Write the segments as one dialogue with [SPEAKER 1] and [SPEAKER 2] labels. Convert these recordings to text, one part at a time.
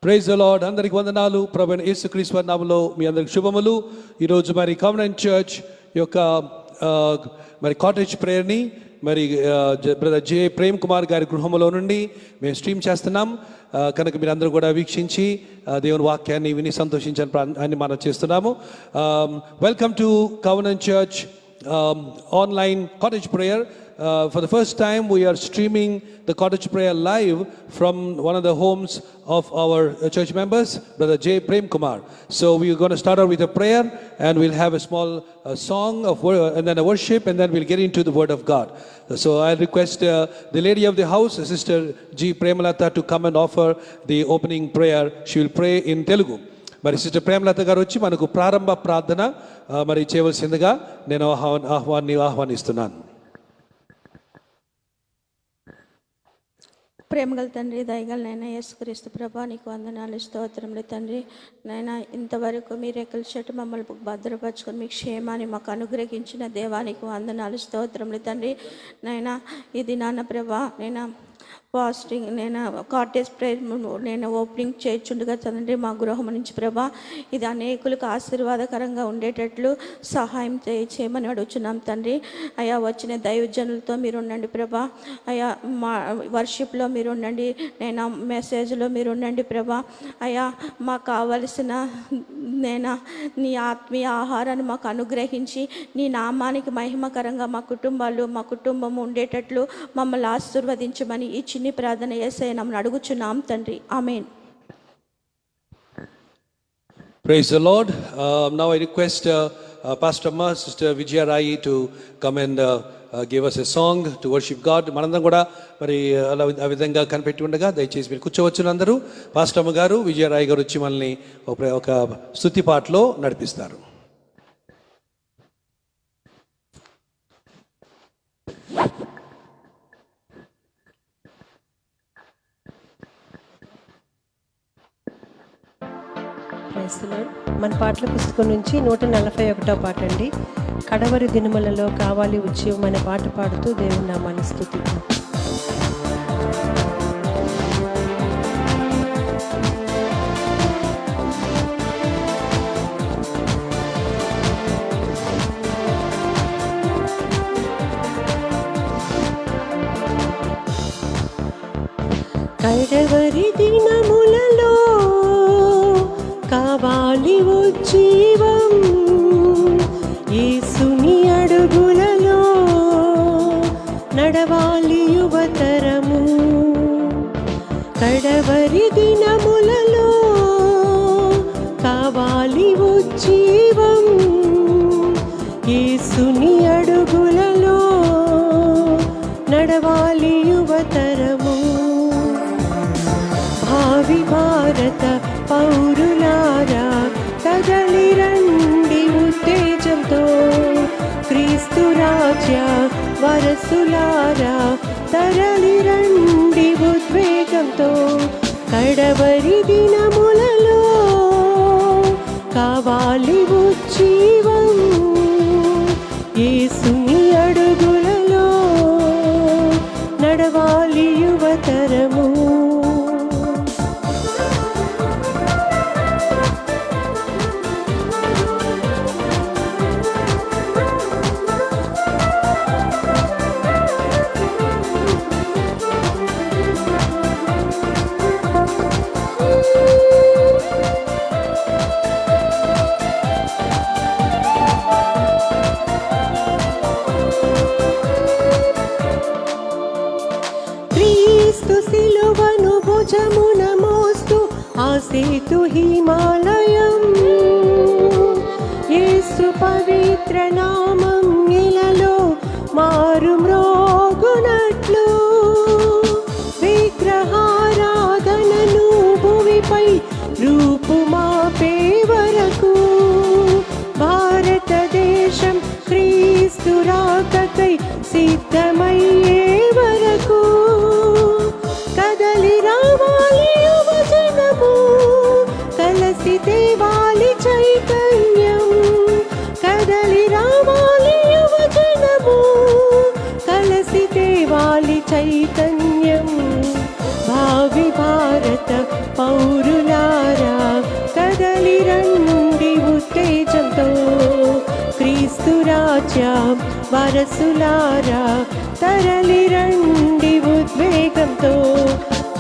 [SPEAKER 1] Praise the lord. అందరికి వందనాలు. ప్రభువైన యేసుక్రీస్తు వారి నామములో మీ అందరికి శుభములు. ఈరోజు మరి కవెనెంట్ చర్చ్ యొక్క మరి కాటేజ్ ప్రేయర్ని మరి బ్రదర్ జే ప్రేమ్ కుమార్ గారి గృహంలో నుండి మేము స్ట్రీమ్ చేస్తున్నాం. కనుక మీరు అందరూ కూడా వీక్షించి దేవుని వాక్యాన్ని విని సంతోషించని మనం చేస్తున్నాము. Welcome to covenant church online cottage prayer. For the first time we are streaming the cottage prayer live from one of the homes of our church members, brother J Prem Kumar. So we are going to start out with a prayer and we'll have a small song of and then a worship, and then we'll get into the word of God. So I request the lady of the house, sister G Premalata, to come and offer the opening prayer. She will pray in Telugu. మరి sister Premalatha గారు వచ్చి మనకు ప్రారంభ ప్రార్థన మరి చేయవలసిందిగా నేను ఆహ్వానిస్తున్నాను.
[SPEAKER 2] ప్రేమగల తండ్రి, దయగల నాయన యేసుక్రీస్తు ప్రభా, నీకు వందనాలు, స్తోత్రములు తండ్రి. నాయన ఇంతవరకు మీ రెక్కల చెట్టు మమ్మల్ని భద్రపరచుకొని మీ క్షేమాన్ని మాకు అనుగ్రహించిన దేవానికి వందనాలు, స్తోత్రములు తండ్రి. నాయన ఇది నాన్న ప్రభా, నేను ఫాస్టింగ్ నేను కాటేజ్ ప్రేయర్ నేను ఓపెనింగ్ చేయించుండగా తండ్రి మా గృహం నుంచి ప్రభా, ఇది అనేకులకు ఆశీర్వాదకరంగా ఉండేటట్లు సహాయం చేయమని అడుగుచున్నాం తండ్రి. అయా వచ్చిన దైవజనులతో మీరు ఉండండి ప్రభా. అయా మా వర్షిప్లో మీరు ఉండండి, నేను మెసేజ్లో మీరు ఉండండి ప్రభా. అయా మాకు కావలసిన నీ ఆత్మీయ ఆహారాన్ని మాకు అనుగ్రహించి నీ నామానికి మహిమకరంగా మా కుటుంబం ఉండేటట్లు మమ్మల్ని ఆశీర్వదించమని ఈ చిన్ని ప్రార్థన యేసయ్య నామమున అడుగుచున్నాం తండ్రి. ఆమేన్.
[SPEAKER 1] Praise the Lord. Now I request Pastor Ma, Sister Vijaya Rai to come and give us a song to worship God. మనందరం కూడా మరి ఆ విధంగా కనిపెట్టి ఉండగా దయచేసి మీరు కూర్చోవచ్చును. అందరూ పాస్టర్ గారు విజయ రాయ్ గారు వచ్చి మనల్ని ఒక స్తుతి పాటలో నడిపిస్తారు.
[SPEAKER 3] మన పాటల పుస్తకం నుంచి 141వ పాట అండి. కడవరి దినములలో కావాలి ఉద్యమం అనే పాట పాడుతూ దేవుని నామాన్ని స్తుతిద్దాం. కడవరి దినములలో కావాలి ఉజ్జీవం, యేసుని అడుగులలో నడవాలి యువతరము. కడవరి దినములలో కావాలి ఉజ్జీవం, యేసుని అడుగులలో నడవాలి యువతరము. భావి భారత పౌరులారా కదలి రండి ఉత్తేజంతో, క్రీస్తు రాజ్య వరసులారా తరలి రండి ఉద్వేగంతో. కడవరి దినములలో కావాలి ఉజ్జీవం, యేసుని అడుగులలో నడవాలి యువతరము. సిలువను భుజమున మోస్తూ ఆసేతు హిమాలయం, యేసు పవిత్ర నామం ఇలలో మారు మ్రోగునట్లు. విగ్రహారాధనను భూమిపై రూపుమాపే వరకు, భారతదేశం క్రీస్తు రాకకై సిద్ధమయ్యే వరకు కదలి రావాలి యువజనము, కలసి తేవాలి చైతన్యం. కదలి రావాలి యువజనము, కలసి తేవాలి చైతన్యం. భావి భారత పౌరుల రాజ్యం వారసులారా తరలిరండి ఉద్వేగంతో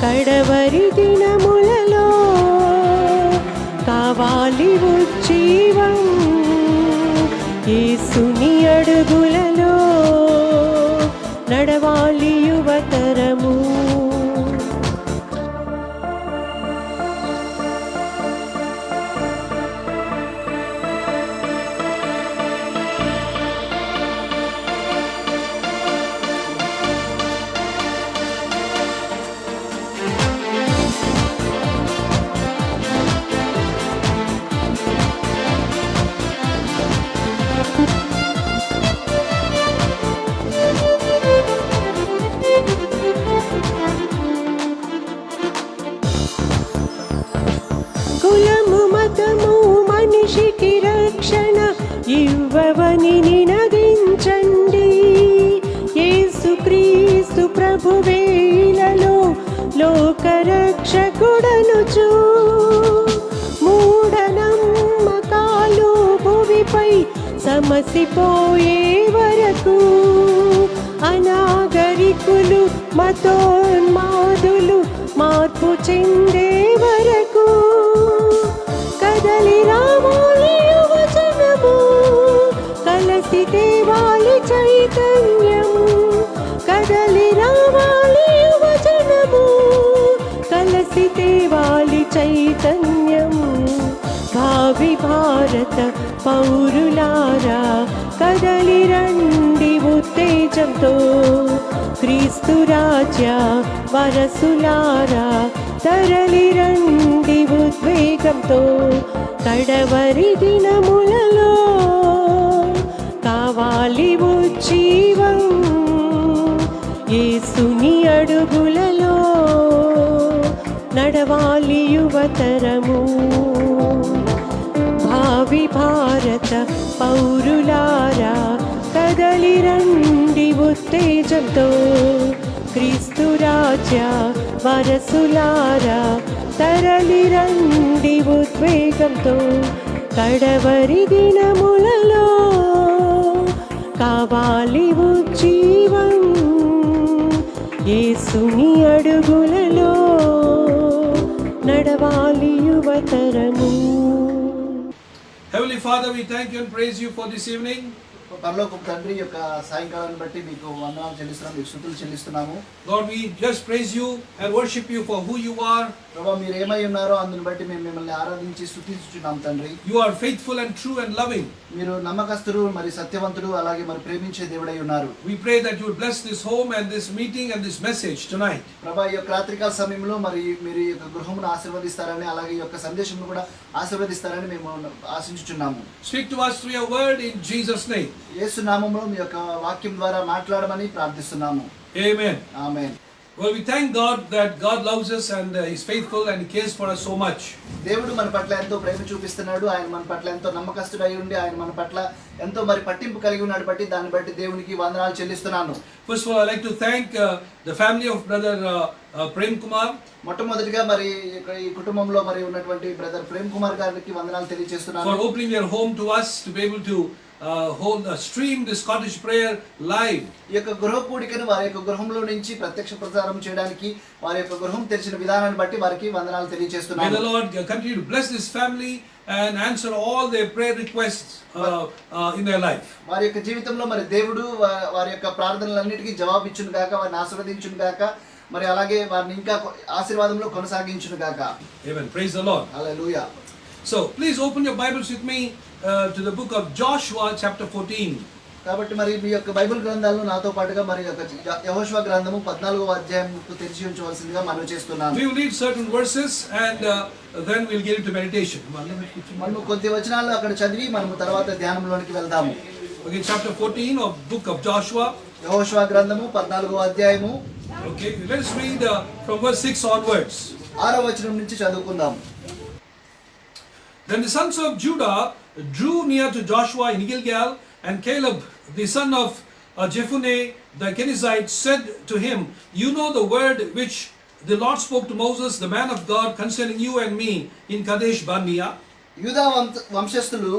[SPEAKER 3] కడవరి దినములలో కావాలి ఉజ్జీవం యేసుని అడుగులలో నడవాలి యువతరము. కులము మతము మనిషికి రక్షణ ఇవ్వవని నినదించండి. యేసుక్రీస్తు ప్రభువేలలో లోకరక్షకుడనుచు మూఢనమ్మకాలు భువిపై సమసిపోయే వరకు అనాగరికులు మతోన్మాదులు మార్పు చెందే వరకు కదలి రావాలి యువజనము కలసి తేవాలి చైతన్యము. కదలి రావాలి యువజనము కలసి తేవాలి చైతన్యము. భావి భారత పౌరులారా కదలి రండి ఉత్తేజంతో క్రీస్తు రాజ్య వారసులారా తరలి రండి ఉద్వేగంతో కడవరి దినములలో కావాలి ఉజ్జీవం యేసుని అడుగులలో నడవాలి యువతరము. భావి భారత పౌరులారా కదలి రండి ఉత్తేజంతో క్రీస్తు రాజ్య వారసులారా తరలి రండి ఉద్వేగంతో కడవరి దినములలో కావాలి ఉజ్జీవం యేసుని అడుగులలో నడవాలి యువతరము.
[SPEAKER 1] Heavenly Father, we thank you and praise you for this evening.
[SPEAKER 4] పరలోకపు తండ్రి యొక్క సాయంకాలాన్ని బట్టి మీకు వందనాలు చెల్లిస్తున్నాము, మీకు స్తుతులు చెల్లిస్తున్నాము.
[SPEAKER 1] Lord, we just praise you and worship you for who you are.
[SPEAKER 4] ప్రభువా, మీరు ఏమై ఉన్నారో అందుని బట్టి మేము మిమ్మల్ని ఆరాధించి స్తుతించుచున్నాం తండ్రి.
[SPEAKER 1] You are faithful and true and loving.
[SPEAKER 4] మీరు నమ్మకస్తుడు, మరి సత్యవంతుడు, అలాగే మరి ప్రేమించే దేవుడై ఉన్నారు.
[SPEAKER 1] We pray that you will bless this home and this meeting and this message tonight.
[SPEAKER 4] ప్రభువా, ఈ యొక్క రాత్రికాల సమయంలో మరి మీరు ఈ యొక్క గృహమును ఆశీర్వదిస్తారని, అలాగే ఈ యొక్క సందేశమును కూడా ఆశీర్వదిస్తారని మేము ఆశించుచున్నాము.
[SPEAKER 1] Speak to us through your word in Jesus' name.
[SPEAKER 4] యేసు నామములో మీ యొక్క వాక్యం ద్వారా మాట్లాడమని ప్రార్థిస్తున్నాము.
[SPEAKER 1] Amen.
[SPEAKER 4] Amen.
[SPEAKER 1] Well, we thank God that God loves us and is faithful and cares for us so much.
[SPEAKER 4] దేవుడు మన పట్ల ఎంతో ప్రేమ చూపిస్తున్నాడు. ఆయన మన పట్ల ఎంతో నమ్మకస్తుడై ఉండి ఆయన మన పట్ల ఎంతో మరి పట్టింపు కలిగి ఉన్నాడు. దాన్ని బట్టి దేవునికి వందనాలు చెల్లిస్తున్నాను.
[SPEAKER 1] First of all, I'd like to thank the family of brother Prem Kumar.
[SPEAKER 4] మొట్టమొదటిగా మరి ఈ కుటుంబంలో మరి ఉన్నటువంటి బ్రదర్ ప్రేమ్ కుమార్ గారికి వందనాలు తెలియజేస్తున్నాను.
[SPEAKER 1] For opening their home to us to be able to stream this cottage prayer live.
[SPEAKER 4] ఈ యొక్క గృహ కూడికను వారి యొక్క గృహంలో నుంచి ప్రత్యక్ష ప్రసారం చేయడానికి వారి యొక్క గృహం తెరిచిన విధానాన్ని బట్టి వారికి వందనాలు
[SPEAKER 1] May
[SPEAKER 4] తెలియజేస్తున్నాను.
[SPEAKER 1] the Lord continue to bless this family and answer all their prayer requests in their life.
[SPEAKER 4] వారి యొక్క జీవితంలో మరి దేవుడు వారి యొక్క ప్రార్థనలన్నిటికీ జవాబు ఇచ్చును గాక, వారిని ఆశీర్వదించును గాక, మరి అలాగే వారిని ఇంకా ఆశీర్వాదంలో కొనసాగించును గాక.
[SPEAKER 1] Amen. Praise the Lord.
[SPEAKER 4] Hallelujah.
[SPEAKER 1] So please open your Bibles with me to the book of Joshua chapter 14.
[SPEAKER 4] కాబట్టి మరి మీ యొక్క బైబిల్ గ్రంథాలను నాతో పాటుగా మరి యొక్క యెహోషువ గ్రంథము 14వ అధ్యాయంకు తెరిచి ఉంచవలసిందిగా మనవి చేస్తున్నాను.
[SPEAKER 1] We will read certain verses and then we'll get into meditation.
[SPEAKER 4] మనము కొద్ది వచనాలు అక్కడ చదివి మనము తర్వాత ధ్యానంలోనికి వెళ్దాము.
[SPEAKER 1] Okay, chapter 14 of book of Joshua.
[SPEAKER 4] యెహోషువ గ్రంథము 14వ అధ్యాయము.
[SPEAKER 1] Okay, let's read from verse 6 onwards.
[SPEAKER 4] 6వ వచనం నుంచి చదువుకుందాం.
[SPEAKER 1] Then the sons of Judah drew near to Joshua in Gilgal, and Caleb, the son of Jephunneh the Kenizzite, said to him, "You know the word which the Lord spoke to Moses, the man of God, concerning you and me in Kadesh Barnea."
[SPEAKER 4] యూదా వంశస్థులు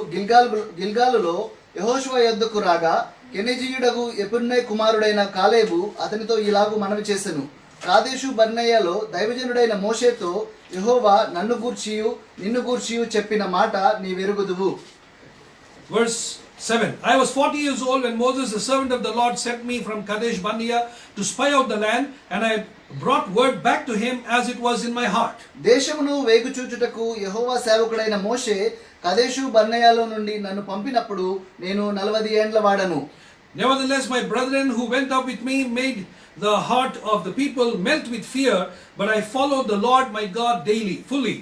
[SPEAKER 4] గిల్గాలులో యెహోషువ యొద్దకు రాగా కెనెజీయుడగు యెఫున్నె కుమారుడైన కాలేబు అతనితో ఇలాగు మనవి చేసెను. కాదేషు బర్నేయలో దైవజనుడైన మోషేతో యెహోవా నన్ను గూర్చియు నిన్ను గూర్చియు చెప్పిన మాట నీ వెరుగుదువు.
[SPEAKER 1] Verse 7. I was 40 years old when Moses, the servant of the Lord, sent me from Kadesh Barnea to spy out the land, and I brought word back to him as it was in my heart.
[SPEAKER 4] దేశమును వేగుచూచుటకు యెహోవా సేవకుడైన మోషే కదేషు బర్నేయలో నుండి నన్ను పంపినప్పుడు నేను 40 ఏండ్ల వాడను.
[SPEAKER 1] Nevertheless, my brethren who went up with me made the heart of the people melt with fear, but I followed the Lord my God daily, fully.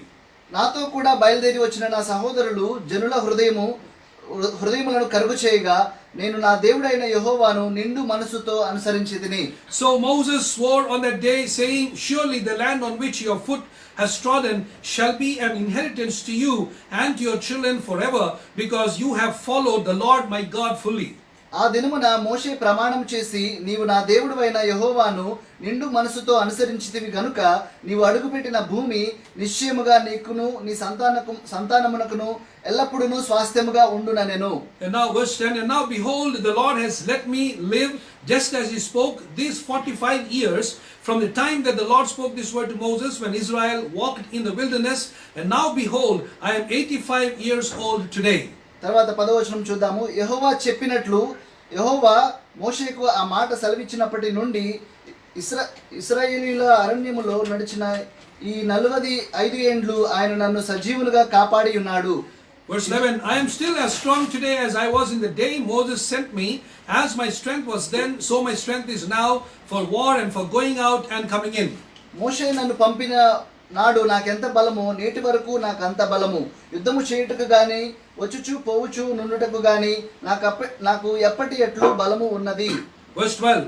[SPEAKER 4] నాతో కూడా బయలుదేరి వచ్చిన నా సహోదరులు జనుల హృదయములను కరుగు చేయగా నేను నా దేవుడైన యెహోవాను నిండు మనసుతో అనుసరించితిని.
[SPEAKER 1] So Moses swore on that day, saying, surely the land on which your foot has trodden shall be an inheritance to you and to your children forever, because you have followed the Lord my God fully.
[SPEAKER 4] ఆ దినమున మోషే ప్రమాణం చేసి, నీవు నా దేవుడైన యెహోవాను నిండు మనసుతో అనుసరించితివి గనుక నీవు అడుగుపెట్టిన భూమి నిశ్చయముగా నీకును నీ సంతానమునకును ఎల్లప్పుడూ స్వాస్థ్యముగా ఉండుననెను.
[SPEAKER 1] And now verse 10, and now behold, the Lord has let me live just as he spoke these 45 years from the time that the Lord spoke this word to Moses when Israel walked in the wilderness, and now behold, I am 85 years old today.
[SPEAKER 4] తర్వాత 10వ వచనం చూద్దాము. యెహోవా చెప్పినట్లు యెహోవా మోషేకు ఆ మాట సెలవిచ్చినప్పటి నుండి ఇశ్రాయేలీయుల అరణ్యములో నడిచిన ఈ 45 ఏండ్లు ఆయన నన్ను సజీవులుగా కాపాడి ఉన్నాడు.
[SPEAKER 1] Verse 11, I am still as strong today as I was in the day Moses sent me. As my strength was then, so my strength is now for war and for going out and coming in.
[SPEAKER 4] మోషే నన్ను పంపిన నాడు నాకెంత బలము, నేటి వరకు నాకు అంత బలము. యుద్ధము చేయుటకు గాని వచ్చుచు పోవుచు నుండుటకు గాని నాకు ఎప్పటి ఎట్లు బలము ఉన్నది.
[SPEAKER 1] Verse 12,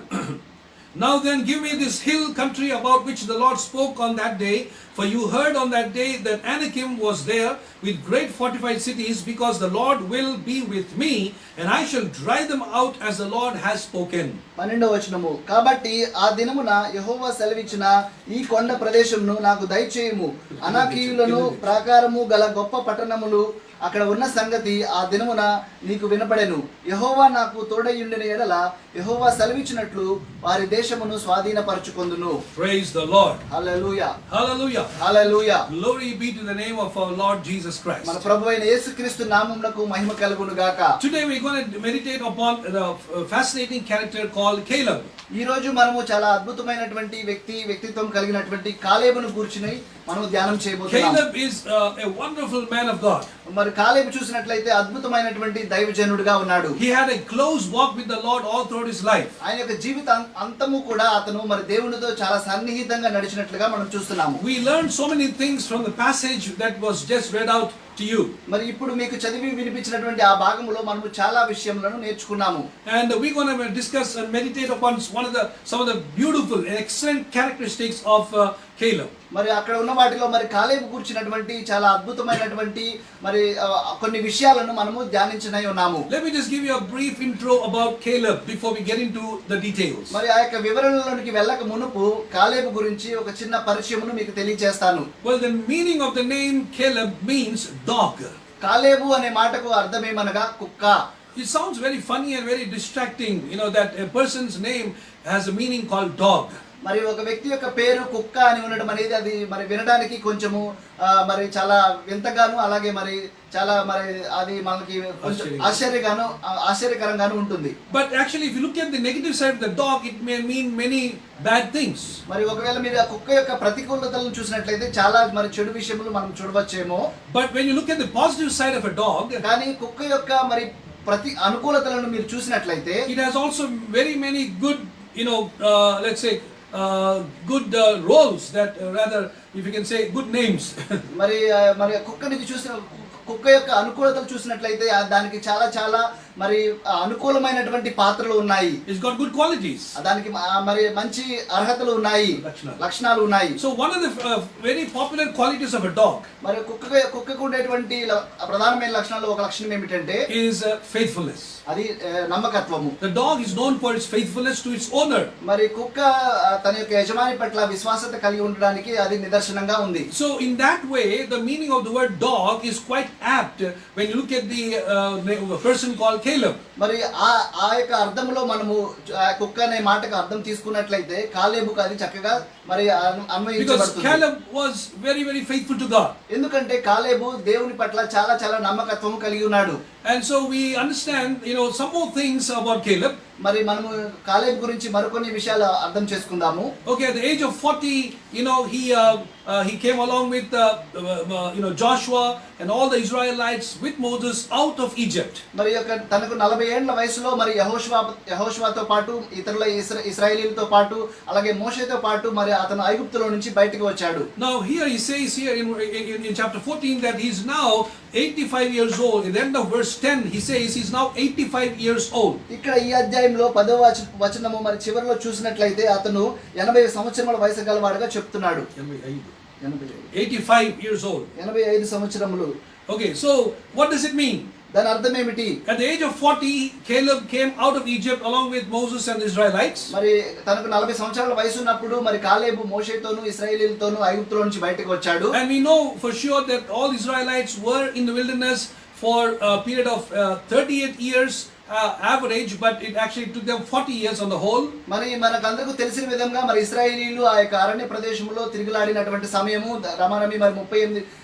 [SPEAKER 1] now then give me this hill country about which the Lord spoke on that day, for you heard on that day that Anakim was there with great fortified cities, because the Lord will be with me, and I shall drive them out as the Lord has spoken.
[SPEAKER 4] 12వ వచనము, కాబట్టి ఆ దినమున యెహోవా సెలవిచ్చిన ఈ కొండ ప్రదేశమును నాకు దయచేయము. అనాకీయులను ప్రాకారము గల గొప్ప పట్టణములు అక్కడ ఉన్న సంగతి ఆ దినమున నీకు వినపడెను. యెహోవా నాకు తోడయుండిన ఎడల యెహోవా సెలవిచ్చినట్లు వారి దేశమును స్వాధీనపరచుకొందును.
[SPEAKER 1] Praise the Lord.
[SPEAKER 4] Hallelujah,
[SPEAKER 1] Hallelujah.
[SPEAKER 4] Hallelujah.
[SPEAKER 1] Glory be to the name of our Lord Jesus Christ.
[SPEAKER 4] మన ప్రభువైన యేసుక్రీస్తు నామమునకు మహిమ కలుగును గాక.
[SPEAKER 1] Today we're going to meditate upon the fascinating character called Caleb.
[SPEAKER 4] ఈ రోజు మనము చాలా అద్భుతమైనటువంటి వ్యక్తిత్వం కలిగినటువంటి కాలేబును గూర్చిని మనం ధ్యానం చేయబోతున్నాం.
[SPEAKER 1] Caleb is a wonderful man of God.
[SPEAKER 4] మరి కాలేబు చూసినట్లయితే అద్భుతమైనటువంటి దైవజనుడిగా ఉన్నాడు.
[SPEAKER 1] He had a close walk with the Lord all throughout his life.
[SPEAKER 4] ఆయన యొక్క జీవిత అంతము కూడా అతను మరి దేవునితో చాలా సన్నిహితంగా నడిచినట్లుగా మనం చూస్తున్నాము.
[SPEAKER 1] We learned so many things from the passage that was just read out to you.
[SPEAKER 4] మరి ఇప్పుడు మీకు చదివి వినిపించినటువంటి ఆ భాగములో మనము చాలా విషయములను నేర్చుకున్నాము.
[SPEAKER 1] And we're going to discuss and meditate upon some of the beautiful and excellent characteristics of Caleb.
[SPEAKER 4] మరి అక్కడ ఉన్న వాటిలో మరి కాలేబు గురించినటువంటి చాలా అద్భుతమైనటువంటి మరి కొన్ని విషయాలను మనము ధ్యానించనై ఉన్నాము.
[SPEAKER 1] Let me just give you a brief intro about Caleb before we get into the details.
[SPEAKER 4] మరి ఆ యొక్క వివరణలోనికి వెళ్ళక మునుపు కాలేబు గురించి ఒక చిన్న పరిచయమును మీకు తెలియజేస్తాను.
[SPEAKER 1] Well, the meaning of the name Caleb means dog.
[SPEAKER 4] కాలేబు అనే మాటకు అర్థమేమనగా కుక్క.
[SPEAKER 1] It sounds very funny and very distracting, that a person's name has a meaning called dog.
[SPEAKER 4] మరి ఒక వ్యక్తి యొక్క పేరు కుక్క అని ఉండడం అనేది అది మరి వినడానికి కొంచెము మరి చాలా వింతగాను అలాగే మరి చాలా మరి అది మనకి ఆశ్చర్యకరంగాను ఉంటుంది.
[SPEAKER 1] But actually if you look at the negative side of the dog, it may mean many bad things.
[SPEAKER 4] మరి ఒకవేళ మీరు ఆ కుక్క యొక్క ప్రతికూలతలను చూసినట్లయితే చాలా మరి చెడు విషయములు మనం చూడవచ్చేమో.
[SPEAKER 1] But when you look at the positive side of a dog,
[SPEAKER 4] కానీ కుక్క యొక్క మరి ప్రతి అనుకూలతలను మీరు చూసినట్లయితే
[SPEAKER 1] it has also very many good, let's say good roles, that rather if you can say good names.
[SPEAKER 4] మరి కుక్కని చూసిన కుక్క యొక్క అనుకూలతలు చూసినట్లయితే దానికి చాలా చాలా మరి అనుకూలమైనటువంటి పాత్రలు ఉన్నాయి.
[SPEAKER 1] It's got good qualities.
[SPEAKER 4] దానికి మరి మంచి అర్హతలు ఉన్నాయి, లక్షణాలు ఉన్నాయి.
[SPEAKER 1] So one of the very popular qualities of a dog,
[SPEAKER 4] మరి కుక్కకు ఉండేటువంటి ప్రధానమైన లక్షణాలు ఒక లక్షణం ఏమిటంటే
[SPEAKER 1] is faithfulness.
[SPEAKER 4] అది నమ్మకత్వము.
[SPEAKER 1] The dog is known for its faithfulness to its owner.
[SPEAKER 4] మరి కుక్క తన యొక్క యజమాని పట్ల విశ్వాసత కలిగి ఉండడానికి అది నిదర్శనంగా ఉంది.
[SPEAKER 1] So in that way the meaning of the word dog is quite apt when you look at the person called Caleb.
[SPEAKER 4] మరి ఆ యొక్క అర్థంలో మనము కుక్క అనే మాటకు అర్థం తీసుకున్నట్లయితే కాలేబుకు అది చక్కగా మరి
[SPEAKER 1] Because
[SPEAKER 4] అన్వయించబడుతుంది.
[SPEAKER 1] Caleb was very, very faithful to God.
[SPEAKER 4] ఎందుకంటే కాలేబు దేవుని పట్ల చాలా చాలా నమ్మకత్వం కలిగి ఉన్నాడు.
[SPEAKER 1] And so we understand, some more things about Caleb.
[SPEAKER 4] మరి మనము కాలేబు గురించి మరికొన్ని విషయాలు అర్థం చేసుకుందాము.
[SPEAKER 1] Okay, at the age of 40, he came along with Joshua and all the Israelites with Moses out of Egypt.
[SPEAKER 4] మరి యొక్క తనకు 40 ఏళ్ల వయసులో మరి యెహోషువతో పాటు ఇతరుల ఇశ్రాయేలీలతో పాటు అలాగే మోషేతో పాటు మరి అతను ఐగుప్తులో నుంచి బయటికి వచ్చాడు.
[SPEAKER 1] Now here he says here in chapter 14 that he's now 85 years old. At the end of verse 10 he says he's now 85 years old.
[SPEAKER 4] ఇక్కడ ఈ అధ్యాయంలో 10వ వచనము మరి చివరిలో చూసినట్లయితే అతను 80 సంవత్సరముల వయసు గలవాడుగా చెప్తున్నాడు.
[SPEAKER 1] 85 years old.
[SPEAKER 4] 85 సంవత్సరములు.
[SPEAKER 1] Okay, so what does it mean?
[SPEAKER 4] దాని అర్థం ఏమిటి?
[SPEAKER 1] At the age of 40, Caleb came out of Egypt along with Moses and the Israelites.
[SPEAKER 4] మరి తనకు 40 సంవత్సరాల వయసు ఉన్నప్పుడు మరి కాలేబు మోషేతోను ఇశ్రాయేలీలతోను ఐగుప్తులో నుంచి బయటకు వచ్చాడు.
[SPEAKER 1] And we know for sure that all Israelites were in the wilderness for a period of 38 years average, but it actually took them 40 years on the whole.
[SPEAKER 4] మరి మనకందరికీ తెలిసిన విధంగా మరి ఇశ్రాయేలీలు ఆ యొక్క అరణ్య ప్రదేశంలో తిరుగులాడినటువంటి సమయము రమారమి మరి 38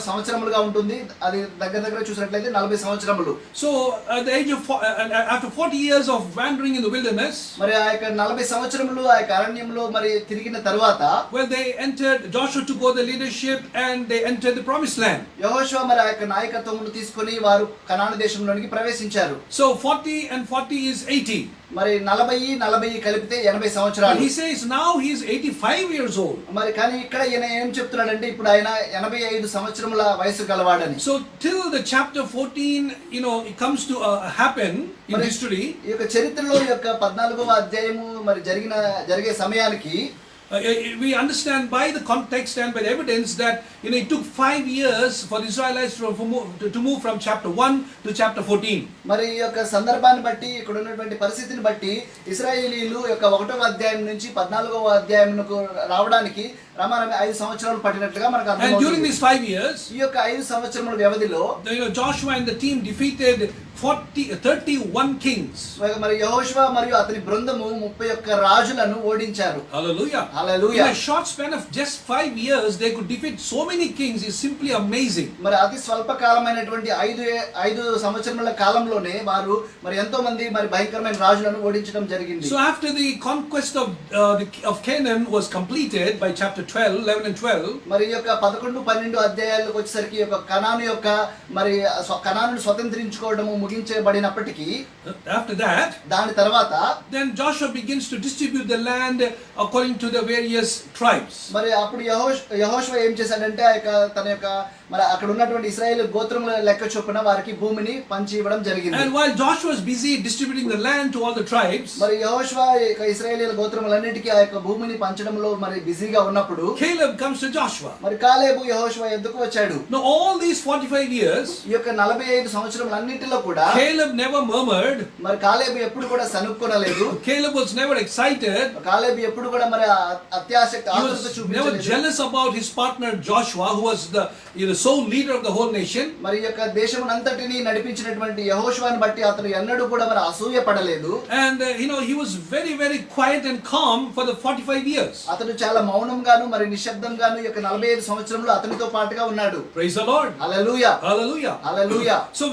[SPEAKER 4] సంవత్సరములుగా ఉంటుంది. అది దగ్గర చూసినట్లయితే 40 సంవత్సరములు.
[SPEAKER 1] So at the age of after 40 years of wandering in the wilderness,
[SPEAKER 4] మరి ఆ యొక్క 40 సంవత్సరములు ఆ యొక్క అరణ్యంలో మరి తిరిగిన తర్వాత
[SPEAKER 1] well, they entered. Joshua took over the leadership and they entered the promised land.
[SPEAKER 4] యెహోషువ మరి ఆ యొక్క నాయకత్వమును తీసుకొని వారు కనాను దేశంలోనికి ప్రవేశించారు.
[SPEAKER 1] So 40 and 40 is 80.
[SPEAKER 4] మరి 40 కలిపితే 80 సంవత్సరాలు.
[SPEAKER 1] He says now he is 85 years old.
[SPEAKER 4] మరి కానీ ఇక్కడ ఈయన ఏం చెప్తున్నాడంటే ఇప్పుడు ఆయన 85 సంవత్సరముల వయసు గలవాడని.
[SPEAKER 1] So till the chapter 14, it comes to happen in history.
[SPEAKER 4] ఈ యొక్క చరిత్రలో ఈ యొక్క 14వ అధ్యాయము మరి జరిగే సమయానికి
[SPEAKER 1] we understand by the context and by the evidence that it took 5 years for the Israelites to move from chapter 1 to chapter 14.
[SPEAKER 4] మరి ఈ యొక్క సందర్భాన్ని బట్టి ఇక్కడ ఉన్నటువంటి పరిస్థితిని బట్టి ఇశ్రాయేలీలు యొక్క 1వ అధ్యాయం నుంచి 14వ అధ్యాయమునకు రావడానికి రమారమి 5 సంవత్సరాలు పట్టినట్లుగా మనకు
[SPEAKER 1] అర్థమవుతుంది. And during these 5 years,
[SPEAKER 4] ఈ యొక్క 5 సంవత్సరముల వ్యవధిలో
[SPEAKER 1] Joshua and the team defeated 31 kings.
[SPEAKER 4] మరి యెహోషువ మరియు అతని బృందము 31 రాజులను ఓడించారు.
[SPEAKER 1] Hallelujah.
[SPEAKER 4] Hallelujah.
[SPEAKER 1] In a short span of just 5 years they could defeat so many kings is simply amazing.
[SPEAKER 4] మరి అతి స్వల్ప కాలమైనటువంటి 5 సంవత్సరముల కాలంలోనే వారు మరి ఎంతో మంది మరి భయంకరమైన రాజులను ఓడించడం జరిగింది.
[SPEAKER 1] So after the conquest of Canaan was completed by chapter 12, 11 and 12,
[SPEAKER 4] మరి ఈ యొక్క 11, 12 అధ్యాయాలకు వచ్చేసరికి యొక్క కనానును స్వతంత్రించుకోవడము ముగించబడినప్పటికీ
[SPEAKER 1] after that,
[SPEAKER 4] దాని తర్వాత
[SPEAKER 1] then Joshua begins to distribute the land according to the various tribes.
[SPEAKER 4] మరి అప్పుడు యెహోషువ ఏం చేశాడంటే తన యొక్క మరి అక్కడ ఉన్నటువంటి ఇశ్రాయేలు గోత్రముల లెక్క చొప్పున వారికి భూమిని పంచి ఇవ్వడం జరిగింది.
[SPEAKER 1] And while Joshua was busy distributing the land to all the tribes,
[SPEAKER 4] మరి యెహోషువ ఇశ్రాయేలీల గోత్రములన్నిటికీ ఆ యొక్క భూమిని పంచడంలో మరి బిజీగా ఉన్నప్పుడు
[SPEAKER 1] Caleb comes to Joshua.
[SPEAKER 4] మరి కాలేబు యెహోషువ ఎద్దుకు వచ్చాడు.
[SPEAKER 1] Now all these 45 years,
[SPEAKER 4] ఈ యొక్క 45 సంవత్సరములన్నిటిలో కూడా
[SPEAKER 1] Caleb never murmured.
[SPEAKER 4] మరి కాలేబు ఎప్పుడు కూడా సనుక్కొనలేదు.
[SPEAKER 1] Caleb was never excited.
[SPEAKER 4] కాలేబు ఎప్పుడు కూడా మరి అత్యాసక్తి
[SPEAKER 1] He
[SPEAKER 4] ఆతృత
[SPEAKER 1] was never
[SPEAKER 4] చూపించలేదు.
[SPEAKER 1] jealous about his partner Joshua, who was the sole leader of the whole nation.
[SPEAKER 4] మరి యొక్క దేశమునంతటిని నడిపించినటువంటి యెహోషువను బట్టి అతను ఎన్నడూ కూడా మరి అసూయ పడలేదు.
[SPEAKER 1] And he was very, very quiet and calm for the 45 years.
[SPEAKER 4] అతను చాలా మౌనంగాను మరి నిశ్శబ్దంగాను ఈ యొక్క 45 సంవత్సరములు అతనితో పాటుగా ఉన్నాడు.
[SPEAKER 1] Praise the Lord.
[SPEAKER 4] Hallelujah.
[SPEAKER 1] Hallelujah.
[SPEAKER 4] Hallelujah.
[SPEAKER 1] So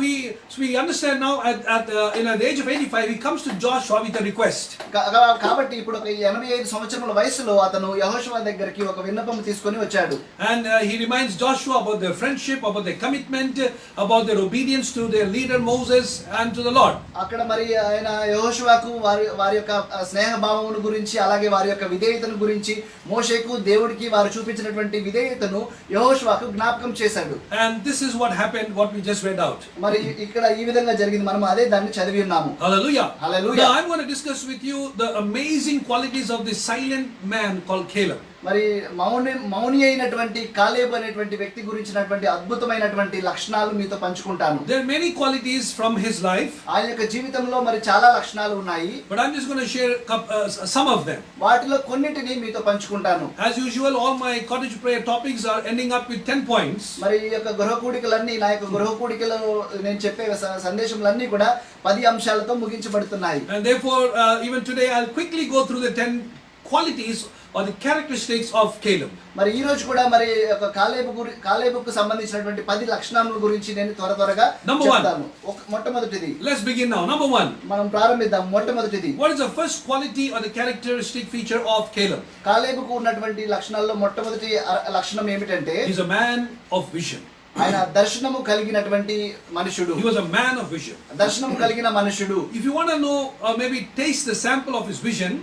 [SPEAKER 1] we understand now at the age of 85 he comes to Joshua with a request.
[SPEAKER 4] కాబట్టి ఇప్పుడు ఒక 85 సంవత్సరముల వయసులో అతను యెహోషువ దగ్గరికి ఒక విన్నపం తీసుకొని వచ్చాడు.
[SPEAKER 1] And he reminds Joshua about their friendship, about their commitment, about their obedience to their leader Moses and to the Lord.
[SPEAKER 4] అక్కడ మరి ఆయన యెహోషువకు వారి యొక్క స్నేహ భావమును గురించి అలాగే వారి యొక్క విధేయతను గురించి మోషేకు దేవుడికి వారు చూపించినటువంటి విధేయతను యెహోషువకు జ్ఞాపకం చేశాడు.
[SPEAKER 1] And this is what happened, what we just read out.
[SPEAKER 4] మరి ఇక్కడ ఈ విధంగా జరిగింది. మనం అదే దాన్ని చదివి ఉన్నాము.
[SPEAKER 1] Hallelujah.
[SPEAKER 4] Hallelujah.
[SPEAKER 1] Now I'm going to discuss with you the amazing qualities of this silent man man called Caleb.
[SPEAKER 4] మరి మౌని అయినటువంటి కాలేబు అనేటువంటి వ్యక్తి గురించినటువంటి అద్భుతమైనటువంటి లక్షణాలు మీతో పంచుకుంటాను.
[SPEAKER 1] There are many qualities from his life.
[SPEAKER 4] ఆయన యొక్క జీవితంలో మరి చాలా లక్షణాలు ఉన్నాయి.
[SPEAKER 1] But I'm just going to share some of them.
[SPEAKER 4] వాటిలో కొన్నిటిని మీతో పంచుకుంటాను.
[SPEAKER 1] As usual, all my cottage prayer topics are ending up with 10 points.
[SPEAKER 4] మరి ఈ యొక్క గృహ కూడికలన్నీ నా యొక్క గృహ కూడికలో నేను చెప్పే సందేశములన్నీ కూడా 10 అంశాలతో ముగించబడుతున్నాయి.
[SPEAKER 1] And therefore, even today, I'll quickly go through the 10 qualities or the characteristics of Caleb.
[SPEAKER 4] మరి ఈ రోజు కూడా మరి ఒక కాలేబుకు సంబంధించినటువంటి 10 లక్షణాల గురించి నేను త్వరగా చెప్తాను. మొట్టమొదటిది,
[SPEAKER 1] let's begin now. Number 1,
[SPEAKER 4] మనం ప్రారంభిద్దాం. మొట్టమొదటిది,
[SPEAKER 1] what is the first quality or the characteristic feature of Caleb?
[SPEAKER 4] కాలేబుకు ఉన్నటువంటి లక్షణాల్లో మొట్టమొదటి లక్షణం ఏమిటంటే
[SPEAKER 1] He's a man of vision.
[SPEAKER 4] ఆయన దర్శనము కలిగినటువంటి మనుషుడు.
[SPEAKER 1] He was a man of vision.
[SPEAKER 4] దర్శనము కలిగిన మనుషుడు.
[SPEAKER 1] If you want to know or maybe taste the sample of his vision,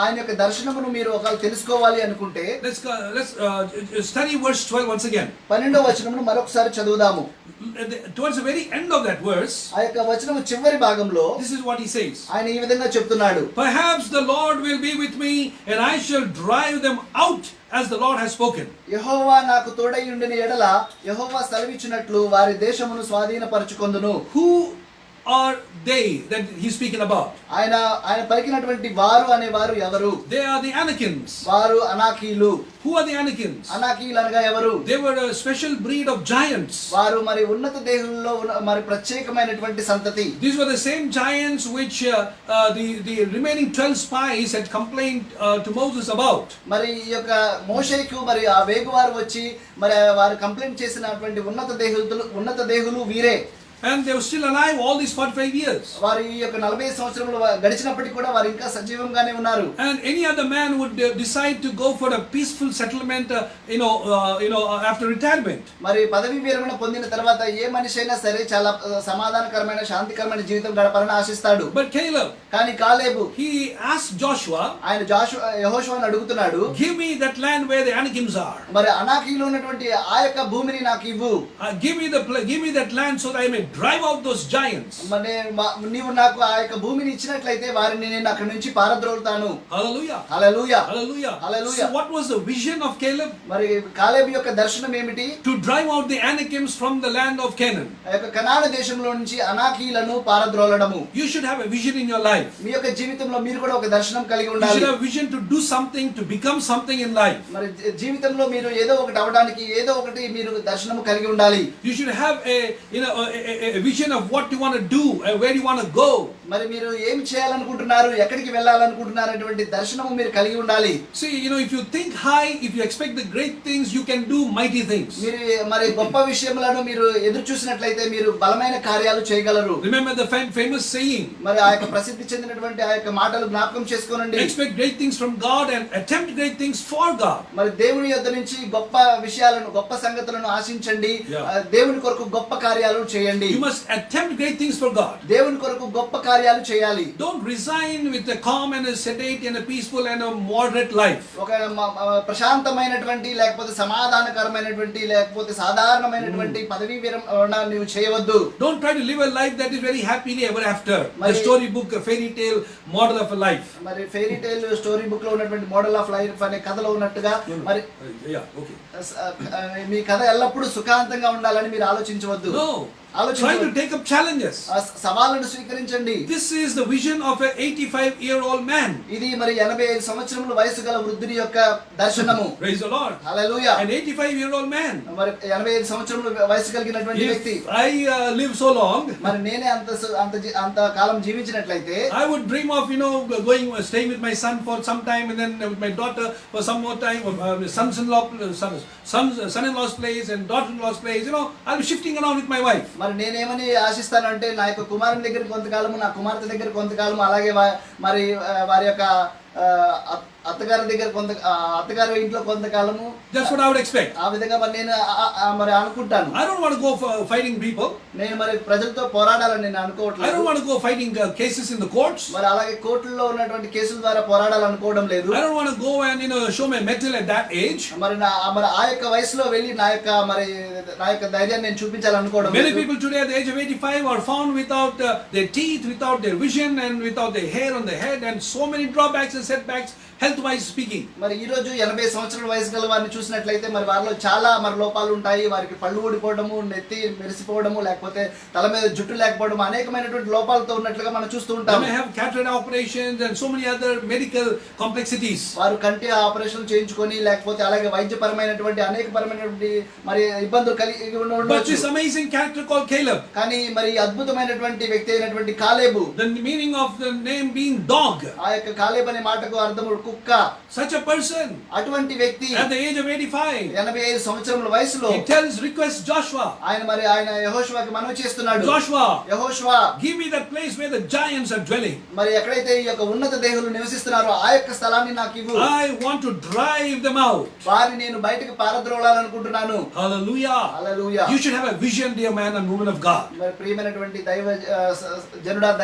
[SPEAKER 4] ఆయన యొక్క దర్శనమును మీరు ఒకవేళ తెలుసుకోవాలి అనుకుంటే
[SPEAKER 1] let's study verse 12 once again.
[SPEAKER 4] 12వ వచనమును మరొకసారి చదువుదాము.
[SPEAKER 1] Towards the very end of that verse,
[SPEAKER 4] ఆ యొక్క వచనము చివరి భాగంలో
[SPEAKER 1] this is what he says.
[SPEAKER 4] ఆయన ఈ విధంగా చెప్తున్నాడు.
[SPEAKER 1] Perhaps the Lord will be with me and I shall drive them out as the Lord has spoken.
[SPEAKER 4] యెహోవా నాకు తోడై ఉండిన ఎడల యెహోవా సెలవిచ్చినట్లు వారి దేశమును స్వాధీనపరచుకొందును.
[SPEAKER 1] Who are they that he's speaking about?
[SPEAKER 4] ఆయన పలికినటువంటి వారు అనేవారు ఎవరు?
[SPEAKER 1] They are the Anakins.
[SPEAKER 4] వారు అనాకీలు.
[SPEAKER 1] Who are the Anakins?
[SPEAKER 4] అనాకీలు అనగా ఎవరు?
[SPEAKER 1] They were a special breed of giants.
[SPEAKER 4] వారు మరి ఉన్నత దేహంలో మరి ప్రత్యేకమైనటువంటి సంతతి.
[SPEAKER 1] These were the same giants which the remaining 12 spies had complained to Moses about.
[SPEAKER 4] మరి ఈ యొక్క మోషేకు మరి ఆ వేగువారు వచ్చి మరి వారు కంప్లైంట్ చేసినటువంటి ఉన్నత దేహులు వీరే.
[SPEAKER 1] And they were still alive all these 45 years.
[SPEAKER 4] వారు ఈ యొక్క 45 సంవత్సరములు గడిచినప్పటికీ కూడా వారు ఇంకా సజీవంగానే ఉన్నారు.
[SPEAKER 1] And any other man would decide to go for a peaceful settlement after retirement.
[SPEAKER 4] మరి పదవి విరమణ పొందిన తర్వాత ఏ మనిషి అయినా సరే చాలా సమాధానకరమైన శాంతికరమైన జీవితం గడపాలని ఆశిస్తాడు.
[SPEAKER 1] But Caleb,
[SPEAKER 4] కానీ కాలేబు
[SPEAKER 1] he asked Joshua,
[SPEAKER 4] ఆయన యెహోషువను అడుగుతున్నాడు,
[SPEAKER 1] give me that land where the Anakins are.
[SPEAKER 4] మరి అనాకీలో ఉన్నటువంటి ఆ యొక్క భూమిని నాకు ఇవ్వు.
[SPEAKER 1] Give me that land so that I may drive out those giants.
[SPEAKER 4] మరి నీవు నాకు ఆ యొక్క భూమిని ఇచ్చినట్లయితే వారిని నేను అక్కడి నుంచి పారద్రోలుతాను.
[SPEAKER 1] Hallelujah.
[SPEAKER 4] Hallelujah.
[SPEAKER 1] Hallelujah.
[SPEAKER 4] Hallelujah.
[SPEAKER 1] So what was the vision of Caleb?
[SPEAKER 4] మరి కాలేబు యొక్క దర్శనం ఏమిటి?
[SPEAKER 1] To drive out the Anakims from the land of Canaan.
[SPEAKER 4] ఆ యొక్క కనాను దేశంలో నుంచి అనాకీలను పారద్రోలడము.
[SPEAKER 1] You should have a vision in your life.
[SPEAKER 4] మీ యొక్క జీవితంలో మీరు కూడా ఒక దర్శనం కలిగి
[SPEAKER 1] You
[SPEAKER 4] ఉండాలి.
[SPEAKER 1] should have a vision to do something, to become something in life.
[SPEAKER 4] మరి జీవితంలో మీరు ఏదో ఒకటి అవడానికి ఏదో ఒకటి మీరు దర్శనం కలిగి ఉండాలి.
[SPEAKER 1] You should have a vision of what you want to do and where you want to go.
[SPEAKER 4] మరి మీరు ఏం చేయాలనుకుంటున్నారు, ఎక్కడికి వెళ్ళాలనుకుంటున్నారు అనేటువంటి దర్శనము మీరు కలిగి ఉండాలి.
[SPEAKER 1] See, if you think high, if you expect the great things, you can do mighty things.
[SPEAKER 4] మీరు మరి గొప్ప విషయములను మీరు ఎదురు చూసినట్లయితే మీరు బలమైన కార్యాలు చేయగలరు.
[SPEAKER 1] Remember the famous saying.
[SPEAKER 4] మరి ఆ యొక్క ప్రసిద్ధి చెందినటువంటి ఆ యొక్క మాటలు జ్ఞాపకం చేసుకోనండి.
[SPEAKER 1] Expect great things from God and attempt great things for God.
[SPEAKER 4] మరి దేవుని యొద్ద నుంచి గొప్ప విషయాలను, గొప్ప సంగతులను ఆశించండి. దేవుని కొరకు గొప్ప కార్యాలు చేయండి.
[SPEAKER 1] You must attempt great things for God.
[SPEAKER 4] దేవుని కొరకు గొప్ప కార్యాలు చేయాలి.
[SPEAKER 1] Don't resign with a calm and a sedate and a peaceful and a moderate life.
[SPEAKER 4] ఒక ప్రశాంతమైనటువంటి లేకపోతే సమాధానకరమైనటువంటి లేకపోతే సాధారణమైనటువంటి పదవీ విరమణ నీవు చేయవద్దు.
[SPEAKER 1] Don't try to live a life that is very happily ever after. The story book, a fairy tale model of a life.
[SPEAKER 4] మరి ఫెయిరీ టైల్ స్టోరీ బుక్ లో ఉన్నటువంటి మోడల్ ఆఫ్ లైఫ్ అనే కథలో ఉన్నట్టుగా మరి మీ కథ ఎల్లప్పుడూ సుఖాంతంగా ఉండాలని మీరు ఆలోచించవద్దు.
[SPEAKER 1] No. Try to take up challenges.
[SPEAKER 4] సవాళ్ళను స్వీకరించండి.
[SPEAKER 1] This is the vision of an 85-year-old man.
[SPEAKER 4] ఇది మరి 85 సంవత్సరముల వయసు గల వృద్ధుడి యొక్క దర్శనము.
[SPEAKER 1] Praise the Lord.
[SPEAKER 4] Hallelujah.
[SPEAKER 1] An 85-year-old man.
[SPEAKER 4] మరి 85 సంవత్సరముల వయసు కలిగినటువంటి వ్యక్తి.
[SPEAKER 1] I live so long.
[SPEAKER 4] మరి నేనే అంత కాలం జీవించినట్లయితే
[SPEAKER 1] I would dream of staying with my son for some time and then with my daughter for some more time. Son-in-law's place and daughter-in-law's place. I'll be shifting around with my wife.
[SPEAKER 4] మరి నేనేమని ఆశిస్తానంటే నా యొక్క కుమారుని దగ్గర కొంతకాలము, నా కుమార్తె దగ్గర కొంతకాలము, అలాగే మరి వారి యొక్క అత్తగారి ఇంట్లో కొంతకాలము.
[SPEAKER 1] That's what I would expect.
[SPEAKER 4] ఆ విధంగా మరి నేను మరి అనుకుంటాను.
[SPEAKER 1] I don't want to go for fighting people.
[SPEAKER 4] నేను మరి ప్రజలతో పోరాడాలని నేను అనుకోవట్లేదు.
[SPEAKER 1] I don't want to go fighting cases in the courts.
[SPEAKER 4] మరి అలాగే కోర్టుల్లో ఉన్నటువంటి కేసుల ద్వారా పోరాడాలనుకోవడం లేదు.
[SPEAKER 1] I don't want to go and show my mettle at that age.
[SPEAKER 4] మరి ఆ యొక్క వయసులో వెళ్ళి నా యొక్క ధైర్యాన్ని నేను చూపించాలనుకోవడం లేదు.
[SPEAKER 1] Many people today at the age of 85 are found without their teeth, without their vision and without their hair on their head and so many drawbacks and setbacks health-wise speaking.
[SPEAKER 4] మరి ఈ రోజు 80 సంవత్సరాల వయసు గల వారిని చూసినట్లయితే మరి వారిలో చాలా మరి లోపాలు ఉంటాయి. వారికి పళ్ళు ఊడిపోవడము, నెత్తి మెరిసిపోవడము, లేకపోతే తల మీద జుట్టు లేకపోవడం, అనేకమైనటువంటి లోపాలతో ఉన్నట్లుగా మనం చూస్తూ
[SPEAKER 1] They
[SPEAKER 4] ఉంటాం.
[SPEAKER 1] may have cataract operations and so many other medical complexities.
[SPEAKER 4] వారు కంటి ఆపరేషన్ చేయించుకొని లేకపోతే అలాగే వైద్యపరమైనటువంటి అనేకపరమైనటువంటి మరి ఇబ్బందులు కలిగి
[SPEAKER 1] But
[SPEAKER 4] ఉండవచ్చు.
[SPEAKER 1] this amazing character called Caleb,
[SPEAKER 4] కానీ మరి అద్భుతమైనటువంటి వ్యక్తి అయినటువంటి కాలేబు,
[SPEAKER 1] the meaning of the name being dog,
[SPEAKER 4] ఆ యొక్క కాలేబు అనే మాటకు అర్థము కుక్క.
[SPEAKER 1] such a person
[SPEAKER 4] అటువంటి వ్యక్తి
[SPEAKER 1] at the age of 85,
[SPEAKER 4] 85 సంవత్సరముల వయసులో
[SPEAKER 1] requests Joshua,
[SPEAKER 4] ఆయన యెహోషువకి మనవి చేస్తున్నాడు.
[SPEAKER 1] Joshua,
[SPEAKER 4] యెహోషువా,
[SPEAKER 1] give me that place where the giants are dwelling.
[SPEAKER 4] మరి ఎక్కడైతే ఈ యొక్క ఉన్నత దేహులు నివసిస్తున్నారో ఆ యొక్క స్థలాన్ని నాకు ఇవ్వు.
[SPEAKER 1] I want to drive them out.
[SPEAKER 4] వారిని నేను బయటకు పారద్రోలాలనుకుంటున్నాను.
[SPEAKER 1] Hallelujah.
[SPEAKER 4] Hallelujah.
[SPEAKER 1] You should have a vision, dear man and woman of God.
[SPEAKER 4] మరి ప్రియమైనటువంటి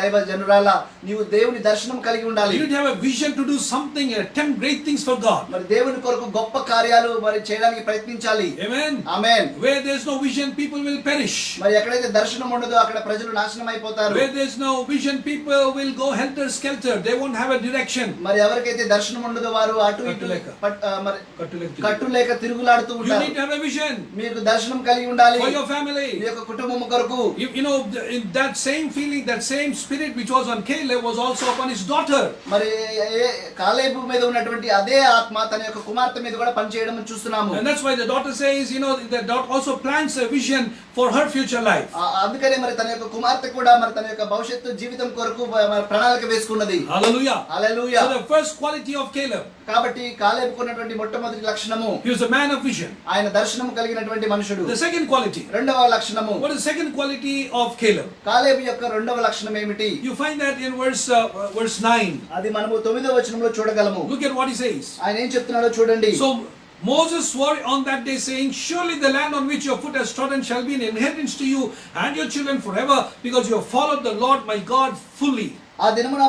[SPEAKER 4] దైవ జనురాల, నీవు దేవుని దర్శనం కలిగి ఉండాలి.
[SPEAKER 1] You need to have a vision to do something and attempt great things for God.
[SPEAKER 4] మరి దేవుని కొరకు గొప్ప కార్యాలు మరి చేయడానికి ప్రయత్నించాలి.
[SPEAKER 1] Amen.
[SPEAKER 4] Amen.
[SPEAKER 1] Where there's no vision, people will perish.
[SPEAKER 4] మరి ఎక్కడైతే దర్శనం ఉండదో అక్కడ ప్రజలు నాశనం అయిపోతారు.
[SPEAKER 1] Where there's no vision, people will go helter skelter. They won't have a direction.
[SPEAKER 4] మరి ఎవరికైతే దర్శనం ఉండదో వారు అటు ఇటు
[SPEAKER 1] కట్టులేక.
[SPEAKER 4] మరి
[SPEAKER 1] Katuleku.
[SPEAKER 4] కట్టులేక తిరుగులాడుతూ
[SPEAKER 1] You
[SPEAKER 4] ఉంటారు.
[SPEAKER 1] need to have a vision
[SPEAKER 4] మీకు దర్శనం కలిగి ఉండాలి.
[SPEAKER 1] for your family.
[SPEAKER 4] మీ యొక్క కుటుంబం కొరకు.
[SPEAKER 1] You know, in that same feeling, that same spirit which was on Caleb was also upon his daughter.
[SPEAKER 4] మరి కాలేబు మీద ఉన్నటువంటి అదే ఆత్మ తన యొక్క కుమార్తె మీద కూడా పనిచేయడం చూస్తున్నాము.
[SPEAKER 1] And that's why the daughter says, you know, the daughter also plants a vision for her future life.
[SPEAKER 4] అందుకనే మరి తన యొక్క కుమార్తె కూడా మరి తన యొక్క భవిష్యత్తు జీవితం కొరకు మరి ప్రణాళిక వేసుకున్నది.
[SPEAKER 1] Hallelujah.
[SPEAKER 4] Hallelujah.
[SPEAKER 1] So the first quality of Caleb,
[SPEAKER 4] కాబట్టి కాలేబుకు ఉన్నటువంటి మొట్టమొదటి లక్షణము
[SPEAKER 1] he was a man of vision.
[SPEAKER 4] ఆయన దర్శనం కలిగినటువంటి మనుషుడు.
[SPEAKER 1] The second quality,
[SPEAKER 4] రెండవ లక్షణము,
[SPEAKER 1] what is the second quality of Caleb?
[SPEAKER 4] కాలేబు యొక్క రెండవ లక్షణం ఏమిటి?
[SPEAKER 1] You find that in verse 9.
[SPEAKER 4] అది మనము 9వ వచనంలో చూడగలము.
[SPEAKER 1] Look at what he says.
[SPEAKER 4] ఆయన ఏం చెప్తున్నాడో చూడండి.
[SPEAKER 1] So Moses swore on that day, saying, surely the land on which your foot has trodden shall be an inheritance to you and your children forever, because you have followed the Lord my God fully.
[SPEAKER 4] ఆ దినమున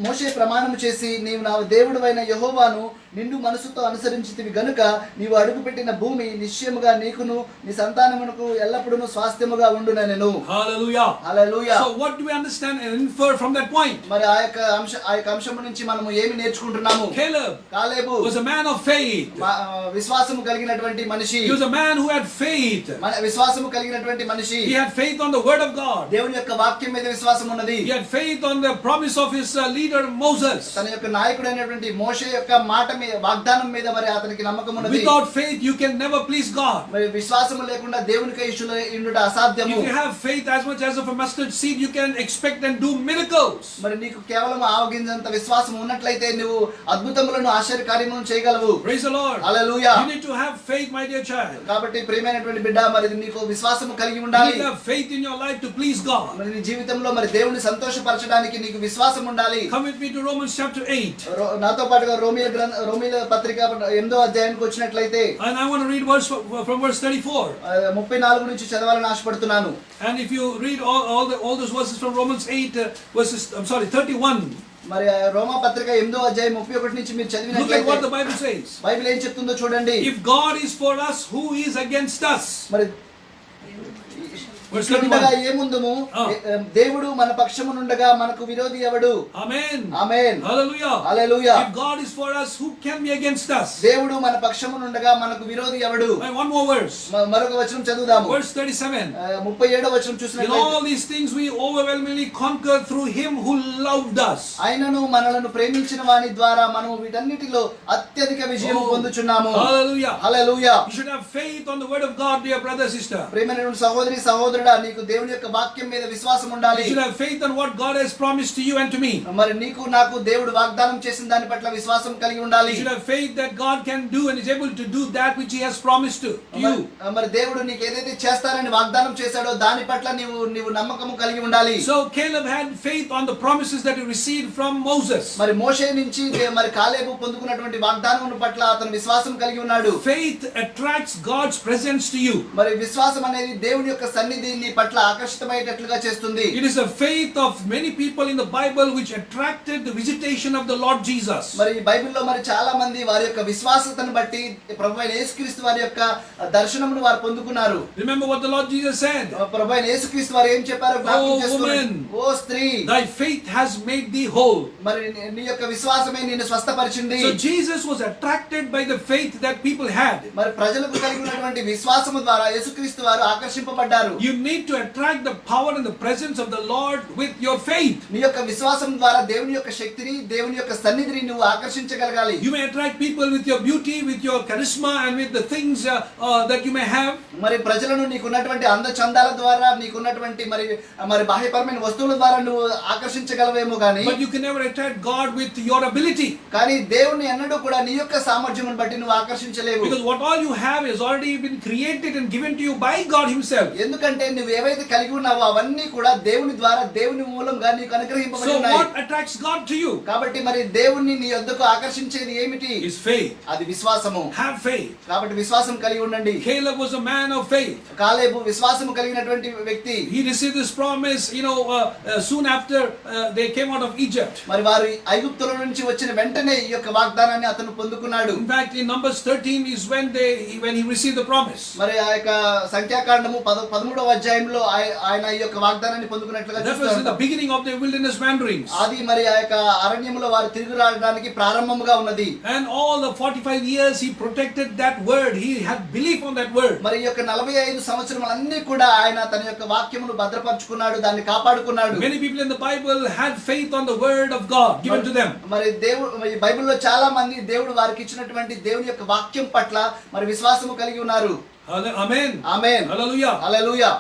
[SPEAKER 4] మోషే ప్రమాణము చేసి, నీవు నా దేవుడవైన యెహోవాను నిండు మనసుతో అనుసరించితివి గనుక నీవు అడుగుపెట్టిన భూమి నిశ్చయముగా నీకును నీ సంతానమునకు ఎల్లప్పుడూ స్వాస్థ్యముగా ఉండునెను.
[SPEAKER 1] Hallelujah.
[SPEAKER 4] Hallelujah.
[SPEAKER 1] So what do we understand and infer from that point?
[SPEAKER 4] మరి ఆ యొక్క అంశము నుంచి మనము ఏమి నేర్చుకుంటున్నాము?
[SPEAKER 1] Caleb
[SPEAKER 4] Caleb
[SPEAKER 1] was a man of faith.
[SPEAKER 4] విశ్వాసము కలిగినటువంటి మనిషి.
[SPEAKER 1] He was a man who had faith.
[SPEAKER 4] విశ్వాసము కలిగినటువంటి మనిషి.
[SPEAKER 1] He had faith on the word of God.
[SPEAKER 4] దేవుని యొక్క వాక్యం మీద విశ్వాసం ఉన్నది.
[SPEAKER 1] He had faith on the promise of his leader Moses.
[SPEAKER 4] తన యొక్క నాయకుడైనటువంటి మోషే యొక్క మాట మీద, వాగ్దానం మీద మరి అతనికి నమ్మకం ఉన్నది.
[SPEAKER 1] Without faith you can never please God.
[SPEAKER 4] మరి విశ్వాసము లేకుండా దేవునికి ఇష్టుట అసాధ్యము.
[SPEAKER 1] If you have faith as much as of a mustard seed, you can expect and do miracles.
[SPEAKER 4] మరి నీకు కేవలం ఆవగింజంత విశ్వాసం ఉన్నట్లయితే నువ్వు అద్భుతములను ఆశ్చర్య కార్యములను చేయగలవు.
[SPEAKER 1] Praise the Lord.
[SPEAKER 4] Hallelujah.
[SPEAKER 1] You need to have faith, my dear child.
[SPEAKER 4] కాబట్టి ప్రియమైనటువంటి బిడ్డ, మరి నీకు విశ్వాసము కలిగి
[SPEAKER 1] You
[SPEAKER 4] ఉండాలి.
[SPEAKER 1] need to have faith in your life to please God.
[SPEAKER 4] మరి నీ జీవితంలో మరి దేవుని సంతోషపరచడానికి నీకు విశ్వాసం ఉండాలి.
[SPEAKER 1] Come with me to Romans chapter 8.
[SPEAKER 4] నాతో పాటుగా రోమీయుల పత్రిక 8వ అధ్యాయానికి వచ్చినట్లయితే,
[SPEAKER 1] And I want to read from verse 34.
[SPEAKER 4] 34 నుంచి చదవాలని ఆశపడుతున్నాను.
[SPEAKER 1] And if you read all those verses from Romans 8 31.
[SPEAKER 4] మరి రోమా పత్రిక 8వ అధ్యాయం 31 నుంచి మీరు
[SPEAKER 1] Look at what
[SPEAKER 4] చదివినట్లయితే
[SPEAKER 1] the Bible says.
[SPEAKER 4] బైబిల్ ఏం చెప్తుందో చూడండి.
[SPEAKER 1] If God is for us, who is against us?
[SPEAKER 4] మరి
[SPEAKER 1] Verse
[SPEAKER 4] ఉండగా
[SPEAKER 1] 31.
[SPEAKER 4] ఏముందుము, దేవుడు మన పక్షమునుండగా మనకు విరోధి ఎవడు?
[SPEAKER 1] Amen.
[SPEAKER 4] Amen.
[SPEAKER 1] Hallelujah.
[SPEAKER 4] Hallelujah.
[SPEAKER 1] If God is for us, who can be against us?
[SPEAKER 4] దేవుడు మన పక్షమునుండగా మనకు విరోధి ఎవడు?
[SPEAKER 1] And one more verse.
[SPEAKER 4] మరొక వచనం చదువుదాము.
[SPEAKER 1] Verse 37.
[SPEAKER 4] 37వ వచనం
[SPEAKER 1] In
[SPEAKER 4] చూసినట్లయితే,
[SPEAKER 1] all these things we overwhelmingly conquer through him who loved us.
[SPEAKER 4] ఆయనను మనలను ప్రేమించిన వాని ద్వారా మనం వీటన్నిటిలో అత్యధిక విజయం పొందుచున్నాము.
[SPEAKER 1] Hallelujah.
[SPEAKER 4] Hallelujah.
[SPEAKER 1] You should have faith on the word of God, dear brother, sister.
[SPEAKER 4] ప్రియమైనటువంటి సహోదరి సహోదరుడా, నీకు దేవుని యొక్క వాక్యం మీద విశ్వాసం ఉండాలి.
[SPEAKER 1] You should have faith on what God has promised to you and to me.
[SPEAKER 4] మరి నీకు నాకు దేవుడు వాగ్దానం చేసిన దాని పట్ల విశ్వాసం కలిగి ఉండాలి.
[SPEAKER 1] You should have faith that God can do and is able to do that which he has promised to you.
[SPEAKER 4] మరి దేవుడు నీకు ఏదైతే చేస్తానని వాగ్దానం చేశాడో దాని పట్ల నీవు నమ్మకం కలిగి ఉండాలి.
[SPEAKER 1] So Caleb had faith on the promises that he received from Moses.
[SPEAKER 4] మరి మోషే నుంచి మరి కాలేబు పొందుకున్నటువంటి వాగ్దానం పట్ల అతను విశ్వాసం కలిగి ఉన్నాడు.
[SPEAKER 1] Faith attracts God's presence to you.
[SPEAKER 4] మరి విశ్వాసం అనేది దేవుని యొక్క యొక్క సన్నిధి నీ పట్ల ఆకర్షితమయ్యేటట్లుగా చేస్తుంది.
[SPEAKER 1] It is the faith of many people in the Bible which attracted the visitation of the Lord Jesus.
[SPEAKER 4] మరి ఈ బైబిల్లో మరి చాలా మంది వారి యొక్క విశ్వాసతను బట్టి ప్రభువైన యేసుక్రీస్తు వారి యొక్క దర్శనమును వారు పొందుకున్నారు.
[SPEAKER 1] Remember what the Lord Jesus said?
[SPEAKER 4] ప్రభువైన యేసుక్రీస్తు వారు ఏం చెప్పారో జ్ఞాపకం చేసుకోండి.
[SPEAKER 1] woman,
[SPEAKER 4] ఓ స్త్రీ,
[SPEAKER 1] thy faith has made thee whole.
[SPEAKER 4] మరి నీ యొక్క విశ్వాసమే నిన్ను స్వస్థపరిచింది.
[SPEAKER 1] So Jesus was attracted by the faith that people had.
[SPEAKER 4] మరి ప్రజలకు కలిగి ఉన్నటువంటి విశ్వాసము ద్వారా యేసుక్రీస్తు వారు ఆకర్షింపబడ్డారు.
[SPEAKER 1] You need to attract the power and the presence of the Lord with your faith.
[SPEAKER 4] నీ యొక్క విశ్వాసం ద్వారా దేవుని యొక్క శక్తిని, దేవుని యొక్క సన్నిధిని నువ్వు ఆకర్షించగలగాలి.
[SPEAKER 1] You may attract people with your beauty, with your charisma, and with the things that you may have.
[SPEAKER 4] మరి ప్రజలను నీకున్నటువంటి అందచందాల ద్వారా, నీకున్నటువంటి మరి మరి బాహ్యపరమైన వస్తువుల ద్వారా నువ్వు ఆకర్షించగలవేమో కానీ,
[SPEAKER 1] But you can never attract God with your ability.
[SPEAKER 4] కానీ దేవుని ఎన్నడూ కూడా నీ యొక్క సామర్థ్యమును బట్టి నువ్వు ఆకర్షించలేవు.
[SPEAKER 1] Because what all you have has already been created and given to you by God Himself.
[SPEAKER 4] ఎందుకంటే నువ్వు ఏవైతే కలిగి ఉన్నావో అవన్నీ కూడా దేవుని ద్వారా, దేవుని మూలంగా నీకు అనుగ్రహింపబడి
[SPEAKER 1] So
[SPEAKER 4] ఉన్నాయి.
[SPEAKER 1] what attracts God to you?
[SPEAKER 4] కాబట్టి మరి దేవుణ్ణి నీ యొద్దకు ఆకర్షించేది ఏమిటి?
[SPEAKER 1] Is faith.
[SPEAKER 4] అది విశ్వాసము.
[SPEAKER 1] Have faith.
[SPEAKER 4] కాబట్టి విశ్వాసం కలిగి ఉండండి.
[SPEAKER 1] Caleb was a man of faith.
[SPEAKER 4] కాలేబు విశ్వాసము కలిగినటువంటి వ్యక్తి.
[SPEAKER 1] He received this promise, soon after they came out of Egypt.
[SPEAKER 4] మరి వారు ఐగుప్తుల నుంచి వచ్చిన వెంటనే ఈ యొక్క వాగ్దానాన్ని అతను పొందుకున్నాడు.
[SPEAKER 1] In fact, in Numbers 13 is when he received the promise.
[SPEAKER 4] మరి ఆ యొక్క సంఖ్యాకాండము 13వ అధ్యాయంలో ఆయన ఈ యొక్క వాగ్దానాన్ని పొందుకున్నట్లుగా
[SPEAKER 1] That was in the
[SPEAKER 4] చూస్తాం.
[SPEAKER 1] beginning of their wilderness wanderings.
[SPEAKER 4] అది మరి ఆ యొక్క అరణ్యములో వారు తిరిగి రావడానికి ప్రారంభముగా ఉన్నది.
[SPEAKER 1] And all the 45 years he protected that word. He had belief on that word.
[SPEAKER 4] మరి ఈ యొక్క 45 సంవత్సరములన్నీ కూడా ఆయన తన యొక్క వాక్యమును భద్రపరుచుకున్నాడు, దాన్ని కాపాడుకున్నాడు.
[SPEAKER 1] Many people in the Bible had faith on the word of God given to them.
[SPEAKER 4] మరి ఈ బైబిల్లో చాలా మంది దేవుడు వారికి ఇచ్చినటువంటి దేవుని యొక్క వాక్యం పట్ల మరి విశ్వాసము కలిగి ఉన్నారు.
[SPEAKER 1] Amen.
[SPEAKER 4] Amen.
[SPEAKER 1] Hallelujah.
[SPEAKER 4] Hallelujah.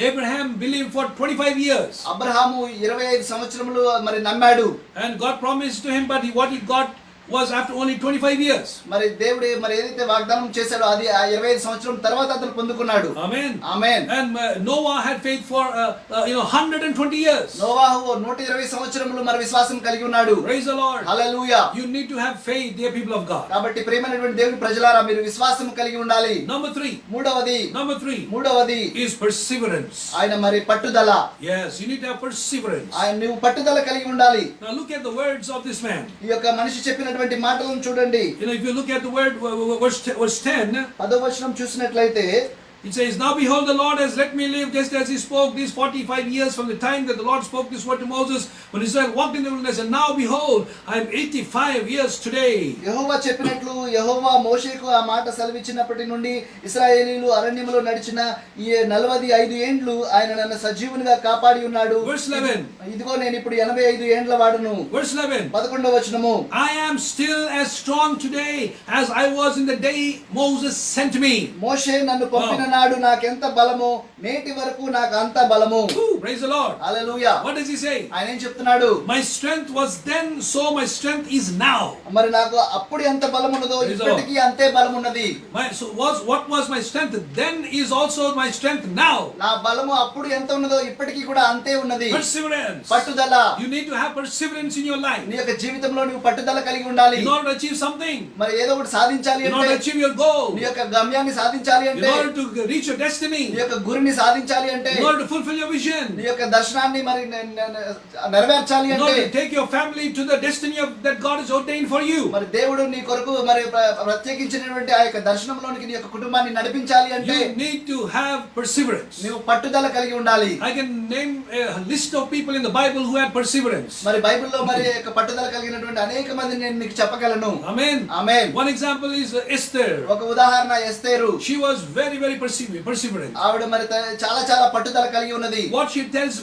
[SPEAKER 1] Abraham believed for 25 years.
[SPEAKER 4] Abraham 25 సంవత్సరములు మరి నమ్మాడు.
[SPEAKER 1] And God promised to him, but what he got was after only 25 years.
[SPEAKER 4] మరి దేవుడు మరి ఏదైతే వాగ్దానం చేశాడో అది ఆ 25 సంవత్సరం తర్వాత అతను పొందుకున్నాడు.
[SPEAKER 1] Amen.
[SPEAKER 4] Amen.
[SPEAKER 1] And Noah had faith for 120 years.
[SPEAKER 4] నోవాహు 120 సంవత్సరములు మరి విశ్వాసం కలిగి ఉన్నాడు.
[SPEAKER 1] Praise the Lord.
[SPEAKER 4] Hallelujah.
[SPEAKER 1] You need to have faith, dear people of God.
[SPEAKER 4] కాబట్టి ప్రియమైనటువంటి దేవుని ప్రజలారా మీరు విశ్వాసం కలిగి ఉండాలి.
[SPEAKER 1] Number 3
[SPEAKER 4] మూడవది
[SPEAKER 1] is perseverance.
[SPEAKER 4] ఆయన మరి పట్టుదల.
[SPEAKER 1] Yes, you need to have perseverance.
[SPEAKER 4] ఆయన నువ్వు పట్టుదల కలిగి ఉండాలి.
[SPEAKER 1] Now look at the words of this man.
[SPEAKER 4] ఈ యొక్క మనిషి చెప్పినటువంటి మాటలను చూడండి.
[SPEAKER 1] If you look at the word verse 10,
[SPEAKER 4] 10వ వచనం చూసినట్లయితే
[SPEAKER 1] it says, "Now behold, the Lord has let me live just as He spoke these 45 years from the time that the Lord spoke this word to Moses when Israel walked in the wilderness, and now behold, I am 85 years today."
[SPEAKER 4] యెహోవా చెప్పినట్లు యెహోవా మోషేకు ఆ మాట సెలవిచ్చినప్పటి నుండి ఇశ్రాయేలీయులు అరణ్యములో నడిచిన ఈ 45 ఏండ్లు ఆయన నన్ను సజీవునిగా కాపాడి ఉన్నాడు.
[SPEAKER 1] Verse 11.
[SPEAKER 4] ఇదిగో నేను ఇప్పుడు 85 ఏండ్ల వాడును.
[SPEAKER 1] Verse 11.
[SPEAKER 4] 11వ వచనము.
[SPEAKER 1] "I am still as strong today as I was in the day Moses sent me."
[SPEAKER 4] మోషే నన్ను పంపిన నాడు నాకెంత బలము, నేటి వరకు నాకు అంత బలము.
[SPEAKER 1] Praise the Lord.
[SPEAKER 4] Hallelujah.
[SPEAKER 1] What does he say?
[SPEAKER 4] ఆయన ఏం చెప్తున్నాడు?
[SPEAKER 1] My strength was then, so my strength is now.
[SPEAKER 4] మరి నాకు అప్పుడు ఎంత బలం ఉన్నదో ఇప్పటికీ అంతే బలం ఉన్నది.
[SPEAKER 1] What was my strength then is also my strength now.
[SPEAKER 4] నా బలము అప్పుడు ఎంత ఉన్నదో ఇప్పటికీ కూడా అంతే ఉన్నది.
[SPEAKER 1] Perseverance.
[SPEAKER 4] పట్టుదల.
[SPEAKER 1] You need to have perseverance in your life.
[SPEAKER 4] నీ యొక్క జీవితంలో నువ్వు పట్టుదల కలిగి ఉండాలి.
[SPEAKER 1] In order to achieve something.
[SPEAKER 4] మరి ఏదో ఒకటి సాధించాలి
[SPEAKER 1] In order to
[SPEAKER 4] అంటే,
[SPEAKER 1] achieve your goal.
[SPEAKER 4] నీ యొక్క గమ్యాన్ని సాధించాలి
[SPEAKER 1] In
[SPEAKER 4] అంటే,
[SPEAKER 1] order to reach your destiny.
[SPEAKER 4] నీ యొక్క గురిని సాధించాలి అంటే,
[SPEAKER 1] In order to fulfill your vision.
[SPEAKER 4] నీ యొక్క దర్శనాన్ని మరి నెరవేర్చాలి
[SPEAKER 1] In
[SPEAKER 4] అంటే,
[SPEAKER 1] order to take your family to the destiny that God has ordained for you.
[SPEAKER 4] మరి దేవుడు నీ కొరకు మరి ప్రత్యేకించినటువంటి ఆ యొక్క దర్శనంలోనికి నీ యొక్క కుటుంబాన్ని నడిపించాలి అంటే,
[SPEAKER 1] You need to have perseverance.
[SPEAKER 4] నీవు పట్టుదల కలిగి ఉండాలి.
[SPEAKER 1] I can name a list of people in the Bible who had perseverance.
[SPEAKER 4] మరి బైబిల్లో మరి యొక్క పట్టుదల కలిగినటువంటి అనేక మందిని నేను మీకు చెప్పగలను.
[SPEAKER 1] Amen.
[SPEAKER 4] Amen.
[SPEAKER 1] One example is Esther.
[SPEAKER 4] ఒక ఉదాహరణ ఎస్తేరు.
[SPEAKER 1] She was very perseverant.
[SPEAKER 4] ఆవిడ మరి చాలా పట్టుదల కలిగి ఉన్నది.
[SPEAKER 1] What she tells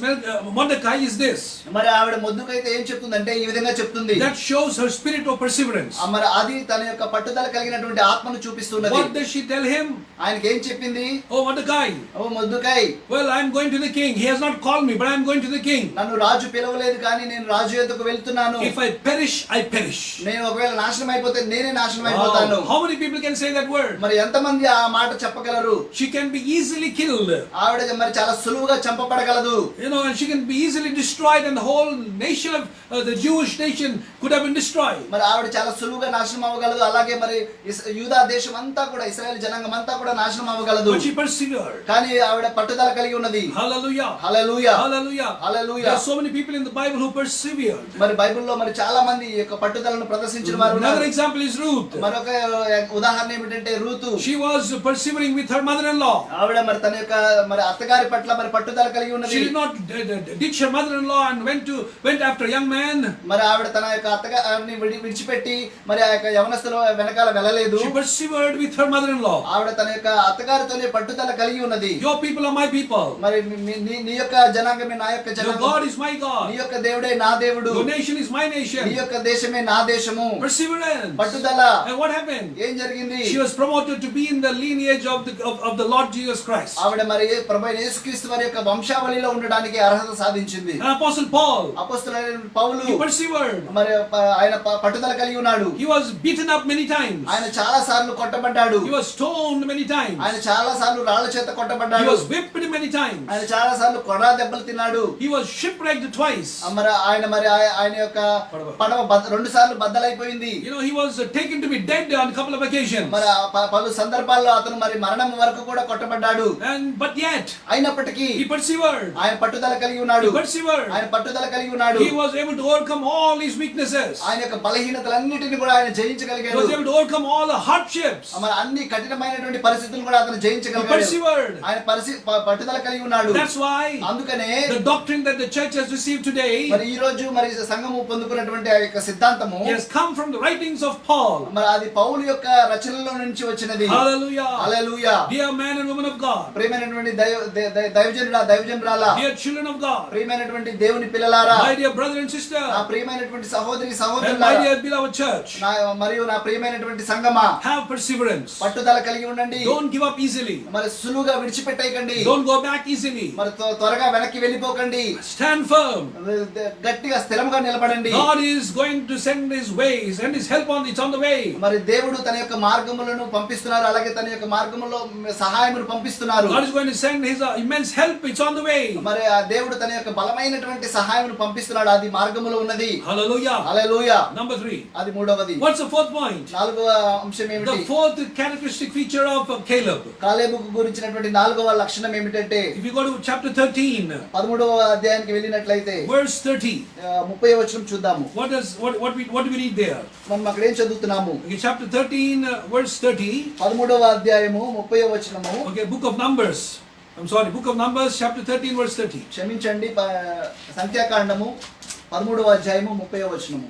[SPEAKER 1] Mordecai is this.
[SPEAKER 4] మరి ఆవిడ మొద్దుకైతే ఏం చెప్తుందంటే ఈ విధంగా చెప్తుంది.
[SPEAKER 1] That shows her spirit of perseverance.
[SPEAKER 4] మరి అది తన యొక్క పట్టుదల కలిగినటువంటి ఆత్మను చూపిస్తున్నది.
[SPEAKER 1] What does she tell him?
[SPEAKER 4] ఆయనకి ఏం చెప్పింది?
[SPEAKER 1] Oh Mordecai.
[SPEAKER 4] Oh మొద్దుకై.
[SPEAKER 1] Well, I am going to the king. He has not called me, but I am going to the king.
[SPEAKER 4] నన్ను రాజు పిలవలేదు కానీ నేను రాజు యొద్దకు వెళ్తున్నాను.
[SPEAKER 1] If I perish, I perish.
[SPEAKER 4] నేను ఒకవేళ నాశనం అయిపోతే నేనే నాశనం అయిపోతాను.
[SPEAKER 1] How many people can say that word?
[SPEAKER 4] మరి ఎంతమంది ఆ మాట చెప్పగలరు?
[SPEAKER 1] She can be easily killed.
[SPEAKER 4] ఆవిడ మరి చాలా సులువుగా చంపబడగలదు.
[SPEAKER 1] And she can be easily destroyed, and the whole nation of the Jewish nation could have been destroyed.
[SPEAKER 4] మరి ఆవిడ చాలా సులువుగా నాశనం అవ్వగలదు. అలాగే మరి యూదా దేశం అంతా కూడా, ఇశ్రాయేల్ జనాంగం అంతా కూడా నాశనం అవ్వగలదు.
[SPEAKER 1] But she persevered.
[SPEAKER 4] కానీ ఆవిడ పట్టుదల కలిగి ఉన్నది.
[SPEAKER 1] Hallelujah.
[SPEAKER 4] Hallelujah.
[SPEAKER 1] Hallelujah.
[SPEAKER 4] Hallelujah.
[SPEAKER 1] There are so many people in the Bible who persevered.
[SPEAKER 4] మరి బైబిల్లో మరి చాలా మంది ఈ యొక్క పట్టుదలను ప్రదర్శించిన వారు
[SPEAKER 1] Another
[SPEAKER 4] ఉన్నారు.
[SPEAKER 1] example is Ruth.
[SPEAKER 4] మరొక ఉదాహరణ ఏమిటంటే Ruth.
[SPEAKER 1] She was persevering with her mother-in-law.
[SPEAKER 4] ఆవిడ మరి తన యొక్క మరి అత్తగారి పట్ల మరి పట్టుదల కలిగి ఉన్నది.
[SPEAKER 1] She did not ditch her mother-in-law and went after a young man.
[SPEAKER 4] మరి ఆవిడ తన యొక్క అత్తగారిని విడిచిపెట్టి మరి ఆ యొక్క యవనస్తుల వెనకాల వెళ్ళలేదు.
[SPEAKER 1] She persevered with her mother-in-law.
[SPEAKER 4] ఆవిడ తన యొక్క అత్తగారితోనే పట్టుదల కలిగి ఉన్నది.
[SPEAKER 1] Your people are my people.
[SPEAKER 4] మరి నీ యొక్క జనాంగమే నా యొక్క
[SPEAKER 1] Your
[SPEAKER 4] జనాంగం.
[SPEAKER 1] God is my God.
[SPEAKER 4] నీ యొక్క దేవుడే నా దేవుడు.
[SPEAKER 1] Your nation is my nation.
[SPEAKER 4] నీ యొక్క దేశమే నా దేశము.
[SPEAKER 1] Perseverance.
[SPEAKER 4] పట్టుదల.
[SPEAKER 1] And what happened?
[SPEAKER 4] ఏం జరిగింది?
[SPEAKER 1] She was promoted to be in the lineage of the Lord Jesus Christ.
[SPEAKER 4] ఆవిడ మరి ప్రభువైన యేసుక్రీస్తు వారి యొక్క వంశావళిలో ఉండడానికి అర్హత సాధించింది.
[SPEAKER 1] And Apostle Paul,
[SPEAKER 4] అపోస్తలుడైన పౌలు
[SPEAKER 1] he persevered.
[SPEAKER 4] మరి ఆయన పట్టుదల కలిగి ఉన్నాడు.
[SPEAKER 1] He was beaten up many times.
[SPEAKER 4] ఆయన చాలా సార్లు కొట్టబడ్డాడు.
[SPEAKER 1] He was stoned many times.
[SPEAKER 4] ఆయన చాలా సార్లు రాళ్ల చేత
[SPEAKER 1] He
[SPEAKER 4] కొట్టబడ్డాడు.
[SPEAKER 1] was whipped many times.
[SPEAKER 4] ఆయన చాలా సార్లు కొర్రా దెబ్బలు తిన్నాడు.
[SPEAKER 1] He was shipwrecked twice.
[SPEAKER 4] మరి ఆయన యొక్క పడవ రెండు సార్లు బద్దలైపోయింది.
[SPEAKER 1] He was taken to be dead on a couple of occasions.
[SPEAKER 4] మరి పలు సందర్భాల్లో అతను మరి మరణం వరకు కూడా కొట్టబడ్డాడు.
[SPEAKER 1] But yet,
[SPEAKER 4] అయినప్పటికీ
[SPEAKER 1] he persevered.
[SPEAKER 4] ఆయన పట్టుదల కలిగి ఉన్నాడు.
[SPEAKER 1] He persevered.
[SPEAKER 4] ఆయన పట్టుదల కలిగి ఉన్నాడు.
[SPEAKER 1] He was able to overcome all his weaknesses.
[SPEAKER 4] ఆయన యొక్క బలహీనతలన్నిటిని కూడా ఆయన
[SPEAKER 1] He
[SPEAKER 4] జయించగలిగాడు.
[SPEAKER 1] was able to overcome all the hardships.
[SPEAKER 4] మరి అన్ని కఠినమైనటువంటి పరిస్థితులను కూడా అతను
[SPEAKER 1] He
[SPEAKER 4] జయించగలిగాడు.
[SPEAKER 1] persevered.
[SPEAKER 4] ఆయన పట్టుదల కలిగి ఉన్నాడు.
[SPEAKER 1] That's why
[SPEAKER 4] అందుకనే
[SPEAKER 1] the doctrine that the church has received today,
[SPEAKER 4] మరి ఈ రోజు మరి సంఘము పొందుకున్నటువంటి ఆ యొక్క సిద్ధాంతము
[SPEAKER 1] has come from the writings of Paul.
[SPEAKER 4] మరి అది పౌలు యొక్క రచనలో నుంచి వచ్చినది.
[SPEAKER 1] Hallelujah.
[SPEAKER 4] Hallelujah.
[SPEAKER 1] Dear man and woman of God,
[SPEAKER 4] ప్రియమైనటువంటి దైవజనురాలా,
[SPEAKER 1] dear children of God,
[SPEAKER 4] ప్రియమైనటువంటి దేవుని పిల్లలారా,
[SPEAKER 1] my dear brother and sister,
[SPEAKER 4] నా ప్రియమైనటువంటి సహోదరి
[SPEAKER 1] and my
[SPEAKER 4] సహోదరులారా,
[SPEAKER 1] dear beloved church,
[SPEAKER 4] మరియు నా ప్రియమైనటువంటి సంఘమా,
[SPEAKER 1] have perseverance.
[SPEAKER 4] పట్టుదల కలిగి ఉండండి.
[SPEAKER 1] Don't give up easily.
[SPEAKER 4] మరి సులువుగా విడిచిపెట్టేయకండి.
[SPEAKER 1] Don't go back easily.
[SPEAKER 4] మరి త్వరగా వెనక్కి వెళ్ళిపోకండి.
[SPEAKER 1] Stand firm.
[SPEAKER 4] గట్టిగా స్థిరంగా నిలబడండి.
[SPEAKER 1] God is going to send his ways and his help it's on the way.
[SPEAKER 4] మరి దేవుడు తన యొక్క మార్గములను పంపిస్తున్నారు. అలాగే తన యొక్క మార్గములో సహాయమును పంపిస్తున్నారు.
[SPEAKER 1] God is going to send his immense help. It's on the way.
[SPEAKER 4] మరి ఆ దేవుడు తన యొక్క బలమైనటువంటి సహాయమును పంపిస్తున్నాడు. అది మార్గములో ఉన్నది.
[SPEAKER 1] Hallelujah.
[SPEAKER 4] హల్లెలూయా.
[SPEAKER 1] Number 3.
[SPEAKER 4] అది మూడవది.
[SPEAKER 1] What's the fourth point?
[SPEAKER 4] నాలుగవ అంశం ఏమిటి?
[SPEAKER 1] The fourth characteristic feature of Caleb.
[SPEAKER 4] కాలేబుకు గురించినటువంటి నాలుగవ లక్షణం ఏమిటంటే,
[SPEAKER 1] If you go to chapter 13,
[SPEAKER 4] 13వ అధ్యాయానికి వెళ్ళినట్లయితే
[SPEAKER 1] verse 30.
[SPEAKER 4] 30వ వచనం చూద్దాము.
[SPEAKER 1] What do we read there?
[SPEAKER 4] మనం అక్కడ ఏం చదువుతున్నాము?
[SPEAKER 1] Okay, chapter 13, verse 30.
[SPEAKER 4] 13వ అధ్యాయము 30వ వచనము.
[SPEAKER 1] Okay, book of Numbers. I'm sorry, book of Numbers, chapter 13, verse 30.
[SPEAKER 4] క్షమించండి, సంఖ్యాకాండము 13వ అధ్యాయము 30వ వచనము.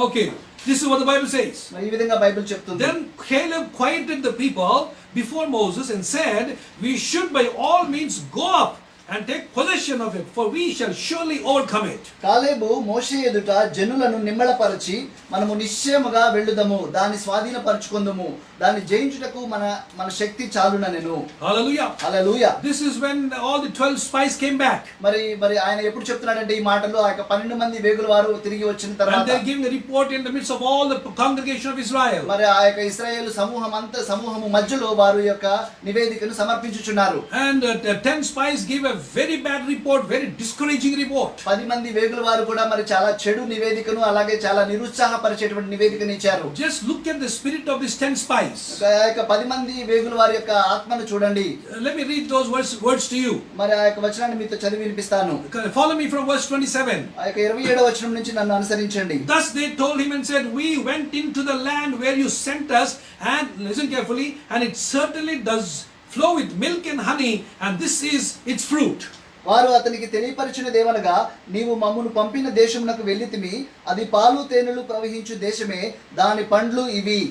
[SPEAKER 1] Okay, this is what the Bible says.
[SPEAKER 4] మరి ఈ విధంగా బైబిల్ చెప్తుంది.
[SPEAKER 1] Then Caleb quieted the people before Moses and said, "We should by all means go up and take possession of it, for we shall surely overcome it."
[SPEAKER 4] కాలేబు మోషే ఎదుట జనులను నిమ్మళపరచి, మనము నిశ్చయముగా వెళ్ళుదము, దాన్ని స్వాధీనపరచుకుందుము, దాన్ని జయించుటకు మన శక్తి చాలుననెను.
[SPEAKER 1] Hallelujah.
[SPEAKER 4] Hallelujah.
[SPEAKER 1] This is when all the 12 spies came back.
[SPEAKER 4] మరి ఆయన ఎప్పుడు చెప్తున్నాడంటే ఈ మాటలు ఆ యొక్క 12 మంది వేగుల వారు తిరిగి వచ్చిన
[SPEAKER 1] And
[SPEAKER 4] తర్వాత,
[SPEAKER 1] they're giving a report in the midst of all the congregation of Israel.
[SPEAKER 4] మరి ఆ యొక్క ఇశ్రాయేలు సమూహము మధ్యలో వారు యొక్క నివేదికను సమర్పించుచున్నారు.
[SPEAKER 1] And 10 spies gave a very bad report, very discouraging report.
[SPEAKER 4] 10 మంది వేగుల వారు కూడా మరి చాలా చెడు నివేదికను, అలాగే చాలా నిరుత్సాహపరిచేటువంటి నివేదికను ఇచ్చారు.
[SPEAKER 1] Just look at the spirit of these 10 spies.
[SPEAKER 4] ఆ యొక్క 10 మంది వేగుల వారి యొక్క ఆత్మను చూడండి.
[SPEAKER 1] Let me read those words to you.
[SPEAKER 4] మరి ఆ యొక్క వచనాన్ని మీతో చదివి వినిపిస్తాను.
[SPEAKER 1] Follow me from verse 27.
[SPEAKER 4] ఆ యొక్క 27వ వచనం నుంచి నన్ను అనుసరించండి.
[SPEAKER 1] Thus they told him and said, "We went into the land where you sent us, and listen carefully, and it certainly does flow with milk and honey, and this is its fruit."
[SPEAKER 4] వారు అతనికి తెలియపరిచినదేమనగా, నీవు మమ్మును పంపిన దేశమునకు వెళ్ళితిమి, అది పాలు తేనెలు ప్రవహించు దేశమే, దాని పండ్లు ఇవి.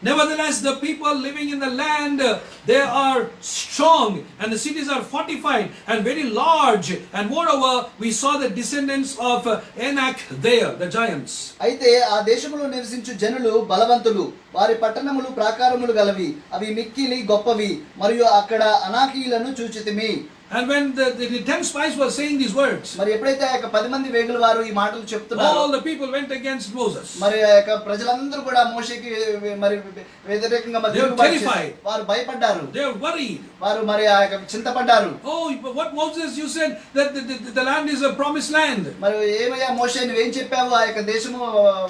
[SPEAKER 1] Nevertheless, the people living in the land, they are strong, and the cities are fortified and very large, and moreover we saw the descendants of Anak there, the giants.
[SPEAKER 4] అయితే ఆ దేశములో నివసించు జనులు బలవంతులు, వారి పట్టణములు ప్రాకారములు గలవి, అవి మిక్కిలి గొప్పవి, మరియు అక్కడ అనాకీయులను చూచితిమి.
[SPEAKER 1] And when the 10 spies were saying these words,
[SPEAKER 4] మరి ఎప్పుడైతే ఆ యొక్క 10 మంది వేగుల వారు ఈ మాటలు చెప్తున్నారు,
[SPEAKER 1] all the people went against Moses.
[SPEAKER 4] మరి ఆ యొక్క ప్రజలందరూ కూడా మోషేకి మరి వ్యతిరేకంగా మరి
[SPEAKER 1] They were
[SPEAKER 4] తిరుగుబాటు
[SPEAKER 1] terrified.
[SPEAKER 4] చేశారు. వారు భయపడ్డారు,
[SPEAKER 1] They were worried.
[SPEAKER 4] వారు మరి ఆ యొక్క చింతపడ్డారు.
[SPEAKER 1] Oh, but what Moses, you said that the land is a promised land.
[SPEAKER 4] మరి ఏమయ్యా మోషే నువ్వేం చెప్పావు, ఆ యొక్క దేశము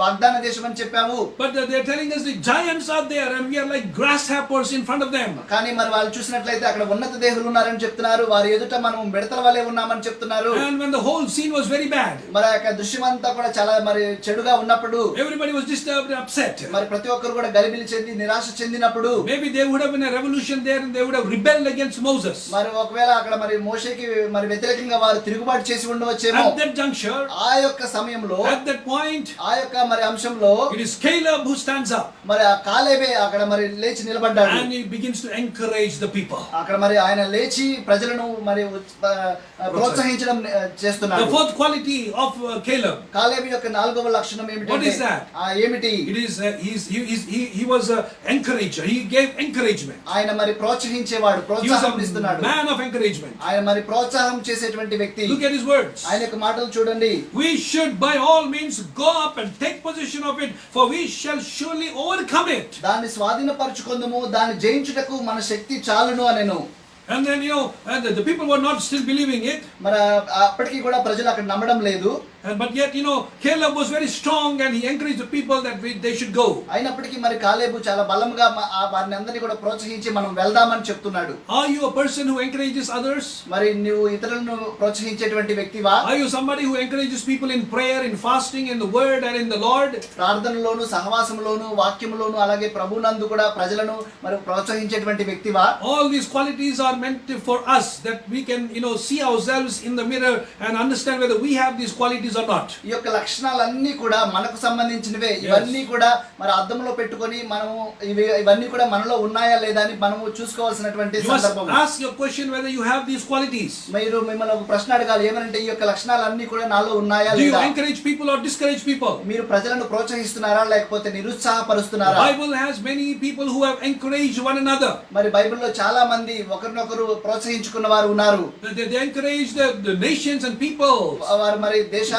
[SPEAKER 4] వాగ్దాన దేశం అని చెప్పావు.
[SPEAKER 1] But they're telling us the giants are there and we are like grasshoppers in front of them.
[SPEAKER 4] కానీ మరి వాళ్ళు చూసినట్లయితే అక్కడ ఉన్నత దేహులు ఉన్నారని చెప్తున్నారు, వారి ఎదుట మనం మిడతల వలె ఉన్నామని చెప్తున్నారు.
[SPEAKER 1] And when the whole scene was very bad,
[SPEAKER 4] మరి ఆ యొక్క దృశ్యం అంతా కూడా చాలా మరి చెడుగా ఉన్నప్పుడు,
[SPEAKER 1] everybody was disturbed and upset.
[SPEAKER 4] మరి ప్రతి ఒక్కరు కూడా గలిబిలి చెంది నిరాశ చెందినప్పుడు,
[SPEAKER 1] Maybe there would have been a revolution there and they would have rebelled against Moses.
[SPEAKER 4] మరి ఒకవేళ అక్కడ మరి మోషేకి మరి వ్యతిరేకంగా వారు తిరుగుబాటు చేసి ఉండవచ్చేమో.
[SPEAKER 1] At that juncture,
[SPEAKER 4] ఆ యొక్క సమయంలో,
[SPEAKER 1] at that point,
[SPEAKER 4] ఆ యొక్క మరి అంశంలో
[SPEAKER 1] it is Caleb who stands up
[SPEAKER 4] మరి ఆ కాలేబే అక్కడ మరి లేచి నిలబడ్డాడు.
[SPEAKER 1] and he begins to encourage the people.
[SPEAKER 4] అక్కడ మరి ఆయన లేచి ప్రజలను మరి ప్రోత్సహించడం చేస్తున్నాడు.
[SPEAKER 1] The fourth quality of Caleb,
[SPEAKER 4] కాలేబు యొక్క 4వ లక్షణం
[SPEAKER 1] What
[SPEAKER 4] ఏమిటంటే,
[SPEAKER 1] is that?
[SPEAKER 4] ఏమిటి?
[SPEAKER 1] it is he was an encourager. He gave encouragement.
[SPEAKER 4] ఆయన మరి ప్రోత్సహించేవాడు,
[SPEAKER 1] He was
[SPEAKER 4] ప్రోత్సాహం
[SPEAKER 1] a
[SPEAKER 4] ఇస్తున్నాడు.
[SPEAKER 1] man of encouragement.
[SPEAKER 4] ఆయన మరి ప్రోత్సాహం చేసేటువంటి వ్యక్తి.
[SPEAKER 1] Look at his words.
[SPEAKER 4] ఆయన యొక్క మాటలు చూడండి.
[SPEAKER 1] We should by all means go up and take possession of it, for we shall surely overcome it.
[SPEAKER 4] దాన్ని స్వాధీనపరచుకుందుము, దాన్ని జయించుటకు మన శక్తి చాలును అనెను.
[SPEAKER 1] And then and the people were not still believing it.
[SPEAKER 4] మరి అప్పటికి కూడా ప్రజలు అక్కడ నమ్మడం లేదు.
[SPEAKER 1] But yet, Caleb was very strong and he encouraged the people that they should go.
[SPEAKER 4] అయినప్పటికీ మరి కాలేబు చాలా బలంగా వారిని అందరినీ కూడా ప్రోత్సహించి మనం వెళ్దామని చెప్తున్నాడు.
[SPEAKER 1] Are you a person who encourages others?
[SPEAKER 4] మరి నువ్వు ఇతరులను ప్రోత్సహించేటువంటి వ్యక్తివా?
[SPEAKER 1] Are you somebody who encourages people in prayer, in fasting, in the word and in the Lord?
[SPEAKER 4] ప్రార్థనలోను, సహవాసంలోను, వాక్యములోను, అలాగే ప్రభునందు కూడా ప్రజలను మరి ప్రోత్సహించేటువంటి వ్యక్తివా?
[SPEAKER 1] All these qualities are meant for us, that we can see ourselves in the mirror and understand whether we have these qualities or not.
[SPEAKER 4] ఈ యొక్క లక్షణాలన్నీ కూడా మనకు సంబంధించినవే. ఇవన్నీ కూడా మరి అద్దంలో పెట్టుకొని మనము ఇవన్నీ కూడా మనలో ఉన్నాయా లేదా అని మనము చూసుకోవాల్సినటువంటి
[SPEAKER 1] You must
[SPEAKER 4] సందర్భం.
[SPEAKER 1] ask your question whether you have these qualities.
[SPEAKER 4] మీరు మిమ్మల్ని ఒక ప్రశ్న అడగాలి, ఏమనంటే ఈ యొక్క లక్షణాలన్నీ కూడా నాలో ఉన్నాయా
[SPEAKER 1] Do you
[SPEAKER 4] లేదా?
[SPEAKER 1] encourage people or discourage people?
[SPEAKER 4] మీరు ప్రజలను ప్రోత్సహిస్తున్నారా లేకపోతే
[SPEAKER 1] The
[SPEAKER 4] నిరుత్సాహపరుస్తున్నారా?
[SPEAKER 1] Bible has many people who have encouraged one another.
[SPEAKER 4] మరి బైబిల్లో చాలా మంది ఒకరినొకరు ప్రోత్సహించుకున్న వారు ఉన్నారు.
[SPEAKER 1] They encourage the nations and people.
[SPEAKER 4] వారు మరి దేశాలను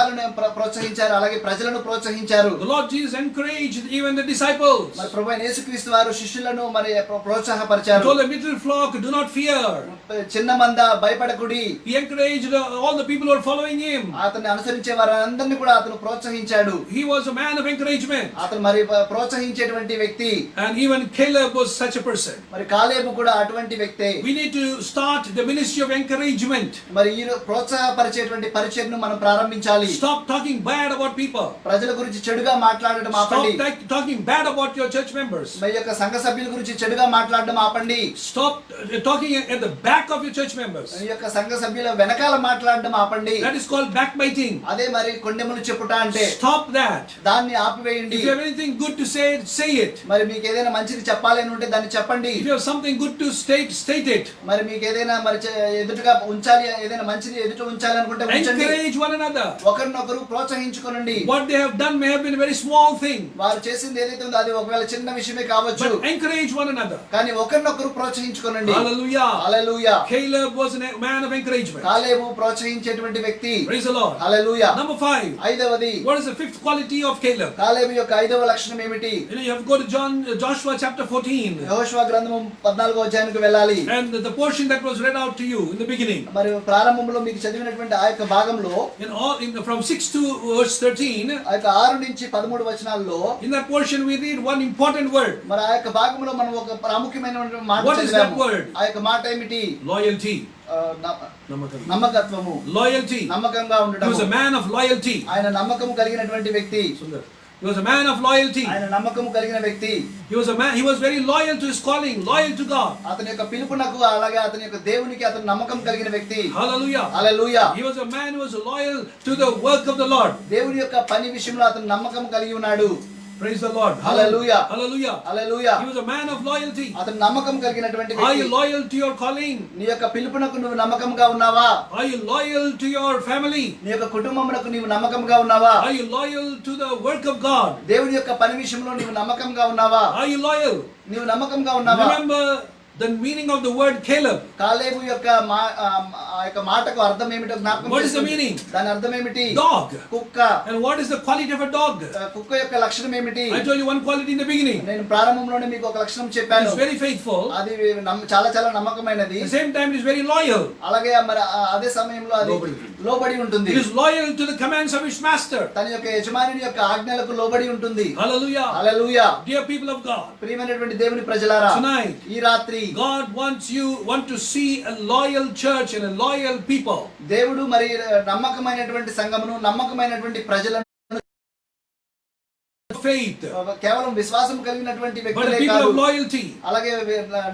[SPEAKER 4] ప్రోత్సహించారు, అలాగే ప్రజలను ప్రోత్సహించారు.
[SPEAKER 1] The Lord Jesus encouraged even the disciples.
[SPEAKER 4] మరి ప్రభువైన యేసుక్రీస్తు వారు శిష్యులను మరి
[SPEAKER 1] He
[SPEAKER 4] ప్రోత్సాహపరిచారు.
[SPEAKER 1] told the little flock, do not fear.
[SPEAKER 4] చిన్న మంద భయపడకుడి.
[SPEAKER 1] He encouraged all the people who are following him.
[SPEAKER 4] అతన్ని అనుసరించే వారందరినీ కూడా అతను ప్రోత్సహించాడు.
[SPEAKER 1] He was a man of encouragement.
[SPEAKER 4] అతను మరి ప్రోత్సహించేటువంటి వ్యక్తి.
[SPEAKER 1] And even Caleb was such a person.
[SPEAKER 4] మరి కాలేబు కూడా అటువంటి వ్యక్తే.
[SPEAKER 1] We need to start the ministry of encouragement.
[SPEAKER 4] మరి ఈ ప్రోత్సాహపరిచేటువంటి పరిచర్ను మనం ప్రారంభించాలి.
[SPEAKER 1] Stop talking bad about people.
[SPEAKER 4] ప్రజల గురించి చెడుగా మాట్లాడడం ఆపండి.
[SPEAKER 1] Stop talking bad about your church members.
[SPEAKER 4] మీ యొక్క సంఘ సభ్యుల గురించి చెడుగా మాట్లాడడం ఆపండి.
[SPEAKER 1] Stop talking at the back of your church members.
[SPEAKER 4] మీ యొక్క సంఘ సభ్యుల వెనకాల మాట్లాడడం ఆపండి.
[SPEAKER 1] That is called backbiting.
[SPEAKER 4] అదే మరి కొండెములు చెప్పుట అంటే.
[SPEAKER 1] Stop that.
[SPEAKER 4] దాన్ని ఆపివేయండి.
[SPEAKER 1] If you have anything good to say, say it.
[SPEAKER 4] మరి మీకు ఏదైనా మంచిది చెప్పాలి అని ఉంటే దాన్ని చెప్పండి.
[SPEAKER 1] If you have something good to state it.
[SPEAKER 4] మరి మీకు ఏదైనా మరి ఎదుటగా ఉంచాలి, ఏదైనా మంచిది ఎదుట ఉంచాలి అనుకుంటే ఉంచండి.
[SPEAKER 1] Encourage one another.
[SPEAKER 4] ఒకరినొకరు ప్రోత్సహించుకోనండి.
[SPEAKER 1] What they have done may have been a very small thing.
[SPEAKER 4] వారు చేసింది ఏదైతే ఉందో అది ఒకవేళ చిన్న విషయమే కావచ్చు.
[SPEAKER 1] But encourage one another.
[SPEAKER 4] కానీ ఒకరినొకరు ప్రోత్సహించుకోనండి.
[SPEAKER 1] Hallelujah.
[SPEAKER 4] Hallelujah.
[SPEAKER 1] Caleb was a man of encouragement.
[SPEAKER 4] కాలేబు ప్రోత్సహించేటువంటి వ్యక్తి.
[SPEAKER 1] Praise the Lord.
[SPEAKER 4] Hallelujah.
[SPEAKER 1] Number 5.
[SPEAKER 4] ఐదవది,
[SPEAKER 1] What is the fifth quality of Caleb?
[SPEAKER 4] కాలేబు యొక్క ఐదవ లక్షణం ఏమిటి?
[SPEAKER 1] You have to go to Joshua chapter 14.
[SPEAKER 4] యెహోషువ గ్రంథము 14వ అధ్యాయానికి వెళ్ళాలి.
[SPEAKER 1] And the portion that was read out to you in the beginning.
[SPEAKER 4] మరి ప్రారంభంలో మీకు చదివినటువంటి ఆ యొక్క భాగంలో
[SPEAKER 1] From 6 to verse 13.
[SPEAKER 4] ఆ యొక్క 6 నుంచి 13 వచనాల్లో
[SPEAKER 1] In that portion we read one important word.
[SPEAKER 4] మరి ఆ యొక్క భాగంలో మనం ఒక ప్రాముఖ్యమైన మాట
[SPEAKER 1] What is that
[SPEAKER 4] చదివాము.
[SPEAKER 1] word?
[SPEAKER 4] ఆ యొక్క మాట ఏమిటి?
[SPEAKER 1] Loyalty.
[SPEAKER 4] నమ్మకత్వము.
[SPEAKER 1] Loyalty.
[SPEAKER 4] నమ్మకంగా
[SPEAKER 1] He
[SPEAKER 4] ఉండడం.
[SPEAKER 1] was a man of loyalty.
[SPEAKER 4] ఆయన నమ్మకము కలిగినటువంటి వ్యక్తి.
[SPEAKER 1] He was a man of loyalty.
[SPEAKER 4] ఆయన నమ్మకము కలిగిన వ్యక్తి.
[SPEAKER 1] He was a man. He was very loyal to his calling, loyal to God.
[SPEAKER 4] అతని యొక్క పిలుపునకు అలాగే అతని యొక్క దేవునికి అతను నమ్మకం కలిగిన వ్యక్తి.
[SPEAKER 1] Hallelujah.
[SPEAKER 4] Hallelujah.
[SPEAKER 1] He was a man who was loyal to the work of the Lord.
[SPEAKER 4] దేవుని యొక్క పని విషయంలో అతను నమ్మకం కలిగి ఉన్నాడు.
[SPEAKER 1] Praise the Lord.
[SPEAKER 4] Hallelujah.
[SPEAKER 1] Hallelujah.
[SPEAKER 4] Hallelujah.
[SPEAKER 1] He was a man of loyalty.
[SPEAKER 4] అతను నమ్మకం కలిగినటువంటి
[SPEAKER 1] Are you
[SPEAKER 4] వ్యక్తి.
[SPEAKER 1] loyal to your calling?
[SPEAKER 4] నీ యొక్క పిలుపునకు నువ్వు నమ్మకంగా ఉన్నావా?
[SPEAKER 1] Are you loyal to your family?
[SPEAKER 4] నీ యొక్క కుటుంబమునకు నీవు నమ్మకంగా ఉన్నావా?
[SPEAKER 1] Are you loyal to the work of God?
[SPEAKER 4] దేవుని యొక్క పని విషయంలో నీవు నమ్మకంగా ఉన్నావా?
[SPEAKER 1] Are you loyal?
[SPEAKER 4] నీవు నమ్మకంగా ఉన్నావా?
[SPEAKER 1] Remember the meaning of the word Caleb.
[SPEAKER 4] కాలేబు యొక్క ఆ యొక్క మాటకు అర్థం ఏమిటో జ్ఞాపకం
[SPEAKER 1] What is the
[SPEAKER 4] చేసుకోండి.
[SPEAKER 1] meaning?
[SPEAKER 4] దాని అర్థం ఏమిటి?
[SPEAKER 1] Dog.
[SPEAKER 4] కుక్క.
[SPEAKER 1] And what is the quality of a dog?
[SPEAKER 4] కుక్క యొక్క లక్షణం ఏమిటి?
[SPEAKER 1] I told you one quality in the beginning.
[SPEAKER 4] నేను ప్రారంభంలోనే మీకు ఒక లక్షణం చెప్పాను.
[SPEAKER 1] It's very faithful.
[SPEAKER 4] అది చాలా చాలా నమ్మకమైనది.
[SPEAKER 1] At the same time, it is very loyal.
[SPEAKER 4] అలాగే మరి అదే సమయంలో అది లోబడి ఉంటుంది.
[SPEAKER 1] It is loyal to the commands of its master.
[SPEAKER 4] తన యొక్క యజమాని యొక్క ఆజ్ఞలకు లోబడి ఉంటుంది.
[SPEAKER 1] Hallelujah.
[SPEAKER 4] Hallelujah.
[SPEAKER 1] Dear people of God,
[SPEAKER 4] ప్రియమైనటువంటి దేవుని ప్రజలారా,
[SPEAKER 1] tonight
[SPEAKER 4] ఈ రాత్రి
[SPEAKER 1] God want to see a loyal church and a loyal people.
[SPEAKER 4] దేవుడు మరి నమ్మకమైనటువంటి సంఘమును, నమ్మకమైనటువంటి ప్రజలను,
[SPEAKER 1] Faith,
[SPEAKER 4] కేవలం విశ్వాసం కలిగినటువంటి
[SPEAKER 1] but a
[SPEAKER 4] వ్యక్తులే
[SPEAKER 1] people
[SPEAKER 4] కాదు,
[SPEAKER 1] of loyalty.
[SPEAKER 4] అలాగే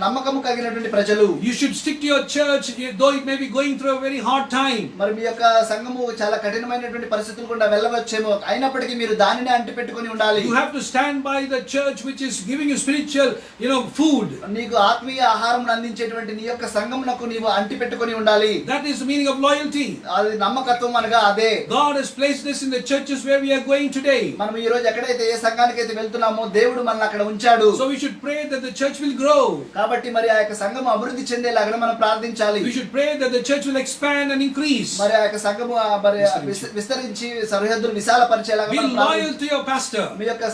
[SPEAKER 4] నమ్మకము కలిగినటువంటి ప్రజలు.
[SPEAKER 1] You should stick to your church, though it may be going through a very hard time.
[SPEAKER 4] మరి మీ యొక్క సంఘము చాలా కఠినమైనటువంటి పరిస్థితులు గుండా వెళ్ళవచ్చేమో, అయినప్పటికీ మీరు దానిని అంటిపెట్టుకొని ఉండాలి.
[SPEAKER 1] You have to stand by the church which is giving you spiritual, food.
[SPEAKER 4] నీకు ఆత్మీయ ఆహారం అందించేటువంటి నీ యొక్క సంఘమునకు నీవు అంటిపెట్టుకొని ఉండాలి.
[SPEAKER 1] That is the meaning of loyalty.
[SPEAKER 4] అది నమ్మకత్వం అనగా అదే.
[SPEAKER 1] God has placed this in the churches where we are going today.
[SPEAKER 4] మనం ఈ రోజు ఎక్కడైతే ఏ సంఘానికి అయితే వెళ్తున్నామో దేవుడు మనల్ని అక్కడ ఉంచాడు.
[SPEAKER 1] So we should pray that the church will grow.
[SPEAKER 4] కాబట్టి మరి ఆ యొక్క సంఘం అభివృద్ధి చెందేలాగా మనం ప్రార్థించాలి.
[SPEAKER 1] We should pray that the church will expand and increase.
[SPEAKER 4] మరి ఆ యొక్క సంఘము మరి విస్తరించి సరిహద్దులు విశాలపరిచేలాగా
[SPEAKER 1] Be
[SPEAKER 4] మనం
[SPEAKER 1] loyal
[SPEAKER 4] ప్రార్థించాలి.
[SPEAKER 1] to your pastor.
[SPEAKER 4] మీ యొక్క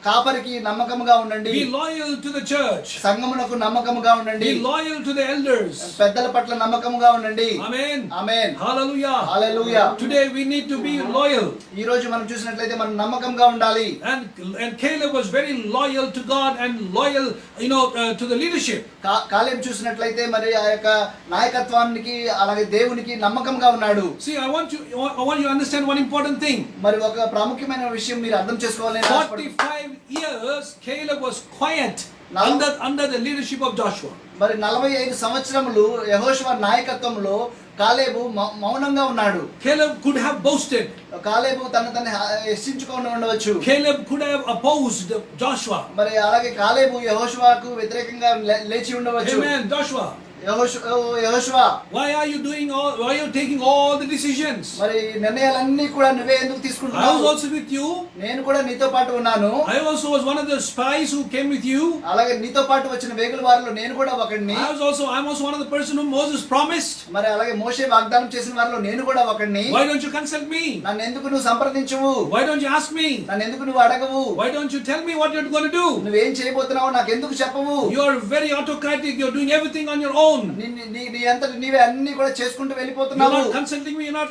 [SPEAKER 4] కాపరికి నమ్మకముగా ఉండండి.
[SPEAKER 1] Be loyal to the church.
[SPEAKER 4] సంఘమునకు నమ్మకముగా ఉండండి.
[SPEAKER 1] Be loyal to the elders.
[SPEAKER 4] పెద్దల పట్ల నమ్మకముగా ఉండండి.
[SPEAKER 1] Amen.
[SPEAKER 4] Amen.
[SPEAKER 1] Hallelujah.
[SPEAKER 4] Hallelujah.
[SPEAKER 1] Today we need to be loyal.
[SPEAKER 4] ఈ రోజు మనం చూసినట్లయితే మనం నమ్మకంగా ఉండాలి.
[SPEAKER 1] And Caleb was very loyal to God and loyal, to the leadership.
[SPEAKER 4] కాలేబు చూసినట్లయితే మరి ఆ యొక్క నాయకత్వానికి అలాగే దేవునికి నమ్మకంగా ఉన్నాడు.
[SPEAKER 1] See, I want you to understand one important thing.
[SPEAKER 4] మరి ఒక ప్రాముఖ్యమైన విషయం మీరు అర్థం చేసుకోవాలని
[SPEAKER 1] 45 years Caleb was quiet under the leadership of Joshua.
[SPEAKER 4] మరి 45 సంవత్సరములు యెహోషువ నాయకత్వంలో కాలేబు మౌనంగా ఉన్నాడు.
[SPEAKER 1] Caleb could have boasted.
[SPEAKER 4] కాలేబు తన హెచ్చించుకొని ఉండవచ్చు.
[SPEAKER 1] Caleb could have opposed Joshua.
[SPEAKER 4] మరి అలాగే కాలేబు యెహోషువకు వ్యతిరేకంగా లేచి ఉండవచ్చు.
[SPEAKER 1] Amen. Joshua,
[SPEAKER 4] యెహోషువ,
[SPEAKER 1] why are you taking all the decisions?
[SPEAKER 4] మరి నిర్ణయాలన్నీ కూడా నువ్వే ఎందుకు
[SPEAKER 1] I was
[SPEAKER 4] తీసుకుంటున్నావు?
[SPEAKER 1] also with you.
[SPEAKER 4] నేను కూడా నీతో పాటు ఉన్నాను.
[SPEAKER 1] I also was one of the spies who came with you.
[SPEAKER 4] అలాగే నీతో పాటు వచ్చిన వేగుల వారిలో నేను కూడా ఒకడిని.
[SPEAKER 1] I'm also one of the person whom Moses promised.
[SPEAKER 4] మరి అలాగే మోషే వాగ్దానం చేసిన వారిలో నేను కూడా ఒకడిని.
[SPEAKER 1] Why don't you consult me?
[SPEAKER 4] నన్ను ఎందుకు నువ్వు సంప్రదించవు?
[SPEAKER 1] Why don't you ask me?
[SPEAKER 4] నన్ను ఎందుకు నువ్వు అడగవు?
[SPEAKER 1] Why don't you tell me what you're going to do?
[SPEAKER 4] నువ్వేం చేయబోతున్నావో నాకు ఎందుకు చెప్పవు?
[SPEAKER 1] You are very autocratic. You're doing everything on your own.
[SPEAKER 4] నీ అంతటి నీవే అన్ని కూడా చేసుకుంటూ
[SPEAKER 1] You're
[SPEAKER 4] వెళ్ళిపోతున్నావు.
[SPEAKER 1] not consulting me. You're not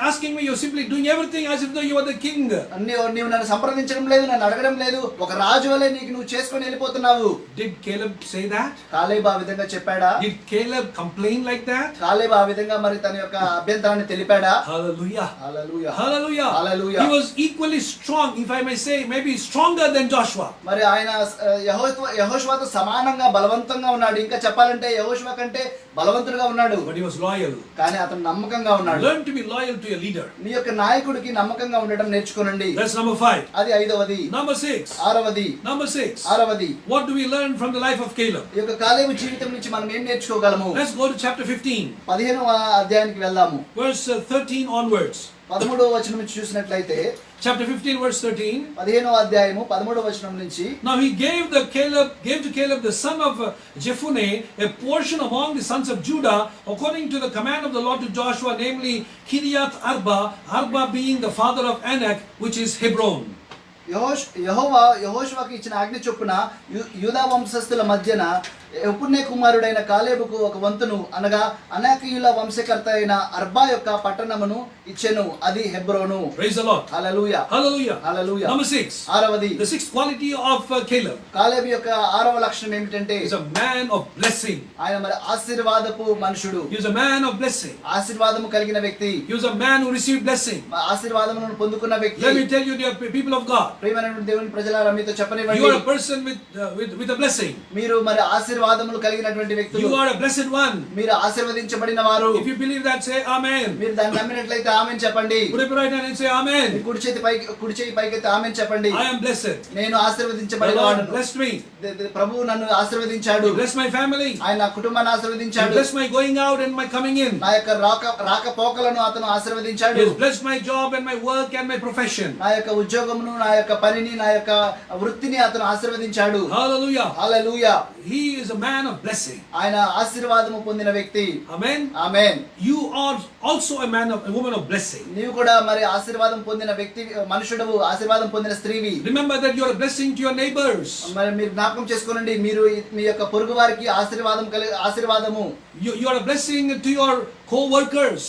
[SPEAKER 1] asking me. You're simply doing everything as if though you are the king.
[SPEAKER 4] నీవు నన్ను సంప్రదించడం లేదు, నన్ను అడగడం లేదు. ఒక రాజు వలె నువ్వు చేసుకొని వెళ్ళిపోతున్నావు.
[SPEAKER 1] Did Caleb say that?
[SPEAKER 4] కాలేబు ఆ విధంగా చెప్పాడా?
[SPEAKER 1] Did Caleb complain like that?
[SPEAKER 4] కాలేబు ఆ విధంగా మరి తన యొక్క అభ్యంతరాన్ని తెలిపాడా?
[SPEAKER 1] Hallelujah.
[SPEAKER 4] Hallelujah.
[SPEAKER 1] Hallelujah.
[SPEAKER 4] Hallelujah.
[SPEAKER 1] He was equally strong, if I may say, maybe stronger than Joshua.
[SPEAKER 4] మరి ఆయన యెహోషువతో సమానంగా బలవంతంగా ఉన్నాడు. ఇంకా చెప్పాలంటే యెహోషువ కంటే బలవంతుడుగా ఉన్నాడు.
[SPEAKER 1] But he was loyal.
[SPEAKER 4] కానీ అతను నమ్మకంగా ఉన్నాడు.
[SPEAKER 1] Learn to be loyal to your leader.
[SPEAKER 4] మీ యొక్క నాయకుడికి నమ్మకంగా ఉండడం నేర్చుకోనండి.
[SPEAKER 1] That's number 5.
[SPEAKER 4] అది 5వది.
[SPEAKER 1] Number 6.
[SPEAKER 4] ఆరవది.
[SPEAKER 1] Number 6.
[SPEAKER 4] ఆరవది.
[SPEAKER 1] What do we learn from the life of Caleb?
[SPEAKER 4] ఈ యొక్క కాలేబు జీవితం నుంచి మనం ఏం నేర్చుకోగలము?
[SPEAKER 1] Let's go to chapter 15.
[SPEAKER 4] 15వ అధ్యాయానికి వెళ్దాము.
[SPEAKER 1] Verse 13 onwards.
[SPEAKER 4] 13వ వచనం నుంచి చూసినట్లయితే
[SPEAKER 1] Chapter 15 verse 13.
[SPEAKER 4] 15వ అధ్యాయము 13వ వచనం నుంచి
[SPEAKER 1] Now he gave to Caleb the son of Jephunneh a portion among the sons of Judah according to the command of the Lord to Joshua, namely Kiriath Arba being the father of Anak, which is Hebron.
[SPEAKER 4] యెహోషువకు ఇచ్చిన ఆజ్ఞ చొప్పున యూదా వంశస్థుల మధ్యన యెఫున్నె కుమారుడైన కాలేబుకు ఒక వంతును అనగా అనాకీయుల వంశకర్త అయిన Arba యొక్క పట్టణమును ఇచ్చెను. అది హెబ్రోను.
[SPEAKER 1] Praise the Lord.
[SPEAKER 4] Hallelujah.
[SPEAKER 1] Hallelujah.
[SPEAKER 4] Hallelujah.
[SPEAKER 1] Number 6.
[SPEAKER 4] ఆరవది.
[SPEAKER 1] The sixth quality of Caleb.
[SPEAKER 4] కాలేబు యొక్క ఆరవ లక్షణం ఏమిటంటే
[SPEAKER 1] He is a man of blessing.
[SPEAKER 4] ఆయన మరి ఆశీర్వాదపు మనుషుడు.
[SPEAKER 1] He is a man of blessing.
[SPEAKER 4] ఆశీర్వాదము కలిగిన వ్యక్తి.
[SPEAKER 1] He was a man who received blessing.
[SPEAKER 4] ఆశీర్వాదమును పొందుకున్న వ్యక్తి.
[SPEAKER 1] Let me tell you, dear people of God,
[SPEAKER 4] ప్రియమైనటువంటి దేవుని ప్రజలారా మీతో చెప్పనివ్వండి.
[SPEAKER 1] you are a person with a blessing.
[SPEAKER 4] మీరు మరి ఆశీర్వాదములు కలిగినటువంటి వ్యక్తులు.
[SPEAKER 1] You are a blessed one.
[SPEAKER 4] మీరు ఆశీర్వదించబడిన వారు.
[SPEAKER 1] If you believe that, say amen.
[SPEAKER 4] మీరు దాన్ని నమ్మినట్లయితే ఆమేన్ చెప్పండి.
[SPEAKER 1] Put up your right hand and say amen.
[SPEAKER 4] మీ కుడి చేయి పైకెత్తి ఆమేన్ చెప్పండి.
[SPEAKER 1] I am blessed.
[SPEAKER 4] నేను
[SPEAKER 1] The
[SPEAKER 4] ఆశీర్వదించబడిన
[SPEAKER 1] Lord
[SPEAKER 4] వాడను.
[SPEAKER 1] blessed me.
[SPEAKER 4] ప్రభువు నన్ను ఆశీర్వదించాడు.
[SPEAKER 1] He blessed my family.
[SPEAKER 4] ఆయన నా కుటుంబాన్ని
[SPEAKER 1] He
[SPEAKER 4] ఆశీర్వదించాడు.
[SPEAKER 1] blessed my going out and my coming in.
[SPEAKER 4] నా యొక్క రాకపోకలను అతను
[SPEAKER 1] He
[SPEAKER 4] ఆశీర్వదించాడు.
[SPEAKER 1] has blessed my job and my work and my profession.
[SPEAKER 4] నా యొక్క ఉద్యోగమును నా యొక్క యొక్క పనిని నా యొక్క వృత్తిని అతను ఆశీర్వదించాడు.
[SPEAKER 1] Hallelujah.
[SPEAKER 4] Hallelujah.
[SPEAKER 1] He is a man of blessing.
[SPEAKER 4] ఆయన ఆశీర్వాదము పొందిన వ్యక్తి.
[SPEAKER 1] Amen.
[SPEAKER 4] Amen.
[SPEAKER 1] You are also a man of a woman of blessing.
[SPEAKER 4] నీవు కూడా మరి ఆశీర్వాదం పొందిన వ్యక్తి, మనుషుడవు, ఆశీర్వాదం పొందిన స్త్రీవి.
[SPEAKER 1] Remember that you are a blessing to your neighbors.
[SPEAKER 4] మరి మీరు జ్ఞాపకం చేసుకోనండి, మీరు మీ యొక్క పొరుగు వారికి ఆశీర్వాదము.
[SPEAKER 1] You are a blessing to your co-workers.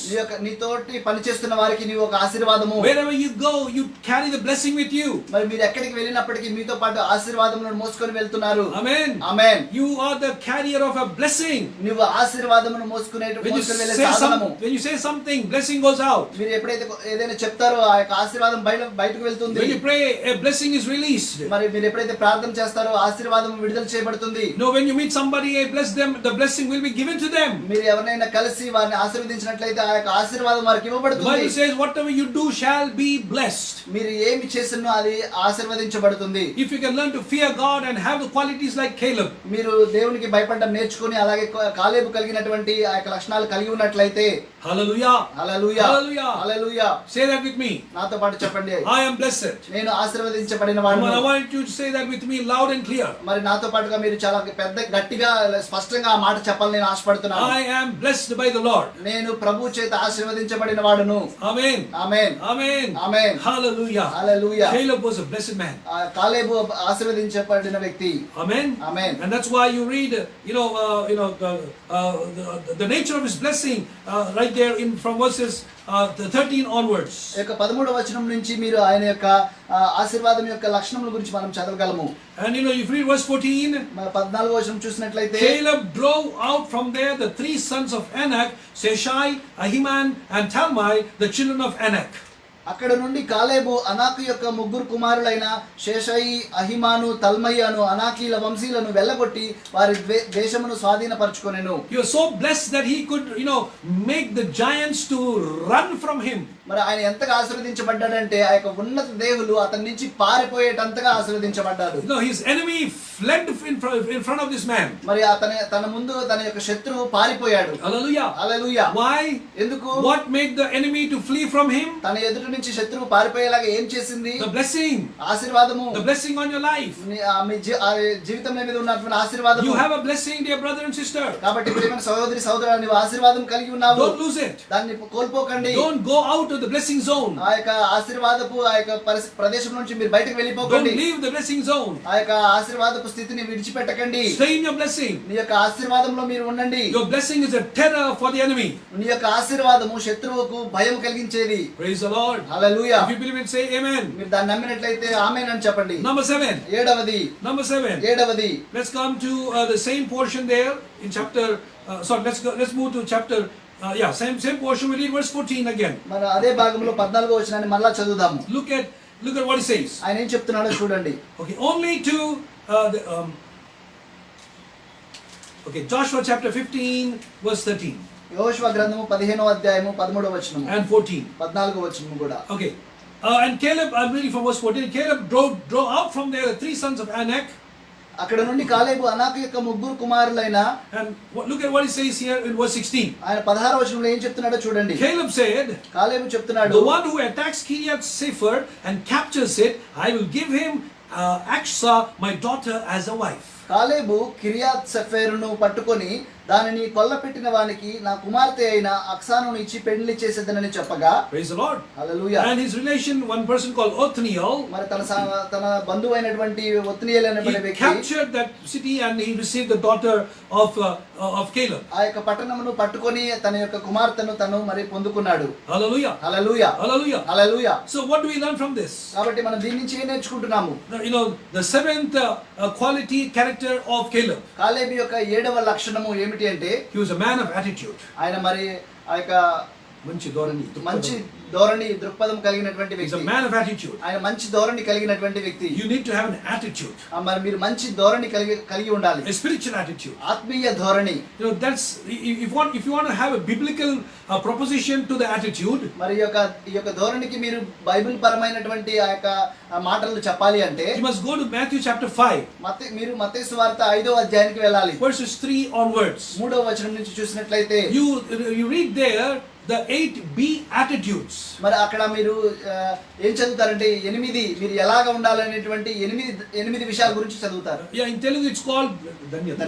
[SPEAKER 4] నీతోటి పనిచేస్తున్న వారికి నీవు ఒక ఆశీర్వాదము.
[SPEAKER 1] Wherever you go, you carry the blessing with you.
[SPEAKER 4] మరి మీరు ఎక్కడికి వెళ్ళినప్పటికీ మీతో పాటు ఆశీర్వాదములను మోసుకొని వెళ్తున్నారు.
[SPEAKER 1] Amen.
[SPEAKER 4] Amen.
[SPEAKER 1] You are the carrier of a blessing.
[SPEAKER 4] నీవు ఆశీర్వాదమును మోసుకొని వెళ్ళే సాధనము.
[SPEAKER 1] When you say something, blessing goes out.
[SPEAKER 4] మీరు ఎప్పుడైతే ఏదైనా చెప్తారో ఆ యొక్క ఆశీర్వాదం బయటకు వెళ్తుంది.
[SPEAKER 1] When you pray, a blessing is released.
[SPEAKER 4] మరి మీరు ఎప్పుడైతే ప్రార్థన చేస్తారో ఆశీర్వాదం విడుదల చేయబడుతుంది.
[SPEAKER 1] No, when you meet somebody, bless them, the blessing will be given to them.
[SPEAKER 4] మీరు ఎవరైనా కలిసి వారిని ఆశీర్వదించినట్లయితే ఆ యొక్క ఆశీర్వాదం వారికి
[SPEAKER 1] The
[SPEAKER 4] ఇవ్వబడుతుంది.
[SPEAKER 1] Bible says, whatever you do shall be blessed.
[SPEAKER 4] మీరు ఏమి చేసినో అది ఆశీర్వదించబడుతుంది.
[SPEAKER 1] If you can learn to fear God and have the qualities like Caleb.
[SPEAKER 4] మీరు దేవునికి భయపడడం నేర్చుకొని అలాగే కాలేబు కలిగినటువంటి ఆ యొక్క లక్షణాలు కలిగి ఉన్నట్లయితే.
[SPEAKER 1] Hallelujah.
[SPEAKER 4] Hallelujah.
[SPEAKER 1] Hallelujah.
[SPEAKER 4] Hallelujah.
[SPEAKER 1] Say that with me.
[SPEAKER 4] నాతో పాటు చెప్పండి.
[SPEAKER 1] I am blessed.
[SPEAKER 4] నేను ఆశీర్వదించబడిన
[SPEAKER 1] Come on,
[SPEAKER 4] వాడిని.
[SPEAKER 1] I want you to say that with me loud and clear.
[SPEAKER 4] మరి నాతో పాటుగా మీరు చాలా గట్టిగా స్పష్టంగా ఆ మాట చెప్పాలని నేను ఆశపడుతున్నాను.
[SPEAKER 1] I am blessed by the Lord.
[SPEAKER 4] నేను ప్రభువు చేత ఆశీర్వదించబడిన వాడును.
[SPEAKER 1] Amen.
[SPEAKER 4] Amen.
[SPEAKER 1] Amen.
[SPEAKER 4] Amen.
[SPEAKER 1] Hallelujah.
[SPEAKER 4] Hallelujah.
[SPEAKER 1] Caleb was a blessed man.
[SPEAKER 4] కాలేబు ఆశీర్వదించబడిన వ్యక్తి.
[SPEAKER 1] Amen.
[SPEAKER 4] Amen.
[SPEAKER 1] And that's why you read, the nature of his blessing right there in from verses 13 onwards.
[SPEAKER 4] ఈ యొక్క 13వ వచనం నుంచి మీరు ఆయన యొక్క ఆశీర్వాదం యొక్క లక్షణముల గురించి మనం చదవగలము.
[SPEAKER 1] And if you read verse 14,
[SPEAKER 4] 14వ వచనం చూసినట్లయితే
[SPEAKER 1] Caleb drove out from there the three sons of Anak, Sheshai, Ahiman, and Talmai, the children of Anak.
[SPEAKER 4] అక్కడ నుండి కాలేబు అనాకు యొక్క ముగ్గురు కుమారులైన శేషయి, అహిమాను, తల్మయి అను అనాకీల వంశీలను వెళ్ళగొట్టి వారి దేశమును స్వాధీనపరచుకొనెను.
[SPEAKER 1] He was so blessed that he could, make the giants to run from him.
[SPEAKER 4] మరి ఆయన ఎంతగా ఆశీర్వదించబడ్డాడంటే ఆ యొక్క ఉన్నత దేవులు అతని నుంచి పారిపోయేటంతగా ఆశీర్వదించబడ్డాడు.
[SPEAKER 1] His enemy fled in front of this man.
[SPEAKER 4] మరి తన ముందు తన యొక్క శత్రువు పారిపోయాడు.
[SPEAKER 1] Hallelujah.
[SPEAKER 4] హల్లెలూయా.
[SPEAKER 1] Why?
[SPEAKER 4] ఎందుకు?
[SPEAKER 1] What made the enemy to flee from him?
[SPEAKER 4] తన ఎదుట నుంచి శత్రువు పారిపోయేలాగా ఏం చేసింది?
[SPEAKER 1] The blessing.
[SPEAKER 4] ఆశీర్వాదము.
[SPEAKER 1] The blessing on your life.
[SPEAKER 4] మీ జీవితం మీద ఉన్నటువంటి ఆశీర్వాదము.
[SPEAKER 1] You have a blessing, dear brother and sister.
[SPEAKER 4] కాబట్టి ప్రియమైన సహోదరి సహోదరుడు, నీవు ఆశీర్వాదం కలిగి ఉన్నావు.
[SPEAKER 1] Don't lose it.
[SPEAKER 4] దాన్ని కోల్పోకండి.
[SPEAKER 1] Don't go out of the blessing zone.
[SPEAKER 4] ఆ యొక్క ఆశీర్వాదపు ఆ యొక్క ప్రదేశం నుంచి మీరు బయటకు
[SPEAKER 1] Don't
[SPEAKER 4] వెళ్ళిపోకండి.
[SPEAKER 1] leave the blessing zone.
[SPEAKER 4] ఆ యొక్క ఆశీర్వాదపు స్థితిని విడిచిపెట్టకండి.
[SPEAKER 1] Stay in your blessing.
[SPEAKER 4] నీ యొక్క ఆశీర్వాదంలో మీరు ఉండండి.
[SPEAKER 1] Your blessing is a terror for the enemy.
[SPEAKER 4] నీ యొక్క ఆశీర్వాదము శత్రువుకు భయం కలిగించేది.
[SPEAKER 1] Praise the Lord.
[SPEAKER 4] Hallelujah.
[SPEAKER 1] If you believe it, say amen.
[SPEAKER 4] మీరు దాన్ని నమ్మినట్లయితే ఆమేన్ అని చెప్పండి.
[SPEAKER 1] Number 7.
[SPEAKER 4] ఏడవది.
[SPEAKER 1] Number 7.
[SPEAKER 4] ఏడవది.
[SPEAKER 1] Let's come to the same portion there in chapter. Let's move to chapter. Same portion. We read verse 14 again.
[SPEAKER 4] మన అదే భాగంలో 14వ వచనాన్ని మళ్ళా చదువుదాము.
[SPEAKER 1] Look at what he says.
[SPEAKER 4] ఆయన ఏం చెప్తున్నాడో చూడండి.
[SPEAKER 1] Okay, only to Joshua chapter 15 verse 13
[SPEAKER 4] యెహోషువ గ్రంథము 15వ అధ్యాయము 13వ వచనము
[SPEAKER 1] and 14.
[SPEAKER 4] 14వ వచనము కూడా.
[SPEAKER 1] Okay, and Caleb, I'm reading from verse 14. Caleb drove out from there the three sons of Anak.
[SPEAKER 4] అక్కడ నుండి కాలేబు అనాకు యొక్క ముగ్గురు కుమారులైన.
[SPEAKER 1] And look at what he says here in verse 16.
[SPEAKER 4] ఆయన 16వ వచనంలో ఏం చెప్తున్నాడో చూడండి.
[SPEAKER 1] Caleb said,
[SPEAKER 4] కాలేబు చెప్తున్నాడు,
[SPEAKER 1] the one who attacks Kiriath Sefer and captures it, I will give him Achsah, my daughter, as a wife.
[SPEAKER 4] కాలేబు కిర్యాత్ సెఫెరును పట్టుకొని దానిని కొల్లపెట్టిన వానికి నా కుమార్తె అయిన అక్సాను ఇచ్చి పెళ్లి చేసేదనని చెప్పగా.
[SPEAKER 1] Praise the Lord.
[SPEAKER 4] Hallelujah.
[SPEAKER 1] And his relation, one person called Othniel,
[SPEAKER 4] మరి తన బంధువు అయినటువంటి ఒత్నియేలు అనే
[SPEAKER 1] he
[SPEAKER 4] వ్యక్తి
[SPEAKER 1] captured that city and he received the daughter of Caleb.
[SPEAKER 4] ఆ యొక్క పట్టణమును పట్టుకొని తన యొక్క కుమార్తెను తను మరి పొందుకున్నాడు.
[SPEAKER 1] Hallelujah.
[SPEAKER 4] Hallelujah.
[SPEAKER 1] Hallelujah.
[SPEAKER 4] Hallelujah.
[SPEAKER 1] So what do we learn from this?
[SPEAKER 4] కాబట్టి మనం దీని నుంచి ఏం నేర్చుకుంటున్నాము?
[SPEAKER 1] The seventh quality character of Caleb.
[SPEAKER 4] కాలేబు యొక్క 7వ లక్షణము ఏమిటి అంటే
[SPEAKER 1] He was a man of attitude.
[SPEAKER 4] ఆయన మరి ఆ యొక్క
[SPEAKER 1] మంచి ధోరణి,
[SPEAKER 4] దృక్పథం కలిగినటువంటి
[SPEAKER 1] He's a
[SPEAKER 4] వ్యక్తి.
[SPEAKER 1] man of attitude.
[SPEAKER 4] ఆయన మంచి ధోరణి కలిగినటువంటి వ్యక్తి.
[SPEAKER 1] You need to have an attitude.
[SPEAKER 4] మరి మీరు మంచి ధోరణి కలిగి ఉండాలి.
[SPEAKER 1] A spiritual attitude.
[SPEAKER 4] ఆత్మీయ ధోరణి.
[SPEAKER 1] That's if you want to have a biblical proposition to the attitude.
[SPEAKER 4] మరి ఈ యొక్క ధోరణికి మీరు బైబిల్ పరమైనటువంటి ఆ యొక్క మాటలు చెప్పాలి అంటే
[SPEAKER 1] You must go to Matthew chapter 5.
[SPEAKER 4] మీరు మత్తయి సువార్త 5వ అధ్యాయానికి వెళ్ళాలి.
[SPEAKER 1] Verses 3 onwards.
[SPEAKER 4] 3వ వచనం నుంచి చూసినట్లయితే
[SPEAKER 1] You read there the 8 Beatitudes.
[SPEAKER 4] మరి అక్కడ మీరు ఏం చదువుతారంటే 8 మీరు ఎలాగ ఉండాలనేటువంటి 8 విషయాల గురించి చదువుతారు.
[SPEAKER 1] Yeah, in Telugu it's called
[SPEAKER 4] ధన్యత.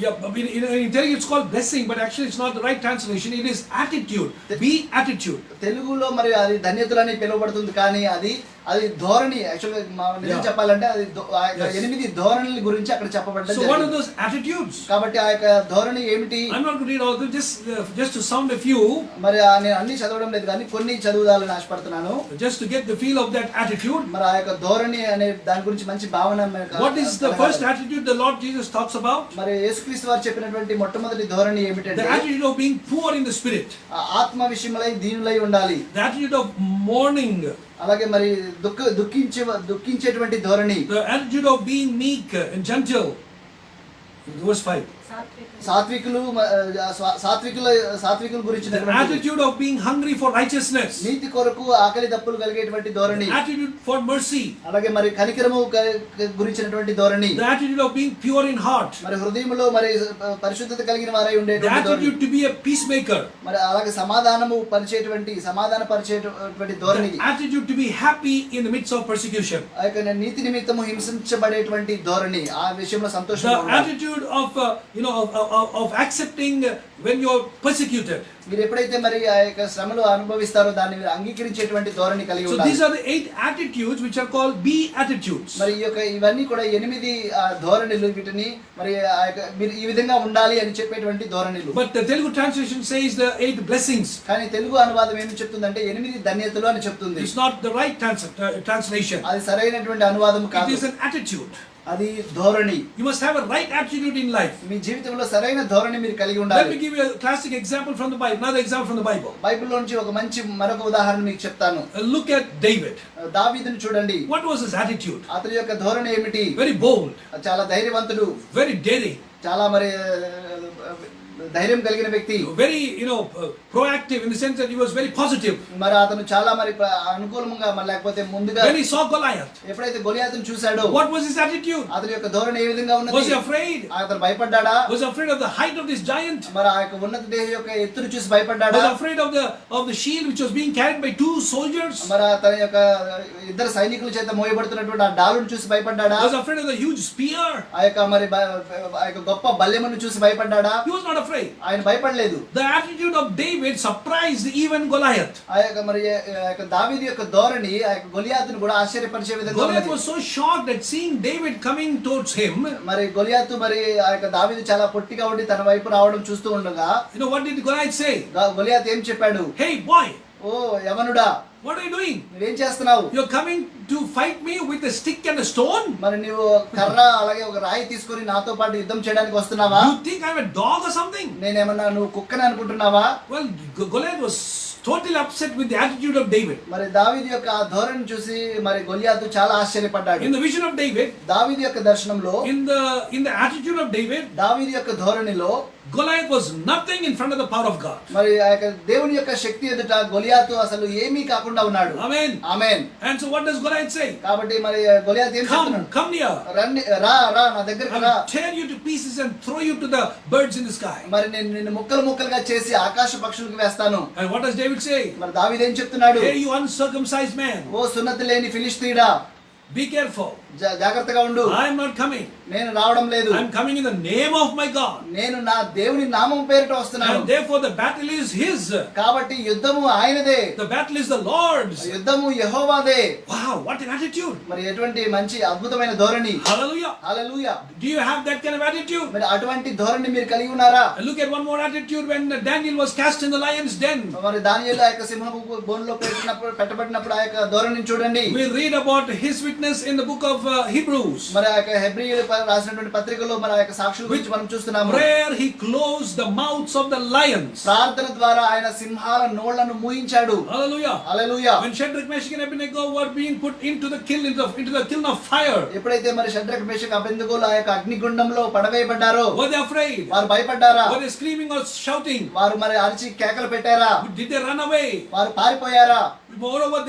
[SPEAKER 1] Yeah, in Telugu it's called blessing, but actually it's not the right translation. It is attitude. Beatitude.
[SPEAKER 4] తెలుగులో మరి అది ధన్యతలని పిలువబడుతుంది, కానీ అది ధోరణి. యాక్చువల్గా నిజం చెప్పాలంటే అది 8 ధోరణుల గురించి అక్కడ చెప్పబడ్డది.
[SPEAKER 1] So what are those attitudes?
[SPEAKER 4] కాబట్టి ఆ యొక్క ధోరణి ఏమిటి?
[SPEAKER 1] I'm not going to read all of them, just to sound a few.
[SPEAKER 4] మరి నేను అన్ని చదవడం లేదు, కానీ కొన్ని చదువుదాలని ఆశపడుతున్నాను.
[SPEAKER 1] Just to get the feel of that attitude.
[SPEAKER 4] మరి ఆ యొక్క ధోరణి అనే దాని గురించి మంచి భావన.
[SPEAKER 1] What is the first attitude the Lord Jesus talks about?
[SPEAKER 4] మరి యేసుక్రీస్తు వారు చెప్పినటువంటి మొట్టమొదటి ధోరణి ఏమిటంటే
[SPEAKER 1] The attitude of being poor in the spirit.
[SPEAKER 4] ఆత్మ విషయములై దీనులై ఉండాలి.
[SPEAKER 1] The attitude of mourning.
[SPEAKER 4] అలాగే మరి దుఃఖించేటువంటి ధోరణి.
[SPEAKER 1] The attitude of being meek and gentle. Verse 5.
[SPEAKER 4] సాత్వికుల గురించి.
[SPEAKER 1] The attitude of being hungry for righteousness.
[SPEAKER 4] నీతి కొరకు ఆకలి దప్పులు కలిగేటువంటి ధోరణి.
[SPEAKER 1] Attitude for mercy.
[SPEAKER 4] అలాగే మరి కనికరము గురించినటువంటి ధోరణి.
[SPEAKER 1] The attitude of being pure in heart.
[SPEAKER 4] మరి హృదయములో మరి పరిశుద్ధత కలిగిన వారై
[SPEAKER 1] The
[SPEAKER 4] ఉండేటువంటి
[SPEAKER 1] attitude to be a peacemaker.
[SPEAKER 4] మరి అలాగే సమాధాన పరిచేటువంటి ధోరణి.
[SPEAKER 1] The attitude to be happy in the midst of persecution.
[SPEAKER 4] ఆ యొక్క నీతి నిమిత్తము హింసించబడేటువంటి ధోరణి. ఆ విషయంలో సంతోషంగా
[SPEAKER 1] The
[SPEAKER 4] ఉండాలి.
[SPEAKER 1] attitude of accepting when you are persecuted.
[SPEAKER 4] మీరు ఎప్పుడైతే మరి ఆ యొక్క శ్రమలు అనుభవిస్తారో దాన్ని మీరు అంగీకరించేటువంటి ధోరణి కలిగి
[SPEAKER 1] So
[SPEAKER 4] ఉండాలి.
[SPEAKER 1] these are the 8 attitudes which are called Beatitudes.
[SPEAKER 4] మరి ఇవన్నీ కూడా 8 ధోరణులు. వీటిని మరి ఆ యొక్క మీరు ఈ విధంగా ఉండాలి అని చెప్పేటువంటి ధోరణులు.
[SPEAKER 1] But the Telugu translation says the 8 blessings.
[SPEAKER 4] కానీ తెలుగు అనువాదం ఏమి చెప్తుందంటే 8 ధన్యతలు అని చెప్తుంది.
[SPEAKER 1] It's not the right translation.
[SPEAKER 4] అది సరైనటువంటి అనువాదం
[SPEAKER 1] It
[SPEAKER 4] కాదు.
[SPEAKER 1] is an attitude.
[SPEAKER 4] అది ధోరణి.
[SPEAKER 1] You must have a right attitude in life.
[SPEAKER 4] మీ జీవితంలో సరైన ధోరణి మీరు కలిగి
[SPEAKER 1] Let
[SPEAKER 4] ఉండాలి.
[SPEAKER 1] me give you a classic example from the Bible. Another example from the Bible.
[SPEAKER 4] బైబిల్లో నుంచి ఒక మంచి మరొక ఉదాహరణ మీకు చెప్తాను.
[SPEAKER 1] Look at David.
[SPEAKER 4] దావీదుని చూడండి.
[SPEAKER 1] What was his attitude?
[SPEAKER 4] అతని యొక్క ధోరణి ఏమిటి?
[SPEAKER 1] Very bold.
[SPEAKER 4] చాలా ధైర్యవంతుడు.
[SPEAKER 1] Very daring.
[SPEAKER 4] చాలా మరి ధైర్యం కలిగిన వ్యక్తి.
[SPEAKER 1] Very, proactive in the sense that he was very positive.
[SPEAKER 4] మరి అతను చాలా మరి అనుకూలంగా మరి లేకపోతే ముందుగా
[SPEAKER 1] When he saw Goliath,
[SPEAKER 4] ఎప్పుడైతే గొలియాతును చూశాడో
[SPEAKER 1] what was his attitude?
[SPEAKER 4] అతని యొక్క ధోరణి ఏ విధంగా ఉన్నది?
[SPEAKER 1] Was he afraid?
[SPEAKER 4] అతను భయపడ్డాడా?
[SPEAKER 1] Was he afraid of the height of this giant?
[SPEAKER 4] మరి ఆ యొక్క ఉన్నత దేహం యొక్క ఎత్తును చూసి భయపడ్డాడా?
[SPEAKER 1] Was he afraid of the shield which was being carried by 2 soldiers?
[SPEAKER 4] మరి అతని యొక్క ఇద్దరు సైనికుల చేత మోయబడుతున్నటువంటి ఆ డాలును చూసి భయపడ్డాడా?
[SPEAKER 1] Was he afraid of the huge spear?
[SPEAKER 4] ఆ యొక్క మరి ఆ యొక్క గొప్ప బల్లెమును చూసి భయపడ్డాడా?
[SPEAKER 1] He was not afraid.
[SPEAKER 4] ఆయన భయపడలేదు.
[SPEAKER 1] The attitude of David surprised even Goliath.
[SPEAKER 4] ఆ యొక్క మరి ఆ యొక్క దావీదు యొక్క ధోరణి ఆ యొక్క గొలియాతును కూడా ఆశ్చర్యపరిచే విధంగా
[SPEAKER 1] Goliath
[SPEAKER 4] ఉన్నది.
[SPEAKER 1] was so shocked at seeing David coming towards him.
[SPEAKER 4] మరి గొలియాతు మరి ఆ యొక్క దావీదు చాలా పొట్టిగా ఉండి తన వైపు రావడం చూస్తూ ఉండగా
[SPEAKER 1] What did Goliath say?
[SPEAKER 4] గొలియాతు ఏం చెప్పాడు?
[SPEAKER 1] Hey boy,
[SPEAKER 4] oh యవనుడా,
[SPEAKER 1] what are you doing?
[SPEAKER 4] నువ్వేం చేస్తున్నావు?
[SPEAKER 1] You're coming to fight me with a stick and a stone?
[SPEAKER 4] మరి నువ్వు కర్ర అలాగే ఒక రాయి తీసుకొని నాతో పాటు యుద్ధం చేయడానికి వస్తున్నావా?
[SPEAKER 1] You think I'm a dog or something?
[SPEAKER 4] నేనేమన్నా నువ్వు కుక్కని అనుకుంటున్నావా?
[SPEAKER 1] Well, Goliath was totally upset with the attitude of David.
[SPEAKER 4] మరి దావీదు యొక్క ఆ ధోరణి చూసి మరి గొలియాతు చాలా ఆశ్చర్యపడ్డాడు.
[SPEAKER 1] In the vision of David,
[SPEAKER 4] దావీదు యొక్క దర్శనంలో,
[SPEAKER 1] in the attitude of David,
[SPEAKER 4] దావీదు యొక్క ధోరణిలో
[SPEAKER 1] Goliath was nothing in front of the power of God.
[SPEAKER 4] మరి ఆ యొక్క దేవుని యొక్క శక్తి ఎదుట గొలియాతు అసలు ఏమీ కాకుండా ఉన్నాడు.
[SPEAKER 1] Amen.
[SPEAKER 4] Amen.
[SPEAKER 1] And so what does Goliath say?
[SPEAKER 4] కాబట్టి మరి గొలియాతు ఏం చెప్తున్నాడు?
[SPEAKER 1] Come near.
[SPEAKER 4] రండి, రా నా దగ్గరికి రా.
[SPEAKER 1] I'll tear you to pieces and throw you to the birds in the sky.
[SPEAKER 4] మరి నేను నిన్ను ముక్కలుగా చేసి ఆకాశ పక్షులకు వేస్తాను.
[SPEAKER 1] And what does David say?
[SPEAKER 4] మరి దావీదు ఏం చెప్తున్నాడు?
[SPEAKER 1] Hey, you uncircumcised man.
[SPEAKER 4] ఓ సున్నతి లేని ఫిలిష్తీయుడా,
[SPEAKER 1] Be careful.
[SPEAKER 4] జాగ్రత్తగా ఉండు.
[SPEAKER 1] I am not coming.
[SPEAKER 4] నేను రావడం లేదు.
[SPEAKER 1] I am coming in the name of my God.
[SPEAKER 4] నేను నా దేవుని నామం పేరిట వస్తున్నాను.
[SPEAKER 1] And therefore the battle is his.
[SPEAKER 4] కాబట్టి యుద్ధము ఆయనదే.
[SPEAKER 1] The battle is the Lord's.
[SPEAKER 4] యుద్ధము యెహోవాదే.
[SPEAKER 1] Wow, what an attitude.
[SPEAKER 4] మరి ఎటువంటి మంచి అద్భుతమైన ధోరణి.
[SPEAKER 1] Hallelujah.
[SPEAKER 4] Hallelujah.
[SPEAKER 1] Do you have that kind of attitude?
[SPEAKER 4] మరి అటువంటి ధోరణి మీరు కలిగి ఉన్నారా?
[SPEAKER 1] And look at one more attitude when Daniel was cast in the lion's den.
[SPEAKER 4] మరి దానియేలు ఆ యొక్క సింహపు బోనులో పెట్టబడినప్పుడు ఆ యొక్క ధోరణిని చూడండి.
[SPEAKER 1] We read about his witness in the book of Hebrews.
[SPEAKER 4] మరి ఆ యొక్క హెబ్రీయులకు రాసినటువంటి పత్రికలో మరి ఆ యొక్క సాక్షుల గురించి మనం చూస్తున్నాము.
[SPEAKER 1] Where he closed the mouths of the lions.
[SPEAKER 4] ప్రార్థన ద్వారా ఆయన సింహాల నోళ్లను మూయించాడు.
[SPEAKER 1] Hallelujah.
[SPEAKER 4] Hallelujah.
[SPEAKER 1] When Shadrach, Meshach and Abednego were being put into the kiln of fire.
[SPEAKER 4] ఎప్పుడైతే మరి షడ్రక్ మేషక్ అబెద్నెగోలు ఆ యొక్క అగ్నిగుండంలో పడవేయబడ్డారో,
[SPEAKER 1] Were they afraid?
[SPEAKER 4] వారు భయపడ్డారా?
[SPEAKER 1] Were they screaming or shouting?
[SPEAKER 4] వారు మరి అరిచి కేకలు పెట్టారా?
[SPEAKER 1] Did they run away?
[SPEAKER 4] వారు పారిపోయారా?
[SPEAKER 1] Moreover,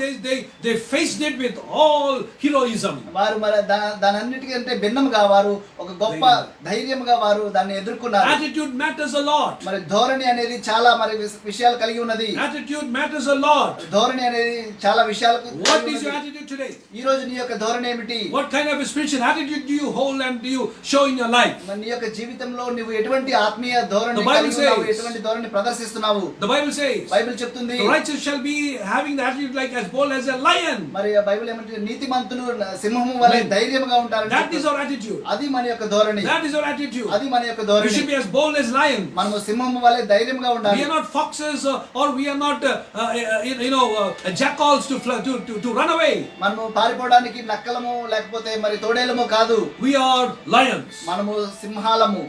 [SPEAKER 1] they faced it with all heroism.
[SPEAKER 4] వారు మరి దానన్నిటికంటే భిన్నముగా వారు ఒక గొప్ప ధైర్యముగా వారు దాన్ని ఎదుర్కొన్నారు.
[SPEAKER 1] Attitude matters a lot.
[SPEAKER 4] మరి ధోరణి అనేది చాలా మరి విషయాలు కలిగి ఉన్నది.
[SPEAKER 1] Attitude matters a lot.
[SPEAKER 4] ధోరణి అనేది చాలా విషయాలకు.
[SPEAKER 1] What is your attitude today?
[SPEAKER 4] ఈ రోజు నీ యొక్క ధోరణి ఏమిటి?
[SPEAKER 1] What kind of a spiritual attitude do you hold and do you show in your life?
[SPEAKER 4] మరి నీ యొక్క జీవితంలో నువ్వు ఎటువంటి ఆత్మీయ ధోరణి
[SPEAKER 1] The Bible
[SPEAKER 4] కలిగి ఉన్నావు,
[SPEAKER 1] says-
[SPEAKER 4] ఎటువంటి ధోరణి ప్రదర్శిస్తున్నావు?
[SPEAKER 1] The Bible says,
[SPEAKER 4] బైబిల్ చెప్తుంది
[SPEAKER 1] the righteous shall be having the attitude like as bold as a lion.
[SPEAKER 4] మరి బైబిల్ ఏమంటే నీతిమంతులు సింహము వలె ధైర్యంగా ఉంటారని
[SPEAKER 1] That is
[SPEAKER 4] చెప్తుంది.
[SPEAKER 1] our attitude.
[SPEAKER 4] అది మన యొక్క ధోరణి.
[SPEAKER 1] That is our attitude.
[SPEAKER 4] అది మన యొక్క
[SPEAKER 1] We
[SPEAKER 4] ధోరణి.
[SPEAKER 1] should be as bold as lions.
[SPEAKER 4] మనము సింహము వలె ధైర్యంగా
[SPEAKER 1] We
[SPEAKER 4] ఉండాలి.
[SPEAKER 1] are not foxes or we are not jackals to run away.
[SPEAKER 4] మనము పారిపోవడానికి నక్కలము లేకపోతే మరి తోడేలము కాదు.
[SPEAKER 1] We are lions.
[SPEAKER 4] మనము సింహాలము.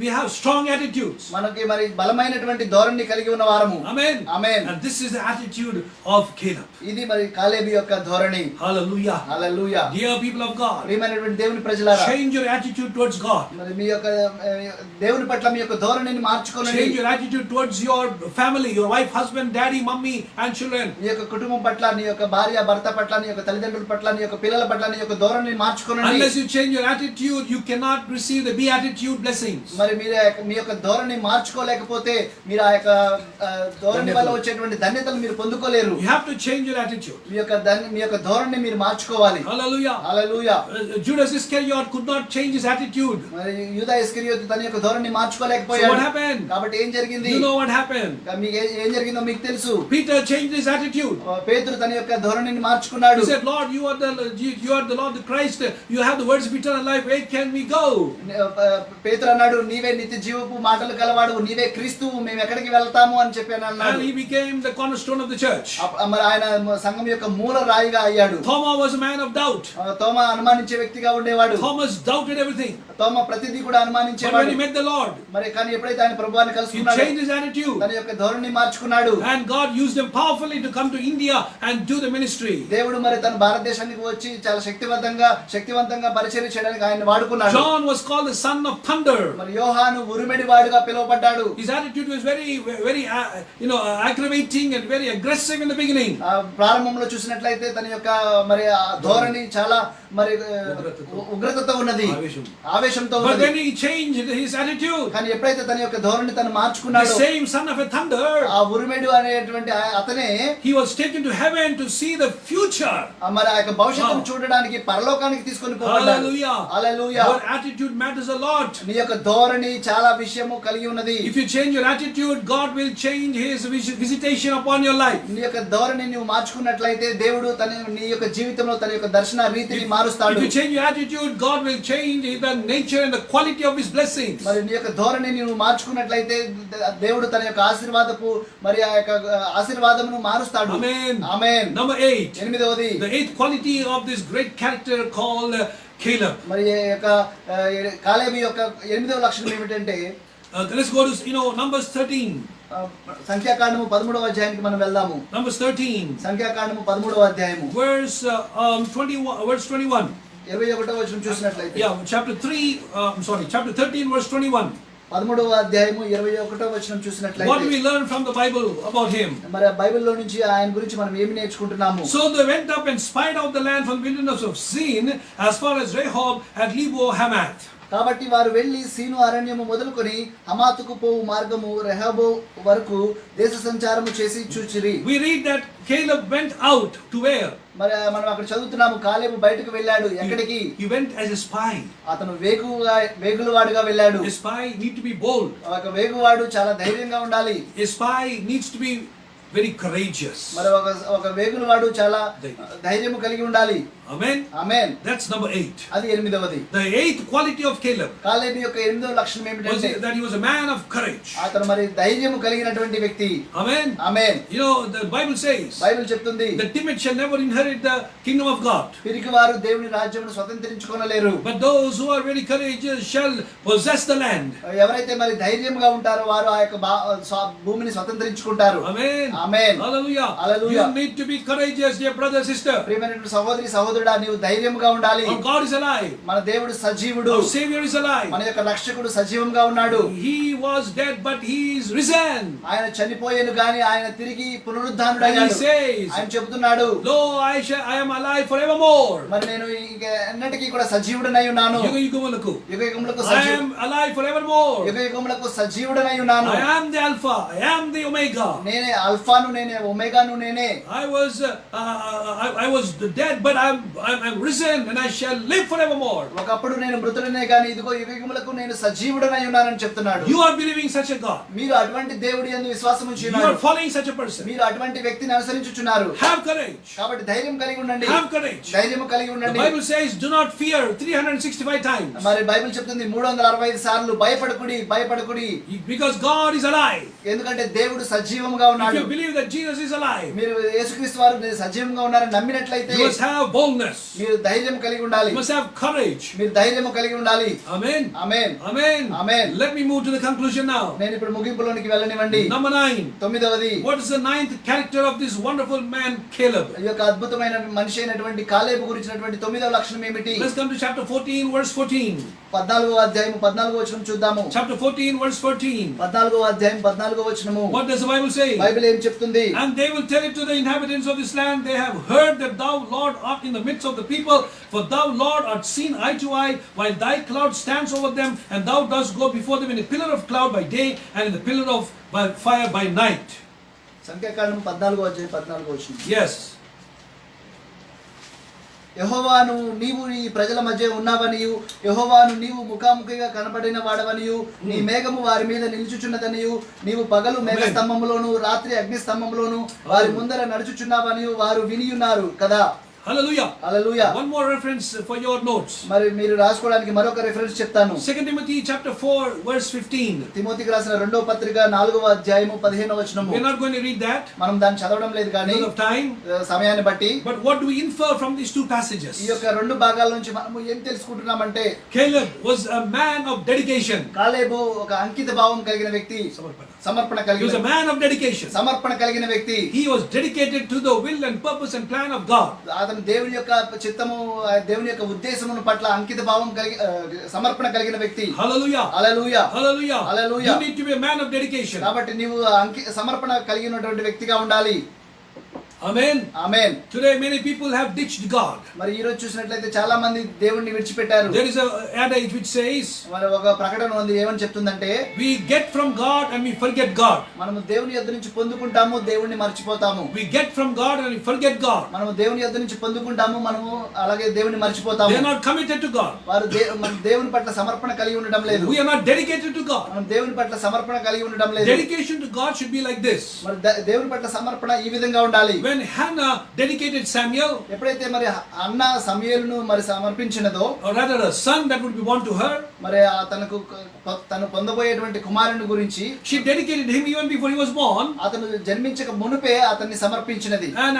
[SPEAKER 1] We have strong attitudes.
[SPEAKER 4] మనకి మరి బలమైనటువంటి ధోరణి కలిగి ఉన్న వారము.
[SPEAKER 1] Amen.
[SPEAKER 4] Amen.
[SPEAKER 1] And this is the attitude of Caleb.
[SPEAKER 4] ఇది మరి కాలేబు యొక్క ధోరణి.
[SPEAKER 1] Hallelujah.
[SPEAKER 4] Hallelujah.
[SPEAKER 1] Dear people of God,
[SPEAKER 4] ప్రియమైనటువంటి దేవుని ప్రజలారా,
[SPEAKER 1] change your attitude towards God.
[SPEAKER 4] మరి మీ యొక్క దేవుని పట్ల మీ యొక్క ధోరణిని మార్చుకోనండి.
[SPEAKER 1] Change your attitude towards your family, your wife, husband, daddy, mummy and children.
[SPEAKER 4] నీ యొక్క కుటుంబం పట్ల, నీ యొక్క భార్య భర్త పట్ల, నీ యొక్క తల్లిదండ్రుల పట్ల, నీ యొక్క పిల్లల పట్ల నీ యొక్క ధోరణిని మార్చుకోనండి.
[SPEAKER 1] Unless you change your attitude, you cannot receive the beatitude blessings.
[SPEAKER 4] మరి మీరు మీ యొక్క ధోరణి మార్చుకోలేకపోతే మీరు ఆ యొక్క ధోరణి వల్ల వచ్చేటువంటి ధన్యతలు మీరు పొందుకోలేరు.
[SPEAKER 1] You have to change your attitude.
[SPEAKER 4] మీ యొక్క ధోరణిని మీరు మార్చుకోవాలి.
[SPEAKER 1] Hallelujah.
[SPEAKER 4] Hallelujah.
[SPEAKER 1] Judas Iscariot could not change his attitude.
[SPEAKER 4] మరి యూదా ఇస్కరియోతు తన యొక్క ధోరణిని
[SPEAKER 1] So
[SPEAKER 4] మార్చుకోలేకపోయాడు.
[SPEAKER 1] what happened?
[SPEAKER 4] కాబట్టి ఏం జరిగింది?
[SPEAKER 1] You know what happened?
[SPEAKER 4] మీకు ఏం జరిగిందో మీకు తెలుసు.
[SPEAKER 1] Peter changed his attitude.
[SPEAKER 4] పేతురు తన యొక్క ధోరణిని మార్చుకున్నాడు.
[SPEAKER 1] He said, Lord, you are the Lord the Christ. You have the words of eternal life. Where can we go?
[SPEAKER 4] పేతురు అన్నాడు, నీవే నిత్య జీవపు మాటలు కలవాడు, నీవే క్రీస్తువు, మేము ఎక్కడికి వెళ్తాము అని చెప్పాను అన్నాడు.
[SPEAKER 1] And he became the cornerstone of the church.
[SPEAKER 4] మరి ఆయన సంఘం యొక్క మూల రాయిగా అయ్యాడు.
[SPEAKER 1] Thomas was a man of doubt.
[SPEAKER 4] తోమా అనుమానించే వ్యక్తిగా ఉండేవాడు.
[SPEAKER 1] Thomas doubted everything.
[SPEAKER 4] తోమా ప్రతిదీ కూడా
[SPEAKER 1] But when
[SPEAKER 4] అనుమానించేవాడు.
[SPEAKER 1] he met the Lord,
[SPEAKER 4] మరి కానీ ఎప్పుడైతే ఆయన ప్రభువాన్ని
[SPEAKER 1] he
[SPEAKER 4] కలుసుకున్నాడు,
[SPEAKER 1] changed his attitude.
[SPEAKER 4] తన యొక్క ధోరణిని మార్చుకున్నాడు.
[SPEAKER 1] And God used him powerfully to come to India and do the ministry.
[SPEAKER 4] దేవుడు మరి తన భారతదేశానికి వచ్చి చాలా శక్తివంతంగా పరిచర్య చేయడానికి ఆయన వాడుకున్నాడు.
[SPEAKER 1] John was called the son of thunder.
[SPEAKER 4] మరి యోహాను ఉరిమెడి వాడుగా పిలువబడ్డాడు.
[SPEAKER 1] His attitude was very aggravating and very aggressive in the beginning.
[SPEAKER 4] ప్రారంభంలో చూసినట్లయితే తన యొక్క మరి ఆ ధోరణి చాలా మరి ఉగ్రతతో ఉన్నది, ఆవేశంతో
[SPEAKER 1] But
[SPEAKER 4] ఉన్నది.
[SPEAKER 1] when he changed his attitude,
[SPEAKER 4] కానీ ఎప్పుడైతే తన యొక్క ధోరణి తను
[SPEAKER 1] the
[SPEAKER 4] మార్చుకున్నాడో,
[SPEAKER 1] same son of a thunder,
[SPEAKER 4] ఆ ఉరిమెడు అనేటువంటి అతనే
[SPEAKER 1] he was taken to heaven to see the future.
[SPEAKER 4] మరి ఆ యొక్క భవిష్యత్తును చూడడానికి పరలోకానికి తీసుకొని పోబడ్డాడు.
[SPEAKER 1] Hallelujah.
[SPEAKER 4] Hallelujah.
[SPEAKER 1] Your attitude matters a lot.
[SPEAKER 4] నీ యొక్క ధోరణి చాలా విషయము కలిగి ఉన్నది.
[SPEAKER 1] If you change your attitude, God will change his visitation upon your life.
[SPEAKER 4] నీ యొక్క ధోరణి నువ్వు మార్చుకున్నట్లయితే దేవుడు నీ యొక్క జీవితంలో తన యొక్క దర్శన రీతిని మారుస్తాడు.
[SPEAKER 1] If you change your attitude, God will change the nature and the quality of his blessings.
[SPEAKER 4] మరి నీ యొక్క ధోరణి నువ్వు మార్చుకున్నట్లయితే దేవుడు తన యొక్క మరి ఆ యొక్క ఆశీర్వాదమును మారుస్తాడు.
[SPEAKER 1] Amen.
[SPEAKER 4] ఆమేన్.
[SPEAKER 1] Number 8.
[SPEAKER 4] ఎనిమిదవది,
[SPEAKER 1] The 8th quality of this great character called Caleb.
[SPEAKER 4] మరి ఈ యొక్క కాలేబు యొక్క ఎనిమిదవ లక్షణం ఏమిటంటే,
[SPEAKER 1] Let's go to Numbers 13.
[SPEAKER 4] సంఖ్యాకాండము 13వ అధ్యాయానికి మనం వెళ్దాము.
[SPEAKER 1] Numbers 13.
[SPEAKER 4] సంఖ్యాకాండము 13వ అధ్యాయము
[SPEAKER 1] Verse 21.
[SPEAKER 4] 21వ వచనం చూసినట్లయితే,
[SPEAKER 1] Yeah, chapter 13 verse 21.
[SPEAKER 4] 13వ అధ్యాయము 21వ వచనం
[SPEAKER 1] What do
[SPEAKER 4] చూసినట్లయితే,
[SPEAKER 1] we learn from the Bible about him?
[SPEAKER 4] మరి బైబిల్లో నుంచి ఆయన గురించి మనం ఏమి నేర్చుకుంటున్నాము?
[SPEAKER 1] So they went up and spied out the land from the wilderness of Zin as far as Rehob and Lebo Hamath.
[SPEAKER 4] కాబట్టి వారు వెళ్లి సీను అరణ్యము మొదలుకొని హమాతుకు పోవు మార్గము రెహోబు వరకు దేశ సంచారము చేసి చూచిరి.
[SPEAKER 1] We read that Caleb went out to where?
[SPEAKER 4] మరి మనం అక్కడ చదువుతున్నాము, కాలేబు బయటకు వెళ్ళాడు. ఎక్కడికి?
[SPEAKER 1] He went as a spy.
[SPEAKER 4] అతను వేగులవాడుగా వెళ్ళాడు.
[SPEAKER 1] A spy need to be bold.
[SPEAKER 4] ఒక వేగువాడు చాలా ధైర్యంగా ఉండాలి.
[SPEAKER 1] A spy needs to be very courageous.
[SPEAKER 4] మరి ఒక వేగులవాడు చాలా ధైర్యము కలిగి ఉండాలి.
[SPEAKER 1] Amen.
[SPEAKER 4] ఆమేన్.
[SPEAKER 1] That's number 8.
[SPEAKER 4] అది ఎనిమిదవది.
[SPEAKER 1] The 8th quality of Caleb
[SPEAKER 4] కాలేబు యొక్క ఎనిమిదవ లక్షణం
[SPEAKER 1] was
[SPEAKER 4] ఏమిటంటే,
[SPEAKER 1] that he was a man of courage.
[SPEAKER 4] అతను మరి ధైర్యము కలిగినటువంటి వ్యక్తి.
[SPEAKER 1] Amen.
[SPEAKER 4] Amen.
[SPEAKER 1] The Bible says
[SPEAKER 4] Bible చెప్తుంది,
[SPEAKER 1] the timid shall never inherit the kingdom of God.
[SPEAKER 4] పిరికివారు దేవుని రాజ్యమును స్వతంత్రించుకొనలేరు.
[SPEAKER 1] But those who are very courageous shall possess the land.
[SPEAKER 4] ఎవరైతే మరి ధైర్యంగా ఉంటారో వారు ఆ యొక్క భూమిని స్వతంత్రించుకుంటారు.
[SPEAKER 1] Amen.
[SPEAKER 4] Amen.
[SPEAKER 1] Hallelujah.
[SPEAKER 4] Hallelujah.
[SPEAKER 1] You need to be courageous, dear brother, sister.
[SPEAKER 4] ప్రియమైనటువంటి సహోదరి సహోదరుడా, నీవు ధైర్యంగా ఉండాలి.
[SPEAKER 1] Our God is alive.
[SPEAKER 4] మన దేవుడు సజీవుడు.
[SPEAKER 1] Our Savior is alive.
[SPEAKER 4] మన యొక్క రక్షకుడు సజీవంగా ఉన్నాడు.
[SPEAKER 1] He was dead, but he is risen.
[SPEAKER 4] ఆయన చనిపోయాను గాని ఆయన తిరిగి
[SPEAKER 1] And he
[SPEAKER 4] పునరుద్ధానుడయ్యాడు.
[SPEAKER 1] says,
[SPEAKER 4] ఆయన చెబుతున్నాడు,
[SPEAKER 1] lo, I am alive forevermore.
[SPEAKER 4] మరి నేను ఇక ఎన్నటికీ కూడా సజీవుడనై ఉన్నాను.
[SPEAKER 1] యుగ యుగములకు.
[SPEAKER 4] యుగ యుగములకు
[SPEAKER 1] I am alive forevermore.
[SPEAKER 4] యుగ యుగములకు సజీవుడనై ఉన్నాను.
[SPEAKER 1] I am the Alpha. I am the Omega.
[SPEAKER 4] నేనే అల్ఫాను, నేనే ఒమేగాను, నేనే.
[SPEAKER 1] I was dead, but I'm risen, and I shall live forevermore.
[SPEAKER 4] ఒకప్పుడు నేను మృతుడనే గాని ఇదిగో యుగ యుగములకు నేను సజీవుడనై ఉన్నానని చెప్తున్నాడు.
[SPEAKER 1] You are believing such a God.
[SPEAKER 4] మీరు అటువంటి దేవుడి యందు విశ్వాసం ఉంచి
[SPEAKER 1] You
[SPEAKER 4] ఉన్నారు.
[SPEAKER 1] are following such a person.
[SPEAKER 4] మీరు అటువంటి వ్యక్తిని అనుసరించుచున్నారు.
[SPEAKER 1] Have courage.
[SPEAKER 4] కాబట్టి ధైర్యం కలిగి ఉండండి.
[SPEAKER 1] Have courage.
[SPEAKER 4] ధైర్యం కలిగి
[SPEAKER 1] The
[SPEAKER 4] ఉండండి.
[SPEAKER 1] Bible says, do not fear 365 times.
[SPEAKER 4] మరి బైబిల్ చెప్తుంది 365 సార్లు భయపడకుడి భయపడకుడి.
[SPEAKER 1] Because God is alive.
[SPEAKER 4] ఎందుకంటే దేవుడు సజీవంగా
[SPEAKER 1] If
[SPEAKER 4] ఉన్నాడు.
[SPEAKER 1] you believe that Jesus is alive,
[SPEAKER 4] మీరు యేసుక్రీస్తు వారు సజీవంగా ఉన్నారని నమ్మినట్లయితే
[SPEAKER 1] you must have boldness.
[SPEAKER 4] మీరు ధైర్యం కలిగి ఉండాలి.
[SPEAKER 1] You must have courage.
[SPEAKER 4] మీరు ధైర్యం కలిగి ఉండాలి.
[SPEAKER 1] Amen.
[SPEAKER 4] Amen.
[SPEAKER 1] Amen.
[SPEAKER 4] Amen.
[SPEAKER 1] Let me move to the conclusion now.
[SPEAKER 4] నేను ఇప్పుడు ముగింపులోనికి వెళ్ళనివ్వండి.
[SPEAKER 1] Number 9.
[SPEAKER 4] 9వది,
[SPEAKER 1] What is the 9th character of this wonderful man Caleb?
[SPEAKER 4] ఈ యొక్క అద్భుతమైన మనిషి అయినటువంటి కాలేబు గురించినటువంటి 9వ లక్షణం ఏమిటి?
[SPEAKER 1] Let's come to chapter 14, verse 14.
[SPEAKER 4] 14వ అధ్యాయం 14వ వచనం చూద్దాము.
[SPEAKER 1] Chapter 14, verse 14.
[SPEAKER 4] 14వ అధ్యాయం 14వ వచనము.
[SPEAKER 1] What does the Bible say?
[SPEAKER 4] Bible ఏం చెప్తుంది?
[SPEAKER 1] And they will tell it to the inhabitants of this land, they have heard that thou, Lord, art in the midst of the people, for thou, Lord, art seen eye to eye, while thy cloud stands over them, and thou dost go before them in a pillar of cloud by day, and in a pillar of fire by night.
[SPEAKER 4] సంఖ్యాకాండం 14వ అధ్యాయం 14వ వచనం.
[SPEAKER 1] Yes.
[SPEAKER 4] యెహోవాను నీవు ఈ ప్రజల మధ్య ఉన్నావనియు, యెహోవాను నీవు ముఖాముఖిగా కనబడిన వాడవనియు, నీ మేఘము వారి మీద నిలుచుచున్నదనియు, నీవు పగలు మేఘ స్తంభములోను రాత్రి అగ్ని స్తంభములోను వారి ముందర నడుచుచున్నావనియు వారు వినియున్నారు కదా.
[SPEAKER 1] Hallelujah.
[SPEAKER 4] Hallelujah.
[SPEAKER 1] One more reference for your notes.
[SPEAKER 4] మరి మీరు రాసుకోవడానికి మరొక రిఫరెన్స్ చెప్తాను.
[SPEAKER 1] 2 Timothy chapter 4, verse 15.
[SPEAKER 4] తిమోతికి రాసిన 2వ పత్రిక 4వ అధ్యాయము 15వ వచనము.
[SPEAKER 1] We're not going to read that
[SPEAKER 4] మనం దాన్ని చదవడం లేదు కానీ
[SPEAKER 1] because of time.
[SPEAKER 4] సమయాన్ని బట్టి.
[SPEAKER 1] But what do we infer from these two passages?
[SPEAKER 4] ఈ యొక్క రెండు భాగాల నుంచి మనము ఏం తెలుసుకుంటున్నామంటే,
[SPEAKER 1] Caleb was a man of dedication.
[SPEAKER 4] కాలేబు ఒక అంకిత భావం కలిగిన వ్యక్తి, సమర్పణ
[SPEAKER 1] He was
[SPEAKER 4] కలిగిన
[SPEAKER 1] a man of dedication.
[SPEAKER 4] సమర్పణ కలిగిన వ్యక్తి.
[SPEAKER 1] He was dedicated to the will and purpose and plan of God.
[SPEAKER 4] అతను దేవుని యొక్క చిత్తము, దేవుని యొక్క ఉద్దేశమును పట్ల అంకిత భావం కలిగి సమర్పణ కలిగిన వ్యక్తి.
[SPEAKER 1] Hallelujah.
[SPEAKER 4] Hallelujah.
[SPEAKER 1] Hallelujah.
[SPEAKER 4] Hallelujah.
[SPEAKER 1] You need to be a man of dedication.
[SPEAKER 4] కాబట్టి నీవు సమర్పణ కలిగినటువంటి వ్యక్తిగా ఉండాలి.
[SPEAKER 1] Amen.
[SPEAKER 4] Amen.
[SPEAKER 1] Today many people have ditched God.
[SPEAKER 4] మరి ఈ రోజు చూసినట్లయితే చాలా మంది దేవుణ్ణి విడిచిపెట్టారు.
[SPEAKER 1] There is a adage which says,
[SPEAKER 4] మరి ఒక ప్రకటన ఉంది, ఏమని చెప్తుందంటే,
[SPEAKER 1] we get from God and we forget God.
[SPEAKER 4] మనము దేవుని యొద్ద నుంచి పొందుకుంటాము, దేవుణ్ణి మర్చిపోతాము.
[SPEAKER 1] We get from God and we forget God.
[SPEAKER 4] మనము దేవుని యొద్ద నుంచి పొందుకుంటాము, మనము అలాగే దేవుని మర్చిపోతాము.
[SPEAKER 1] They are not committed to God.
[SPEAKER 4] వారు మన దేవుని పట్ల సమర్పణ కలిగి ఉండడం లేదు.
[SPEAKER 1] We are not dedicated to God.
[SPEAKER 4] మనం దేవుని పట్ల సమర్పణ కలిగి ఉండడం లేదు.
[SPEAKER 1] Dedication to God should be like this.
[SPEAKER 4] మరి దేవుని పట్ల సమర్పణ ఈ విధంగా ఉండాలి.
[SPEAKER 1] When Hannah dedicated Samuel,
[SPEAKER 4] ఎప్పుడైతే మరి అన్న సమూయేలును మరి సమర్పించినదో,
[SPEAKER 1] or rather a son that would be born to her,
[SPEAKER 4] మరి తను పొందబోయేటువంటి కుమారుని గురించి
[SPEAKER 1] she dedicated him even before he was born.
[SPEAKER 4] అతను జన్మించక మునుపే అతన్ని సమర్పించినది.
[SPEAKER 1] And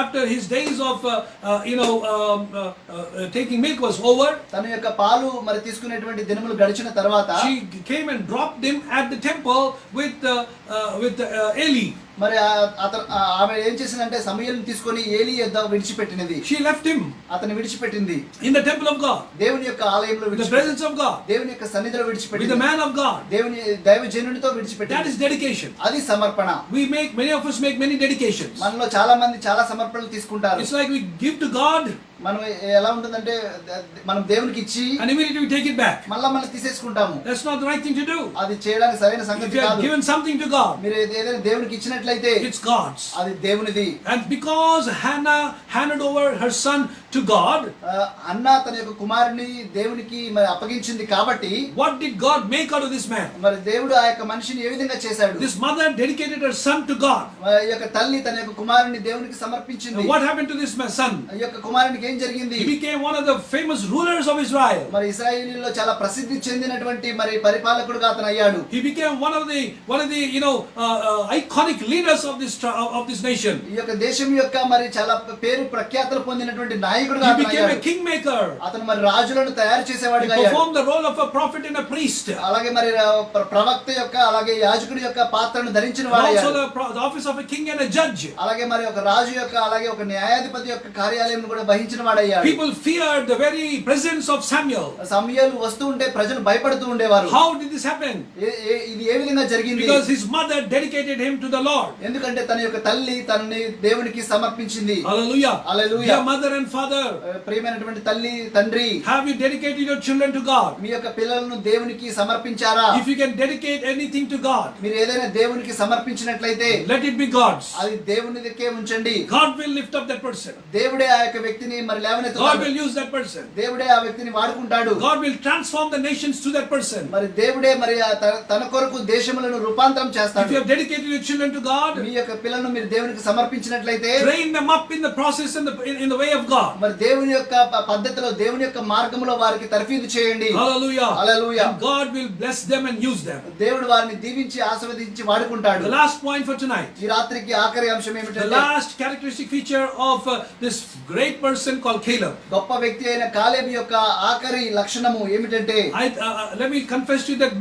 [SPEAKER 1] after his days of taking milk was over,
[SPEAKER 4] తన యొక్క పాలు మరి తీసుకునేటువంటి దినములు గడిచిన తర్వాత
[SPEAKER 1] she came and dropped him at the temple with Eli.
[SPEAKER 4] మరి ఆమె ఏం చేసిందంటే సమూయేలుని తీసుకొని ఏలీ యొద్ద విడిచిపెట్టినది.
[SPEAKER 1] She left him
[SPEAKER 4] అతను విడిచిపెట్టింది
[SPEAKER 1] in the temple of God,
[SPEAKER 4] దేవుని యొక్క ఆలయంలో
[SPEAKER 1] in the presence of God,
[SPEAKER 4] దేవుని యొక్క సన్నిధిలో
[SPEAKER 1] with
[SPEAKER 4] విడిచిపెట్టింది.
[SPEAKER 1] the man of God.
[SPEAKER 4] దేవుని దైవజనునితో విడిచిపెట్టింది.
[SPEAKER 1] That is dedication.
[SPEAKER 4] అది సమర్పణ.
[SPEAKER 1] Many of us make many dedications.
[SPEAKER 4] మనలో చాలా మంది చాలా సమర్పణలు తీసుకుంటారు.
[SPEAKER 1] It's like we give to God
[SPEAKER 4] మనం ఎలా ఉంటుందంటే మనం దేవునికి ఇచ్చి
[SPEAKER 1] and immediately we take it back.
[SPEAKER 4] మళ్ళీ తీసేసుకుంటాము.
[SPEAKER 1] That's not the right thing to do.
[SPEAKER 4] అది చేయడానికి సరైన
[SPEAKER 1] If
[SPEAKER 4] సంగతి
[SPEAKER 1] you have
[SPEAKER 4] కాదు.
[SPEAKER 1] given something to God,
[SPEAKER 4] మీరు ఏదైనా దేవునికి ఇచ్చినట్లయితే
[SPEAKER 1] it's God's.
[SPEAKER 4] అది దేవునిది.
[SPEAKER 1] And because Hannah handed over her son to God,
[SPEAKER 4] అన్న తన యొక్క కుమారుని దేవునికి మరి అప్పగించింది కాబట్టి,
[SPEAKER 1] what did God make out of this man?
[SPEAKER 4] మరి దేవుడు ఆ యొక్క మనిషిని ఏ విధంగా చేశాడు?
[SPEAKER 1] This mother dedicated her son to God.
[SPEAKER 4] ఈ యొక్క తల్లి తన యొక్క కుమారుని దేవునికి సమర్పించింది.
[SPEAKER 1] And what happened to this son?
[SPEAKER 4] ఈ యొక్క కుమారునికి ఏం జరిగింది?
[SPEAKER 1] He became one of the famous rulers of Israel.
[SPEAKER 4] మరి ఇశ్రాయేలీయుల్లో చాలా ప్రసిద్ధి చెందినటువంటి మరి పరిపాలకుడుగా అతను అయ్యాడు.
[SPEAKER 1] He became one of the iconic leaders of this nation.
[SPEAKER 4] ఈ యొక్క దేశం యొక్క మరి చాలా పేరు ప్రఖ్యాతలు పొందినటువంటి నాయకుడుగా
[SPEAKER 1] He
[SPEAKER 4] అతను
[SPEAKER 1] became a
[SPEAKER 4] అయ్యాడు.
[SPEAKER 1] kingmaker.
[SPEAKER 4] అతను మరి రాజులను తయారు
[SPEAKER 1] He
[SPEAKER 4] చేసేవాడుగా అయ్యాడు.
[SPEAKER 1] performed the role of a prophet and a priest.
[SPEAKER 4] అలాగే మరి ప్రవక్త యొక్క అలాగే యాజకుడి యొక్క పాత్రను ధరించిన
[SPEAKER 1] And
[SPEAKER 4] వాడు
[SPEAKER 1] also
[SPEAKER 4] అయ్యాడు.
[SPEAKER 1] the office of a king and a judge.
[SPEAKER 4] అలాగే మరి ఒక రాజు యొక్క అలాగే ఒక న్యాయాధిపతి యొక్క కార్యాలయం కూడా వహించిన వాడయ్యాడు.
[SPEAKER 1] People feared the very presence of Samuel.
[SPEAKER 4] సమయాలు వస్తూ ఉంటే ప్రజలు భయపడుతూ ఉండేవారు.
[SPEAKER 1] How did this happen?
[SPEAKER 4] ఇది ఏ విధంగా జరిగింది?
[SPEAKER 1] Because his mother dedicated him to the Lord.
[SPEAKER 4] ఎందుకంటే తన యొక్క తల్లి తనని దేవునికి సమర్పించింది.
[SPEAKER 1] Hallelujah.
[SPEAKER 4] Hallelujah.
[SPEAKER 1] Dear mother and father,
[SPEAKER 4] ప్రియమైనటువంటి తల్లి తండ్రి,
[SPEAKER 1] have you dedicated your children to God?
[SPEAKER 4] మీ యొక్క పిల్లలను దేవునికి సమర్పించారా?
[SPEAKER 1] If you can dedicate anything to God,
[SPEAKER 4] మీరు ఏదైనా దేవునికి సమర్పించినట్లయితే
[SPEAKER 1] let it be God's.
[SPEAKER 4] అది దేవునికే ఉంచండి.
[SPEAKER 1] God will lift up that person.
[SPEAKER 4] దేవుడే ఆ యొక్క వ్యక్తిని మరి
[SPEAKER 1] God
[SPEAKER 4] లేవనెత్తుతాడు.
[SPEAKER 1] will use that person.
[SPEAKER 4] దేవుడే ఆ వ్యక్తిని వాడుకుంటాడు.
[SPEAKER 1] God will transform the nations through that person.
[SPEAKER 4] మరి దేవుడే మరి తన కొరకు దేశములను రూపాంతరం
[SPEAKER 1] If
[SPEAKER 4] చేస్తాడు.
[SPEAKER 1] you have dedicated your children to God,
[SPEAKER 4] మీ యొక్క పిల్లలను మీరు దేవునికి సమర్పించినట్లయితే
[SPEAKER 1] train them up in the process and in the way of God.
[SPEAKER 4] మరి దేవుని యొక్క పద్ధతిలో దేవుని యొక్క మార్గములో వారికి తర్ఫీదు చేయండి.
[SPEAKER 1] Hallelujah.
[SPEAKER 4] Hallelujah.
[SPEAKER 1] And God will bless them and use them.
[SPEAKER 4] దేవుడు వారిని దీవించి ఆశీర్వదించి వాడుకుంటాడు.
[SPEAKER 1] The last point for tonight.
[SPEAKER 4] ఈ రాత్రికి ఆఖరి అంశం
[SPEAKER 1] The
[SPEAKER 4] ఏమిటంటే
[SPEAKER 1] last characteristic feature of this great person called Caleb.
[SPEAKER 4] గొప్ప వ్యక్తి అయిన కాలేబు యొక్క ఆఖరి లక్షణము ఏమిటంటే
[SPEAKER 1] Let me confess to you that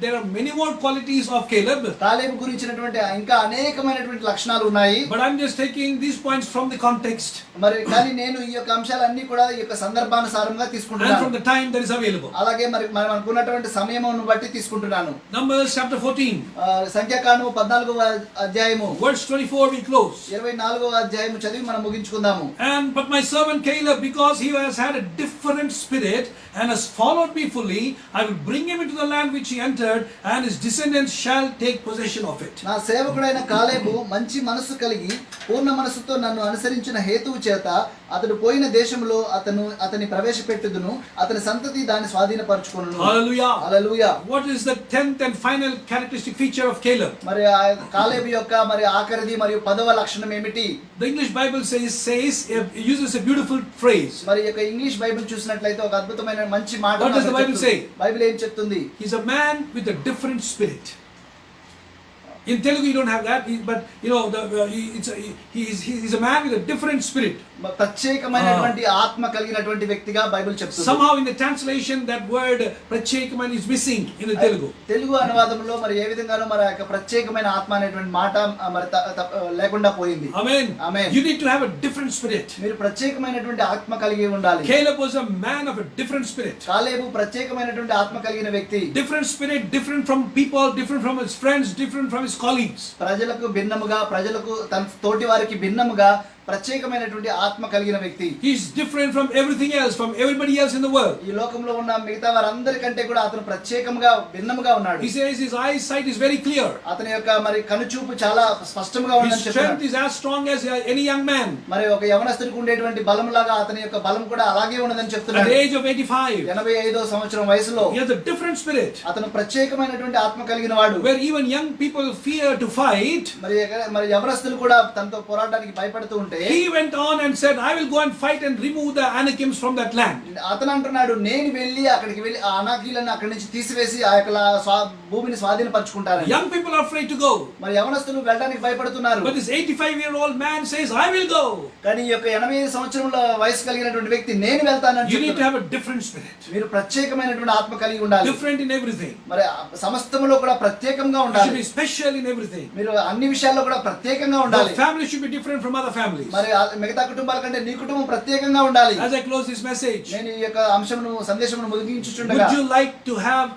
[SPEAKER 1] there are many more qualities of Caleb,
[SPEAKER 4] కాలేబు గురించినటువంటి ఇంకా అనేకమైనటువంటి లక్షణాలు ఉన్నాయి.
[SPEAKER 1] but I'm just taking these points from the context
[SPEAKER 4] మరి కానీ నేను ఈ యొక్క అంశాలన్నీ కూడా ఈ యొక్క సందర్భానుసారంగా
[SPEAKER 1] and from
[SPEAKER 4] తీసుకుంటున్నాను.
[SPEAKER 1] the time that is available.
[SPEAKER 4] అలాగే మరి మనం అనుకున్నటువంటి సమయమును బట్టి తీసుకుంటున్నాను.
[SPEAKER 1] Numbers chapter 14,
[SPEAKER 4] సంఖ్యాకాండము 14వ అధ్యాయము
[SPEAKER 1] verse 24 we close.
[SPEAKER 4] 24వ అధ్యాయము చదివి మనం ముగించుకుందాము.
[SPEAKER 1] But my servant Caleb, because he has had a different spirit and has followed me fully, I will bring him into the land which he entered, and his descendants shall take possession of it.
[SPEAKER 4] నా సేవకుడైన కాలేబు మంచి మనసు కలిగి పూర్ణ మనసుతో నన్ను అనుసరించిన హేతువు చేత అతడు పోయిన దేశంలో అతని ప్రవేశపెట్టుదును, అతని సంతతి దాన్ని స్వాధీనపరచుకొనును.
[SPEAKER 1] Hallelujah.
[SPEAKER 4] Hallelujah.
[SPEAKER 1] What is the 10th and final characteristic feature of Caleb?
[SPEAKER 4] మరి ఆ కాలేబు యొక్క మరి ఆఖరిది మరియు 10వ లక్షణం ఏమిటి?
[SPEAKER 1] The English Bible uses a beautiful phrase.
[SPEAKER 4] మరి యొక్క ఇంగ్లీష్ బైబిల్ చూసినట్లయితే ఒక అద్భుతమైన మంచి మాట
[SPEAKER 1] What does the Bible say?
[SPEAKER 4] Bible ఏం చెప్తుంది?
[SPEAKER 1] He's a man with a different spirit. In Telugu you don't have that, but you know he's a man with a different spirit.
[SPEAKER 4] ప్రత్యేకమైనటువంటి ఆత్మ కలిగినటువంటి వ్యక్తిగా బైబిల్ చెప్తుంది.
[SPEAKER 1] Somehow in the translation that word ప్రత్యేకమైన is missing in the Telugu.
[SPEAKER 4] Telugu అనువాదంలో మరి ఏ విధంగానో మరి యొక్క ప్రత్యేకమైన ఆత్మ అనేటువంటి మాట మరి లేకుండా పోయింది.
[SPEAKER 1] Amen.
[SPEAKER 4] Amen.
[SPEAKER 1] You need to have a different spirit.
[SPEAKER 4] మీరు ప్రత్యేకమైనటువంటి ఆత్మ కలిగి ఉండాలి.
[SPEAKER 1] Caleb was a man of a different spirit.
[SPEAKER 4] కాలేబు ప్రత్యేకమైనటువంటి ఆత్మ కలిగిన వ్యక్తి.
[SPEAKER 1] Different spirit, different from people, different from his friends, different from his colleagues.
[SPEAKER 4] ప్రజలకు భిన్నముగా, ప్రజలకు తన తోటి వారికి భిన్నముగా ప్రత్యేకమైనటువంటి ఆత్మ కలిగిన వ్యక్తి.
[SPEAKER 1] He is different from everything else, from everybody else in the world.
[SPEAKER 4] ఈ లోకంలో ఉన్న మిగతా వారందరికంటే కూడా అతను ప్రత్యేకంగా భిన్నముగా ఉన్నాడు.
[SPEAKER 1] He says his eyesight is very clear.
[SPEAKER 4] అతని యొక్క మరి కనుచూపు చాలా స్పష్టంగా
[SPEAKER 1] His
[SPEAKER 4] ఉందని
[SPEAKER 1] strength
[SPEAKER 4] చెప్పాడు.
[SPEAKER 1] is as strong as any young man.
[SPEAKER 4] మరి ఒక యవనస్తుడికి ఉండేటువంటి బలం లాగా అతని యొక్క బలం కూడా అలాగే ఉన్నదని
[SPEAKER 1] At
[SPEAKER 4] చెప్తున్నాడు.
[SPEAKER 1] the age of 85,
[SPEAKER 4] 85వ సంవత్సరం వయసులో
[SPEAKER 1] he has a different spirit.
[SPEAKER 4] అతను ప్రత్యేకమైనటువంటి ఆత్మ కలిగిన వాడు.
[SPEAKER 1] Where even young people fear to fight,
[SPEAKER 4] మరి యవనస్తులు కూడా తనతో పోరాడడానికి భయపడుతూ ఉంటే
[SPEAKER 1] he went on and said, I will go and fight and remove the Anakims from that land.
[SPEAKER 4] అతను అంటున్నాడు, నేను అక్కడికి వెళ్ళి ఆ అనాకీలను అక్కడి నుంచి తీసివేసి ఆ యొక్క భూమిని స్వాధీనపరచుకుంటాను.
[SPEAKER 1] Young people are afraid to go.
[SPEAKER 4] మరి యవనస్తులు వెళ్ళడానికి భయపడుతున్నారు.
[SPEAKER 1] But this 85-year-old man says, I will go.
[SPEAKER 4] కానీ ఈ యొక్క 85 సంవత్సరాల వయసు కలిగినటువంటి వ్యక్తి నేను వెళ్తానని
[SPEAKER 1] You need to
[SPEAKER 4] చెప్తున్నాడు.
[SPEAKER 1] have a different spirit.
[SPEAKER 4] మీరు ప్రత్యేకమైనటువంటి ఆత్మ కలిగి ఉండాలి.
[SPEAKER 1] Different in everything.
[SPEAKER 4] మరి సమస్తములో కూడా ప్రత్యేకంగా
[SPEAKER 1] You should
[SPEAKER 4] ఉండాలి.
[SPEAKER 1] be special in everything.
[SPEAKER 4] మీరు అన్ని విషయాల్లో కూడా ప్రత్యేకంగా
[SPEAKER 1] Your
[SPEAKER 4] ఉండాలి.
[SPEAKER 1] family should be different from other families.
[SPEAKER 4] మరి మిగతా కుటుంబాల కంటే నీ కుటుంబం ప్రత్యేకంగా ఉండాలి.
[SPEAKER 1] As I close this message,
[SPEAKER 4] నేను ఈ యొక్క సందేశమును ముగించుచుండగా
[SPEAKER 1] would you like to have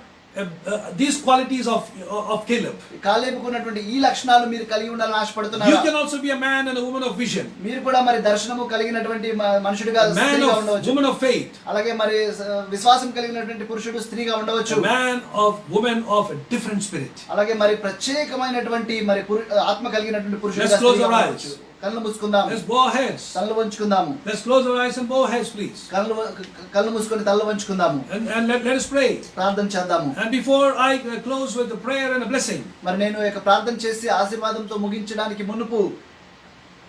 [SPEAKER 1] these qualities of Caleb?
[SPEAKER 4] కాలేబుకు ఉన్నటువంటి ఈ లక్షణాలు మీరు కలిగి ఉండాలని ఆశపడుతున్నారా?
[SPEAKER 1] You can also be a man and a woman of vision.
[SPEAKER 4] మీరు కూడా మరి దర్శనము కలిగినటువంటి మనుషుడిగా
[SPEAKER 1] A man
[SPEAKER 4] స్త్రీగా
[SPEAKER 1] of
[SPEAKER 4] ఉండవచ్చు.
[SPEAKER 1] woman of faith.
[SPEAKER 4] అలాగే మరి విశ్వాసం కలిగినటువంటి పురుషుడు స్త్రీగా ఉండవచ్చు.
[SPEAKER 1] A man of woman of a different spirit.
[SPEAKER 4] అలాగే మరి ప్రత్యేకమైనటువంటి మరి ఆత్మ కలిగినటువంటి పురుషుడిగా
[SPEAKER 1] Let's close
[SPEAKER 4] స్త్రీగా
[SPEAKER 1] our
[SPEAKER 4] ఉండవచ్చు. కళ్ళు మూసుకుందాం.
[SPEAKER 1] Let's bow our heads.
[SPEAKER 4] కళ్ళు వంచుకుందాము.
[SPEAKER 1] Let's close our eyes and bow our heads, please.
[SPEAKER 4] కళ్ళు మూసుకొని తల వంచుకుందాము.
[SPEAKER 1] And let us pray.
[SPEAKER 4] ప్రార్థన చేద్దాము.
[SPEAKER 1] And before I close with a prayer and a blessing,
[SPEAKER 4] మరి నేను యొక్క ప్రార్థన చేసి ఆశీర్వాదంతో ముగించడానికి మునుపు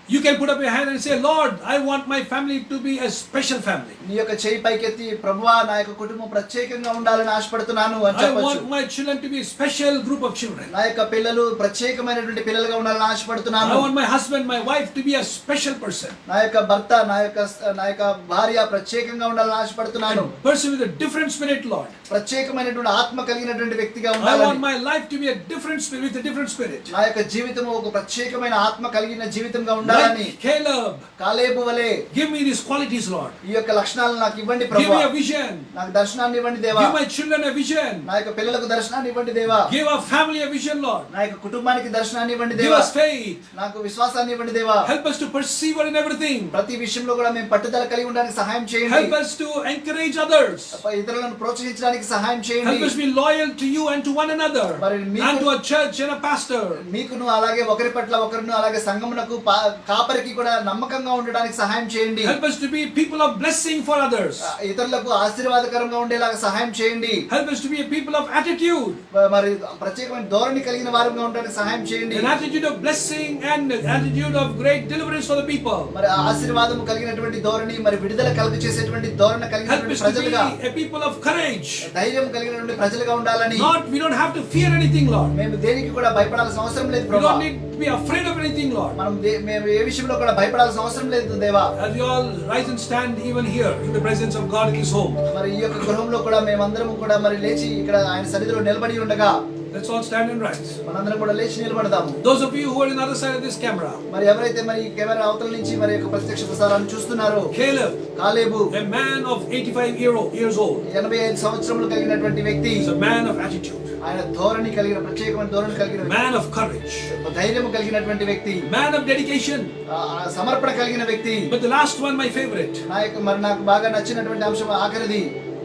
[SPEAKER 1] You can put up your hand and say, Lord, I want my family to be a special family.
[SPEAKER 4] నీ యొక్క చేయి పైకెత్తి ప్రభువా నా యొక్క కుటుంబం ప్రత్యేకంగా ఉండాలని ఆశపడుతున్నాను అని
[SPEAKER 1] I
[SPEAKER 4] చెప్పొచ్చు.
[SPEAKER 1] want my children to be a special group of children.
[SPEAKER 4] నా యొక్క పిల్లలు ప్రత్యేకమైనటువంటి పిల్లలుగా ఉండాలని ఆశపడుతున్నాను.
[SPEAKER 1] I want my husband, my wife to be a special person.
[SPEAKER 4] నా యొక్క భర్త నా యొక్క భార్య ప్రత్యేకంగా ఉండాలని ఆశపడుతున్నాను.
[SPEAKER 1] A person with a different spirit, Lord.
[SPEAKER 4] ప్రత్యేకమైనటువంటి ఆత్మ కలిగినటువంటి వ్యక్తిగా
[SPEAKER 1] I want
[SPEAKER 4] ఉండాలని.
[SPEAKER 1] my life to be a different spirit, with a different spirit.
[SPEAKER 4] నా యొక్క జీవితం ఒక ప్రత్యేకమైన ఆత్మ కలిగిన జీవితంగా ఉండాలని.
[SPEAKER 1] Like Caleb,
[SPEAKER 4] కాలేబు వలె
[SPEAKER 1] give me these qualities, Lord.
[SPEAKER 4] ఈ యొక్క లక్షణాలు నాకు ఇవ్వండి
[SPEAKER 1] Give
[SPEAKER 4] ప్రభువా.
[SPEAKER 1] me a vision.
[SPEAKER 4] నాకు దర్శనాన్ని ఇవ్వండి దేవా.
[SPEAKER 1] Give my children a vision.
[SPEAKER 4] నా యొక్క పిల్లలకు దర్శనాన్ని ఇవ్వండి దేవా.
[SPEAKER 1] Give our family a vision, Lord.
[SPEAKER 4] నా యొక్క కుటుంబానికి దర్శనాన్ని ఇవ్వండి
[SPEAKER 1] Give
[SPEAKER 4] దేవా.
[SPEAKER 1] us faith.
[SPEAKER 4] నాకు విశ్వాసాన్ని ఇవ్వండి దేవా.
[SPEAKER 1] Help us to persevere in everything.
[SPEAKER 4] ప్రతి విషయంలో కూడా మేము పట్టుదల కలిగి ఉండడానికి సహాయం చేయండి.
[SPEAKER 1] Help us to encourage others.
[SPEAKER 4] ఇతరులను ప్రోత్సహించడానికి సహాయం చేయండి.
[SPEAKER 1] Help us be loyal to you and to one another,
[SPEAKER 4] మరి మీకు-
[SPEAKER 1] and to a church and a pastor.
[SPEAKER 4] మీకును అలాగే ఒకరి పట్ల ఒకరిను అలాగే సంఘమునకు కాపరికి కూడా నమ్మకంగా ఉండడానికి సహాయం చేయండి.
[SPEAKER 1] Help us to be people of blessing for others.
[SPEAKER 4] ఇతరులకు ఆశీర్వాదకరంగా ఉండేలాగా సహాయం చేయండి.
[SPEAKER 1] Help us to be a people of attitude,
[SPEAKER 4] మరి ప్రత్యేకమైన ధోరణి కలిగిన వారుగా ఉండడానికి సహాయం చేయండి.
[SPEAKER 1] an attitude of blessing and an attitude of great deliverance for the people.
[SPEAKER 4] మరి ఆశీర్వాదం కలిగినటువంటి ధోరణి మరి విడుదల కలుగు చేసేటువంటి ధోరణి
[SPEAKER 1] Help
[SPEAKER 4] కలిగినటువంటి
[SPEAKER 1] us to
[SPEAKER 4] ప్రజలుగా
[SPEAKER 1] be a people of courage.
[SPEAKER 4] ధైర్యం కలిగినటువంటి ప్రజలుగా ఉండాలని.
[SPEAKER 1] We don't have to fear anything, Lord.
[SPEAKER 4] మేము దేనికి కూడా భయపడాల్సిన అవసరం లేదు
[SPEAKER 1] We
[SPEAKER 4] ప్రభువా.
[SPEAKER 1] don't need to be afraid of anything, Lord.
[SPEAKER 4] మేము ఏ విషయంలో కూడా భయపడాల్సిన అవసరం లేదు దేవా.
[SPEAKER 1] As we all rise and stand even here in the presence of God in His home,
[SPEAKER 4] మరి ఈ యొక్క గృహంలో కూడా మేమందరం కూడా మరి లేచి ఇక్కడ ఆయన సన్నిధిలో నిలబడి ఉండగా
[SPEAKER 1] let's all stand and rise.
[SPEAKER 4] మనందరం కూడా లేచి నిలబడదాము.
[SPEAKER 1] Those of you who are on the other side of this camera,
[SPEAKER 4] మరి ఎవరైతే మరి ఈ కెమెరా అవతల నుంచి మరి యొక్క ప్రత్యక్ష ప్రసారాన్ని చూస్తున్నారో
[SPEAKER 1] Caleb,
[SPEAKER 4] Caleb
[SPEAKER 1] a man of 85 years old,
[SPEAKER 4] 85 సంవత్సరములు కలిగినటువంటి వ్యక్తి,
[SPEAKER 1] is a man of attitude,
[SPEAKER 4] ఆయన ధోరణి కలిగిన ప్రత్యేకమైన ధోరణి కలిగిన వ్యక్తి,
[SPEAKER 1] man of courage,
[SPEAKER 4] ధైర్యం కలిగినటువంటి వ్యక్తి,
[SPEAKER 1] man of dedication.
[SPEAKER 4] సమర్పణ కలిగిన వ్యక్తి.
[SPEAKER 1] But the last one, my favorite,
[SPEAKER 4] మరి నాకు బాగా నచ్చినటువంటి అంశం ఆఖరిది,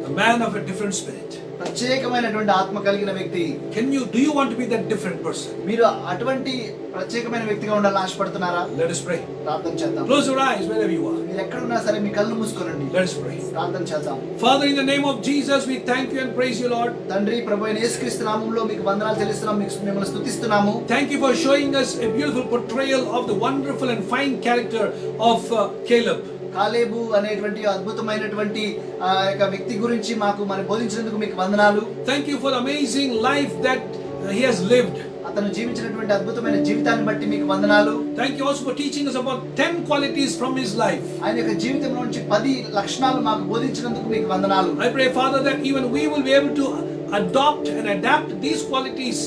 [SPEAKER 1] a man of a different spirit.
[SPEAKER 4] ప్రత్యేకమైనటువంటి ఆత్మ కలిగిన వ్యక్తి.
[SPEAKER 1] Do you want to be that different person?
[SPEAKER 4] మీరు అటువంటి ప్రత్యేకమైన వ్యక్తిగా ఉండాలని ఆశపడుతున్నారా?
[SPEAKER 1] Let us pray.
[SPEAKER 4] ప్రార్థన చేద్దాం.
[SPEAKER 1] Close your eyes wherever you are.
[SPEAKER 4] మీరు ఎక్కడ ఉన్నా సరే మీ కళ్ళు మూసుకోనండి.
[SPEAKER 1] Let us pray.
[SPEAKER 4] ప్రార్థన చేద్దాం.
[SPEAKER 1] Father, in the name of Jesus, we thank you and praise you, Lord.
[SPEAKER 4] తండ్రి ప్రభువైన యేసుక్రీస్తు నామములో మీకు వందనాలు చెల్లిస్తున్నాము, మిమ్మల్ని స్తుతిస్తున్నాము.
[SPEAKER 1] Thank you for showing us a beautiful portrayal of the wonderful and fine character of Caleb.
[SPEAKER 4] కాలేబు అనేటువంటి అద్భుతమైనటువంటి యొక్క వ్యక్తి గురించి మాకు మరి బోధించినందుకు మీకు వందనాలు.
[SPEAKER 1] Thank you for the amazing life that he has lived.
[SPEAKER 4] అతను జీవించినటువంటి అద్భుతమైన జీవితాన్ని బట్టి మీకు వందనాలు.
[SPEAKER 1] Thank you also for teaching us about 10 qualities from his life.
[SPEAKER 4] ఆయన యొక్క జీవితంలో నుంచి 10 లక్షణాలు మాకు బోధించినందుకు మీకు వందనాలు.
[SPEAKER 1] I pray, Father, that even we will be able to adopt and adapt these qualities.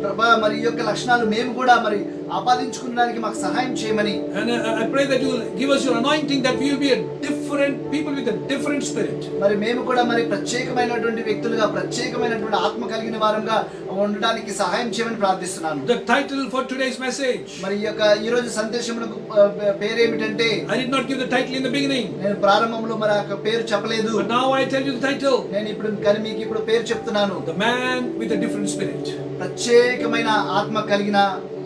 [SPEAKER 4] ప్రభా మరి ఈ యొక్క లక్షణాలు మేము కూడా మరి ఆపాదించుకోవడానికి మాకు సహాయం చేయమని.
[SPEAKER 1] And I pray that you will give us your anointing, that we will be a different people with a different spirit.
[SPEAKER 4] మరి మేము కూడా మరి ప్రత్యేకమైనటువంటి వ్యక్తులుగా ప్రత్యేకమైనటువంటి ఆత్మ కలిగిన వారంగా ఉండడానికి సహాయం చేయమని ప్రార్థిస్తున్నాను.
[SPEAKER 1] The title for today's message,
[SPEAKER 4] మరి ఈ యొక్క ఈ రోజు సందేశమునకు పేరేమిటంటే,
[SPEAKER 1] I did not give the title in the beginning,
[SPEAKER 4] నేను ప్రారంభంలో మరి ఆ పేరు చెప్పలేదు.
[SPEAKER 1] but now I tell you the title,
[SPEAKER 4] నేను ఇప్పుడు కానీ మీకు ఇప్పుడు పేరు చెప్తున్నాను.
[SPEAKER 1] the man with a different spirit.
[SPEAKER 4] ప్రత్యేకమైన ఆత్మ కలిగిన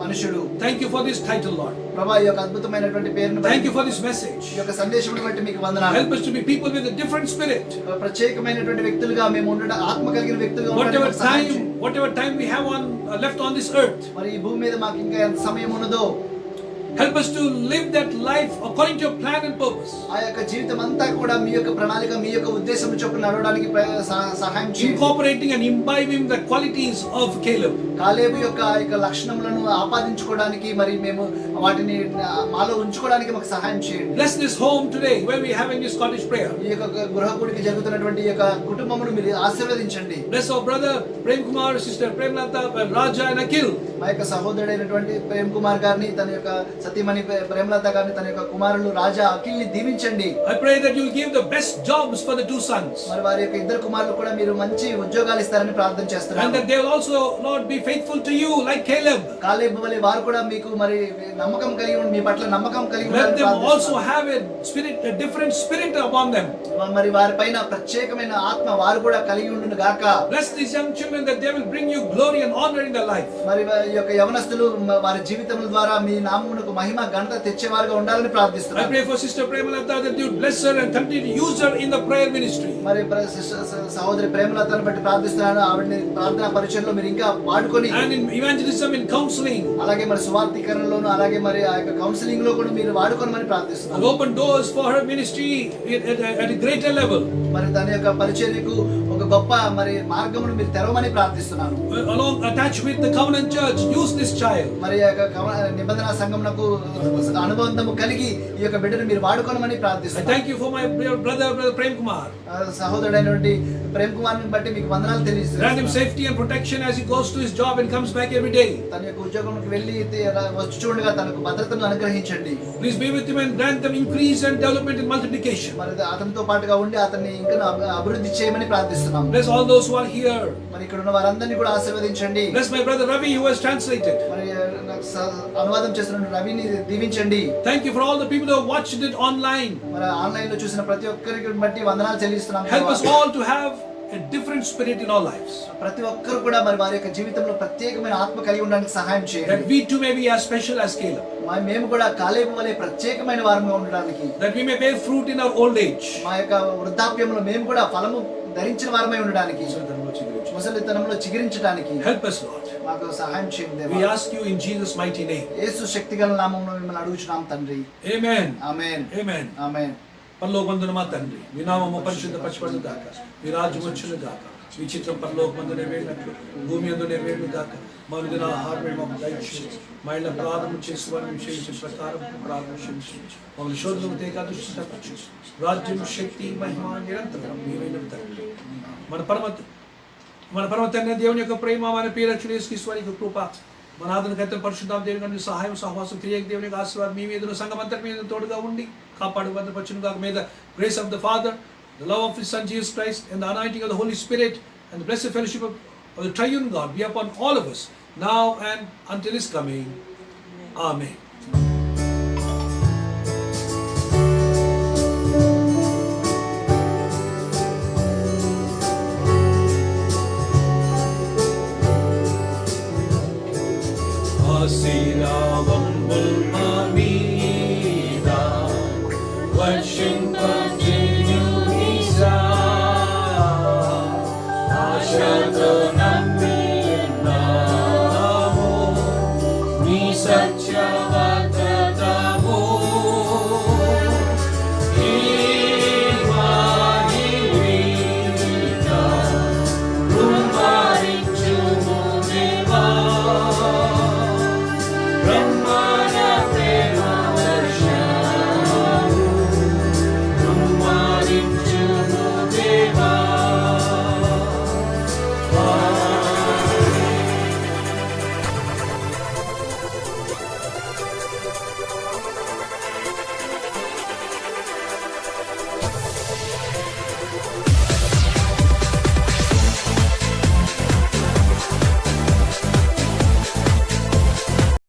[SPEAKER 4] మనుషుడు.
[SPEAKER 1] Thank you for this title, Lord.
[SPEAKER 4] ప్రభా ఈ యొక్క అద్భుతమైనటువంటి పేరును
[SPEAKER 1] Thank you for this message.
[SPEAKER 4] ఈ యొక్క సందేశమును బట్టి మీకు వందనాలు.
[SPEAKER 1] Help us to be people with a different spirit.
[SPEAKER 4] ప్రత్యేకమైనటువంటి వ్యక్తులుగా మేము ఉండడం, ఆత్మ కలిగిన వ్యక్తులుగా ఉండడానికి
[SPEAKER 1] Whatever time we have left on this earth,
[SPEAKER 4] మరి ఈ భూమి మీద మాకు ఇంకా ఎంత సమయం ఉన్నదో
[SPEAKER 1] help us to live that life according to your plan and purpose.
[SPEAKER 4] ఆ యొక్క జీవితం అంతా కూడా మీ యొక్క ప్రణాళిక, మీ యొక్క ఉద్దేశం చొప్పున నడవడానికి సహాయం చేయండి.
[SPEAKER 1] Incorporating and imbibing the qualities of Caleb.
[SPEAKER 4] కాలేబు యొక్క లక్షణములను ఆపాదించుకోవడానికి మరి మేము వాటిని మాలో ఉంచుకోవడానికి మాకు సహాయం చేయండి.
[SPEAKER 1] Bless this home today where we are having this Scottish prayer.
[SPEAKER 4] ఈ యొక్క గృహకుడికి జరుగుతున్నటువంటి ఈ యొక్క కుటుంబమును మీరు ఆశీర్వదించండి.
[SPEAKER 1] Bless our brother Prem Kumar, sister Premlata, Raja and Akhil.
[SPEAKER 4] మా యొక్క సహోదరుడైనటువంటి ప్రేమ్ కుమార్ గారిని, తన యొక్క సతీమణి ప్రేమలత గారిని, తన యొక్క కుమారులు రాజా అఖిల్ ని దీవించండి.
[SPEAKER 1] I pray that you will give the best jobs for the two sons.
[SPEAKER 4] మరి వారి యొక్క ఇద్దరు కుమారులు కూడా మీరు మంచి ఉద్యోగాలు ఇస్తారని ప్రార్థన చేస్తున్నాను.
[SPEAKER 1] And that they will also, Lord, be faithful to you like Caleb.
[SPEAKER 4] కాలేబు వలె వారు కూడా మీకు మరి నమ్మకం కలిగి ఉండి, మీ పట్ల నమ్మకం కలిగి
[SPEAKER 1] Let
[SPEAKER 4] ఉండాలని
[SPEAKER 1] them also
[SPEAKER 4] ప్రార్థిస్తున్నాను.
[SPEAKER 1] have a different spirit upon them.
[SPEAKER 4] మరి వారి పైన ప్రత్యేకమైన ఆత్మ వారు కూడా కలిగి ఉండును గాక.
[SPEAKER 1] Bless these young children that they will bring you glory and honor in their life.
[SPEAKER 4] మరి ఈ ఈ యొక్క యవనస్తులు వారి జీవితముల ద్వారా మీ నామమునకు మహిమ ఘనత తెచ్చేవారుగా ఉండాలని
[SPEAKER 1] I
[SPEAKER 4] ప్రార్థిస్తున్నాను.
[SPEAKER 1] pray for Sister Premalata that you bless her and continue to use her in the prayer ministry.
[SPEAKER 4] మరి సహోదరి ప్రేమలతను బట్టి ప్రార్థిస్తున్నాను. ఆవిడని ప్రార్థనా పరిచయంలో మీరు ఇంకా వాడుకొని
[SPEAKER 1] And in evangelism, in counseling,
[SPEAKER 4] అలాగే మరి సువార్థీకరణలోను అలాగే మరి ఆ యొక్క కౌన్సిలింగ్ లో కూడా మీరు వాడుకోనమని ప్రార్థిస్తున్నాను.
[SPEAKER 1] and open doors for her ministry at a greater level.
[SPEAKER 4] మరి దాని యొక్క పరిచర్యకు ఒక గొప్ప మరి మార్గమును మీరు తెరవమని ప్రార్థిస్తున్నాను.
[SPEAKER 1] Along attached with the Covenant Church, use this child.
[SPEAKER 4] మరి ఆ యొక్క నిబంధన సంఘమునకు అనుబంధము కలిగి ఈ యొక్క బిడ్డను మీరు వాడుకోనమని
[SPEAKER 1] I
[SPEAKER 4] ప్రార్థిస్తున్నాను.
[SPEAKER 1] thank you for my brother Prem Kumar.
[SPEAKER 4] సహోదరుడైనటువంటి Prem Kumar ని బట్టి మీకు వందనాలు
[SPEAKER 1] Grant him
[SPEAKER 4] తెలియజేస్తున్నాను.
[SPEAKER 1] safety and protection as he goes to his job and comes back every day.
[SPEAKER 4] తన యొక్క ఉద్యోగంకి వెళ్ళి వచ్చి చూడగా తనకు భద్రతను అనుగ్రహించండి.
[SPEAKER 1] Please be with him and grant them increase and development and multiplication.
[SPEAKER 4] మరి అతనితో పాటుగా ఉండి అతన్ని ఇంకా అభివృద్ధి చేయమని ప్రార్థిస్తున్నాం.
[SPEAKER 1] Bless all those who are here.
[SPEAKER 4] మరి ఇక్కడ ఉన్న వారందరినీ కూడా ఆశీర్వదించండి.
[SPEAKER 1] Bless my brother Ravi who has translated.
[SPEAKER 4] మరి నాకు అనువాదం చేసిన రవిని దీవించండి.
[SPEAKER 1] Thank you for all the people who have watched it online.
[SPEAKER 4] మరి ఆన్లైన్ లో చూసిన ప్రతి ఒక్కరికి బట్టి వందనాలు చెల్లిస్తున్నాం.
[SPEAKER 1] Help us all to have a different spirit in our lives.
[SPEAKER 4] ప్రతి ఒక్కరు కూడా మరి వారి యొక్క జీవితంలో ప్రత్యేకమైన ఆత్మ కలిగి ఉండడానికి సహాయం
[SPEAKER 1] That
[SPEAKER 4] చేయండి.
[SPEAKER 1] we too may be as special as Caleb.
[SPEAKER 4] మేము కూడా కాలేబు వలె ప్రత్యేకమైన వారంగా ఉండడానికి,
[SPEAKER 1] That we may bear fruit in our old age.
[SPEAKER 4] మా యొక్క వృద్ధాప్యంలో మేము కూడా ఫలము ధరించిన వారమై ఉండడానికి, ముసలితనంలో చిగురించడానికి
[SPEAKER 1] Help us, Lord.
[SPEAKER 4] మాకు సహాయం చేయండి దేవా.
[SPEAKER 1] We ask you in Jesus' mighty name.
[SPEAKER 4] యేసు శక్తిగల నామములో మిమ్మల్ని అడుగుచున్నాం తండ్రి.
[SPEAKER 1] Amen.
[SPEAKER 4] ఆమేన్.
[SPEAKER 1] Amen.
[SPEAKER 4] ఆమేన్.
[SPEAKER 1] పరలోకమందున మా తండ్రి, మీ నామము పరిశుద్ధపరచబడును గాక, మీ రాజ్యం వచ్చును గాక, మీ చిత్తం పరలోకమందు నెరవేరినట్లు భూమి యందు నెరవేరును గాక. మా అనుదిన ఆహారమే మాకు దయచేయండి. మా ఇళ్ళ ప్రార్థన చేసి వారిని క్షమించిన ప్రకారం ప్రార్థన క్షమించు. మమ్మల్ని శోధనకు తేక దృష్టి రాజ్యం శక్తి మహిమ నిరంతరం మీరైన తండ్రి. మన పరమ తండ్రి దేవుని యొక్క ప్రేమ, మన పేరక్షణ యేసుక్రీస్తు వారి యొక్క కృప, మన ఆదరణకర్త పరిశుద్ధాం దేవుని యొక్క సహాయం సహవాసం తెలియక దేవుని యొక్క ఆశీర్వాదం మీ మీద సంఘం అంతటి మీద తోడుగా ఉండి కాపాడు భద్రపరచును గాక. May the grace of the Father, the love of His Son Jesus Christ, and the anointing of the Holy Spirit, and the blessed fellowship of the triune God be upon all of us now and until His coming. Amen. ఆశీర్వాదముల్ మా మీద వర్షింపజేయునిసా, ఆశతో నమ్మి ఉన్నాము నీ